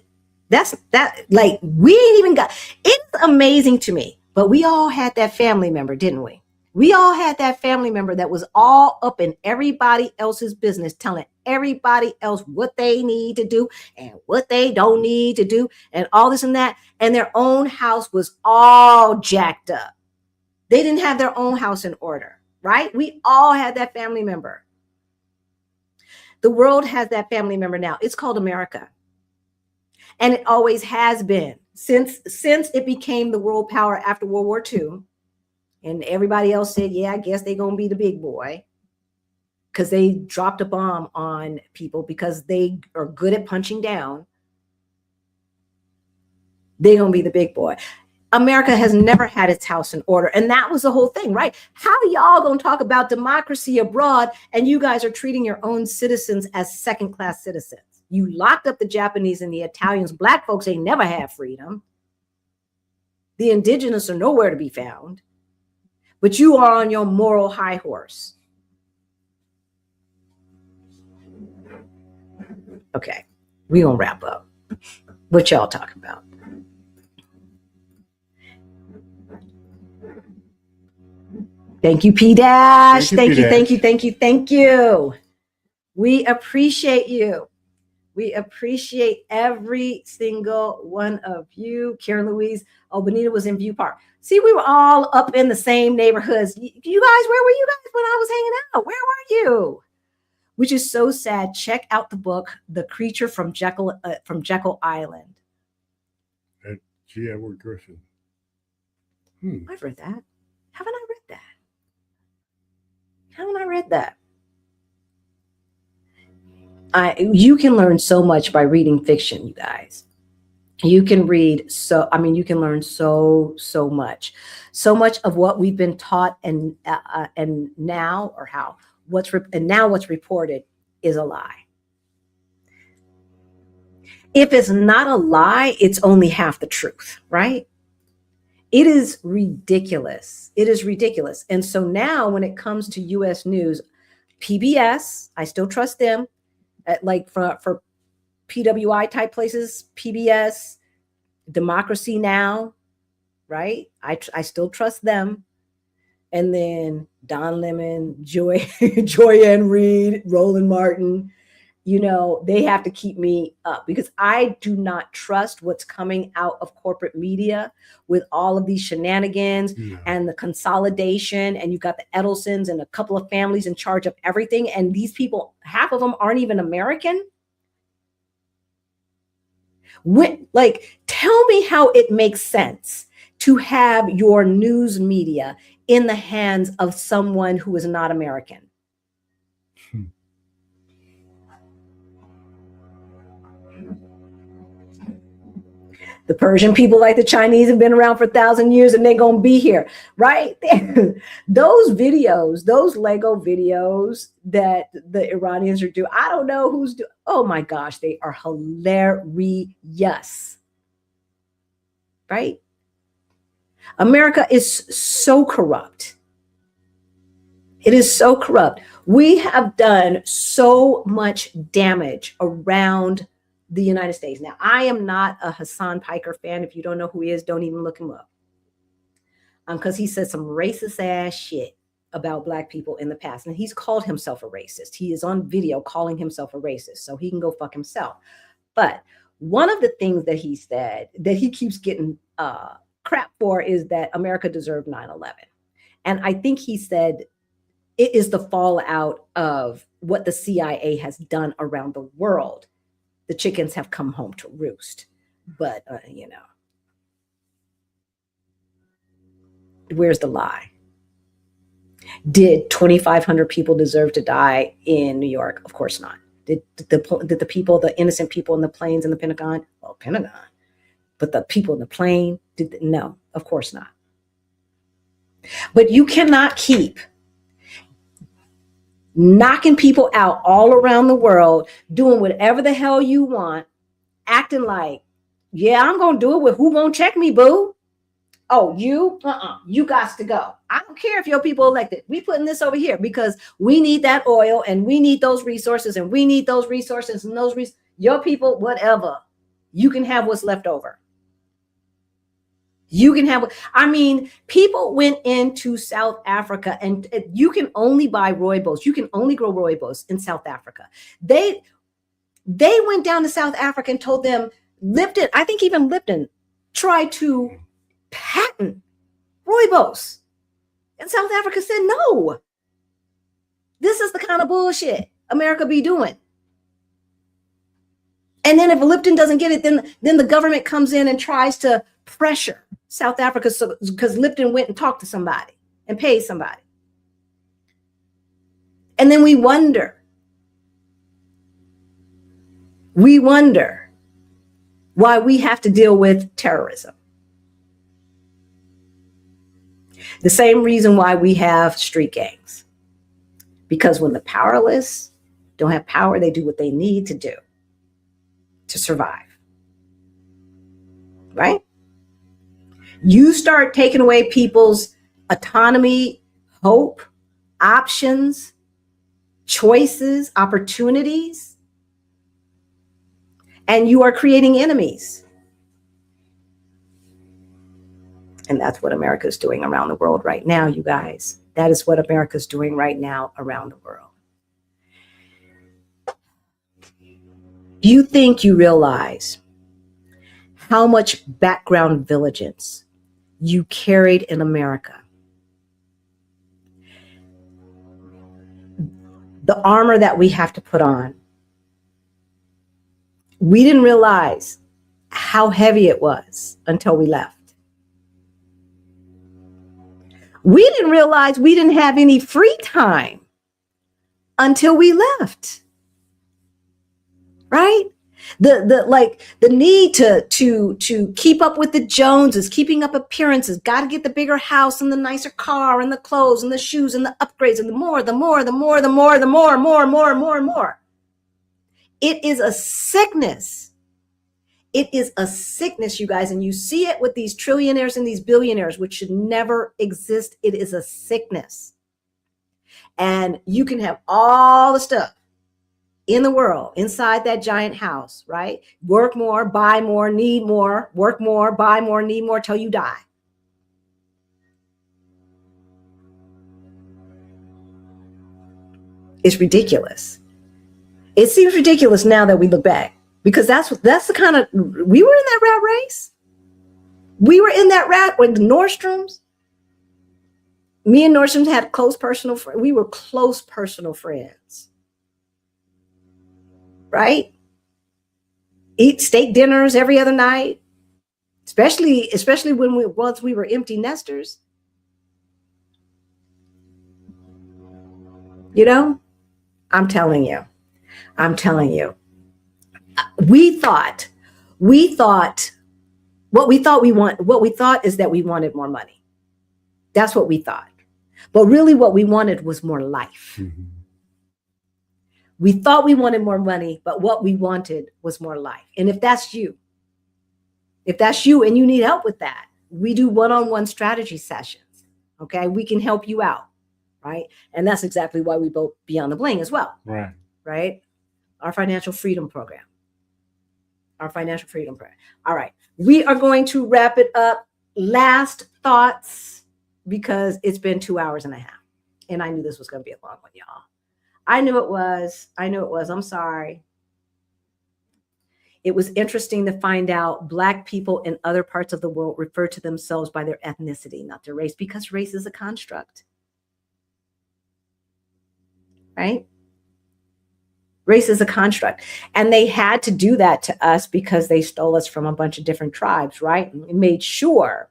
Like, we ain't even got, it's amazing to me, but we all had that family member, didn't we? We all had that family member that was all up in everybody else's business, telling everybody else what they need to do and what they don't need to do and all this and that. And their own house was all jacked up. They didn't have their own house in order, right? We all had that family member. The world has that family member now. It's called America. And it always has been since it became the world power after World War II. And everybody else said, yeah, I guess they're going to be the big boy, because they dropped a bomb on people because they are good at punching down. They're going to be the big boy. America has never had its house in order. And that was the whole thing, right? How y'all going to talk about democracy abroad and you guys are treating your own citizens as second-class citizens? You locked up the Japanese and the Italians. Black folks ain't never had freedom. The indigenous are nowhere to be found. But you are on your moral high horse. Okay, we gonna wrap up. What y'all talking about? Thank you, P Dash. Thank you. We appreciate you. We appreciate every single one of you. Karen Louise, Benita was in View Park. See, we were all up in the same neighborhoods. You guys, where were you guys when I was hanging out? Where were you? Which is so sad. Check out the book, The Creature from Jekyll Island. G. Edward Griffin. I've read that. Haven't I read that? You can learn so much by reading fiction, you guys. You can learn so much. So much of what we've been taught and now what's reported is a lie. If it's not a lie, it's only half the truth, right? It is ridiculous. And so now when it comes to US news, PBS, I still trust them. Like for PWI type places, PBS, Democracy Now, right? I still trust them. And then Don Lemon, Joyanne Reed, Roland Martin, they have to keep me up because I do not trust what's coming out of corporate media with all of these shenanigans and the consolidation. And you've got the Edelsons and a couple of families in charge of everything. And these people, half of them aren't even American. Tell me how it makes sense to have your news media in the hands of someone who is not American. The Persian people, like the Chinese, have been around for 1,000 years and they're going to be here, right? Those videos, those Lego videos that the Iranians are doing, I don't know who's doing. Oh my gosh, they are hilarious, right? America is so corrupt. It is so corrupt. We have done so much damage around the United States. Now, I am not a Hassan Piker fan. If you don't know who he is, don't even look him up. Because he said some racist ass shit about Black people in the past. And he's called himself a racist. He is on video calling himself a racist. So he can go fuck himself. But one of the things that he said that he keeps getting crap for is that America deserved 9/11. And I think he said it is the fallout of what the CIA has done around the world. The chickens have come home to roost, but where's the lie? Did 2,500 people deserve to die in New York? Of course not. Did the people, the innocent people in the planes in the Pentagon? Well, Pentagon. But the people in the plane, no, of course not. But you cannot keep knocking people out all around the world, doing whatever the hell you want, acting like, yeah, I'm going to do it with who won't check me, boo. Oh, you got to go. I don't care if your people elected. We putting this over here because we need that oil and we need those resources and we need those resources and your people, whatever. You can have what's left over. You can have, I mean, people went into South Africa and you can only buy rooibos. You can only grow rooibos in South Africa. They went down to South Africa and told them, Lipton, I think even Lipton tried to patent rooibos. And South Africa said, no, this is the kind of bullshit America be doing. And then if Lipton doesn't get it, then the government comes in and tries to pressure South Africa because Lipton went and talked to somebody and paid somebody. And then we wonder why we have to deal with terrorism. The same reason why we have street gangs. Because when the powerless don't have power, they do what they need to do to survive. Right? You start taking away people's autonomy, hope, options, choices, opportunities, and you are creating enemies. And that's what America is doing around the world right now, you guys. That is what America is doing right now around the world. Do you think you realize how much background vigilance you carried in America? The armor that we have to put on. We didn't realize how heavy it was until we left. We didn't realize we didn't have any free time until we left. Right? The need to keep up with the Joneses, keeping up appearances, got to get the bigger house and the nicer car and the clothes and the shoes and the upgrades and the more. It is a sickness. It is a sickness, you guys, and you see it with these trillionaires and these billionaires, which should never exist. It is a sickness. And you can have all the stuff in the world, inside that giant house, right? Work more, buy more, need more, work more, buy more, need more till you die. It's ridiculous. It seems ridiculous now that we look back, because that's the kind of, we were in that rat race. We were in that rat with the Nordstroms. Me and Nordstrom had close personal friends. We were close personal friends. Right? Eat steak dinners every other night, especially when once we were empty nesters. You know, I'm telling you. We thought what we thought is that we wanted more money. That's what we thought. But really what we wanted was more life. Mm-hmm. We thought we wanted more money, but what we wanted was more life. And if that's you and you need help with that, we do one-on-one strategy sessions. Okay. We can help you out. Right. And that's exactly why we both Beyond the Bling as well. Right. Right. Our financial freedom program. All right. We are going to wrap it up. Last thoughts, because it's been 2 hours and a half. And I knew this was going to be a long one, y'all. I knew it was. I'm sorry. It was interesting to find out Black people in other parts of the world refer to themselves by their ethnicity, not their race, because race is a construct. Right? Race is a construct. And they had to do that to us because they stole us from a bunch of different tribes, right? And made sure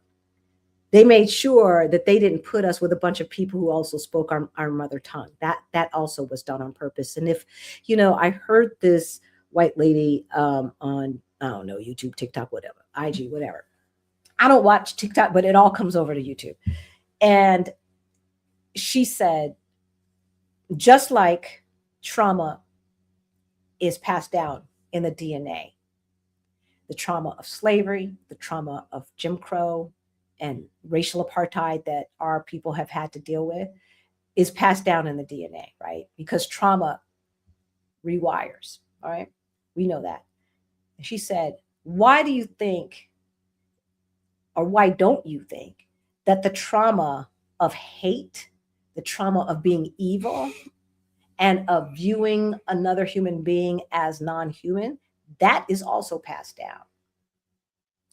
that they didn't put us with a bunch of people who also spoke our mother tongue. That also was done on purpose. And if, I heard this white lady on, I don't know, YouTube, TikTok, whatever, IG, whatever. I don't watch TikTok, but it all comes over to YouTube. And she said, just like trauma is passed down in the DNA, the trauma of slavery, the trauma of Jim Crow, and racial apartheid that our people have had to deal with is passed down in the DNA, right? Because trauma rewires, all right? We know that. And she said, why do you think or why don't you think that the trauma of hate, the trauma of being evil, and of viewing another human being as non-human, that is also passed down?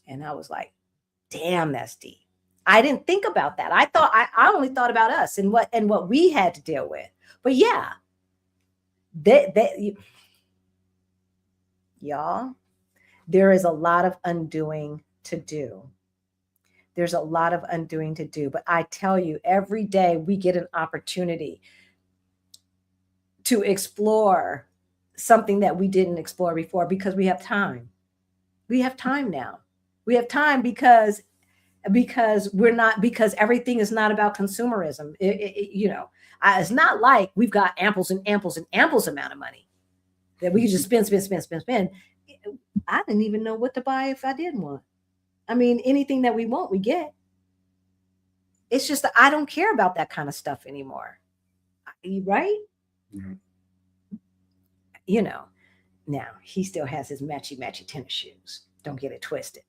And I was like, damn, that's deep. I didn't think about that. I thought I only thought about us and what we had to deal with. But yeah, y'all, there is a lot of undoing to do. There's a lot of undoing to do. But I tell you, every day we get an opportunity to explore something that we didn't explore before because we have time. We have time now. We have time because everything is not about consumerism. It's not like we've got amples and amples and amples amount of money that we can just spend. I didn't even know what to buy if I didn't want. I mean, anything that we want, we get. It's just that I don't care about that kind of stuff anymore. Right? Mm-hmm. Now he still has his matchy tennis shoes. Don't get it twisted.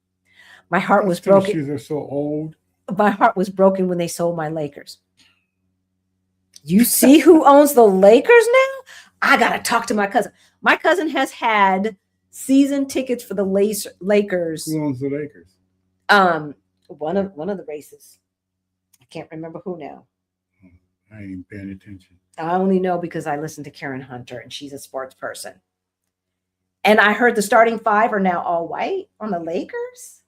My heart was broken. Shoes are so old. My heart was broken when they sold my Lakers. You see who owns the Lakers now? I got to talk to my cousin. My cousin has had season tickets for the Lakers. Who owns the Lakers? One of the races. I can't remember who now. I ain't paying attention. I only know because I listen to Karen Hunter and she's a sports person. And I heard the starting five are now all white on the Lakers.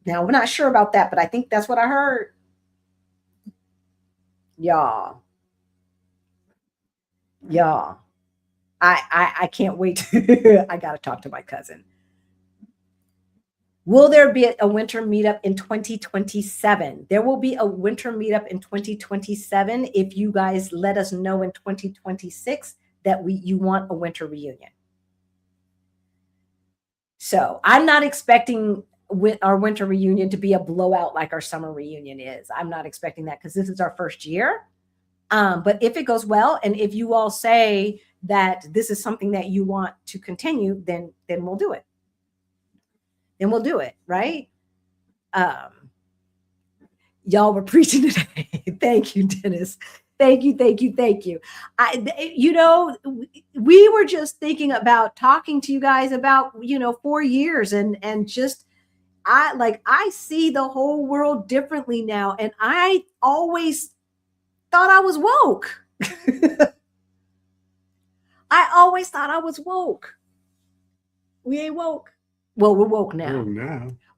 Now, we're not sure about that, but I think that's what I heard. Y'all. I can't wait. I got to talk to my cousin. Will there be a winter meetup in 2027? There will be a winter meetup in 2027 if you guys let us know in 2026 that you want a winter reunion. So I'm not expecting our winter reunion to be a blowout like our summer reunion is. I'm not expecting that because this is our first year. But if it goes well, and if you all say that this is something that you want to continue, then we'll do it. Then we'll do it, right? Y'all were preaching today. Thank you, Dennis. Thank you. We were just thinking about talking to you guys about, 4 years and just, I see the whole world differently now. And I always thought I was woke. I always thought I was woke. We ain't woke. Well, we're woke now.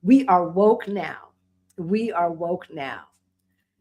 We are woke now.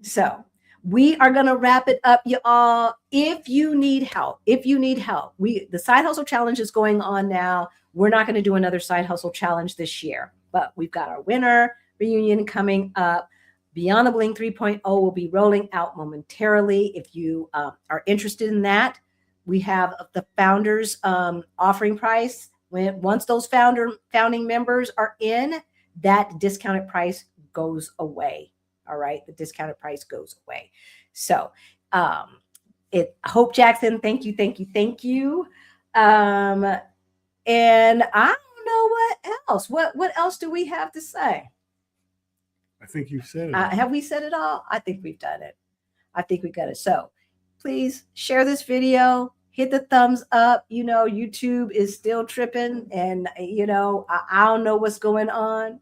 So we are going to wrap it up, y'all. If you need help, the Side Hustle Challenge is going on now. We're not going to do another Side Hustle Challenge this year, but we've got our winter reunion coming up. Beyond the Bling 3.0 will be rolling out momentarily. If you are interested in that, we have the founders offering price. Once those founding members are in, that discounted price goes away. All right, the discounted price goes away. So, Hope Jackson, thank you. And I don't know what else. What else do we have to say? I think you've said it. Have we said it all? I think we've done it. I think we got it. So please share this video, hit the thumbs up. YouTube is still tripping and, I don't know what's going on.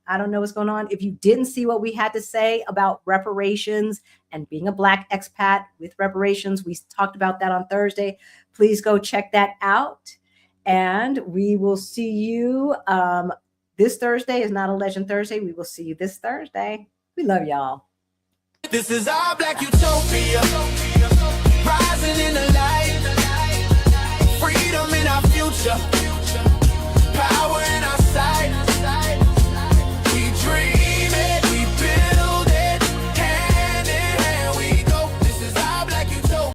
If you didn't see what we had to say about reparations and being a Black expat with reparations, we talked about that on Thursday. Please go check that out. And we will see you. This Thursday is not a Legend Thursday. We will see you this Thursday. We love y'all. This is our Black utopia, rising in the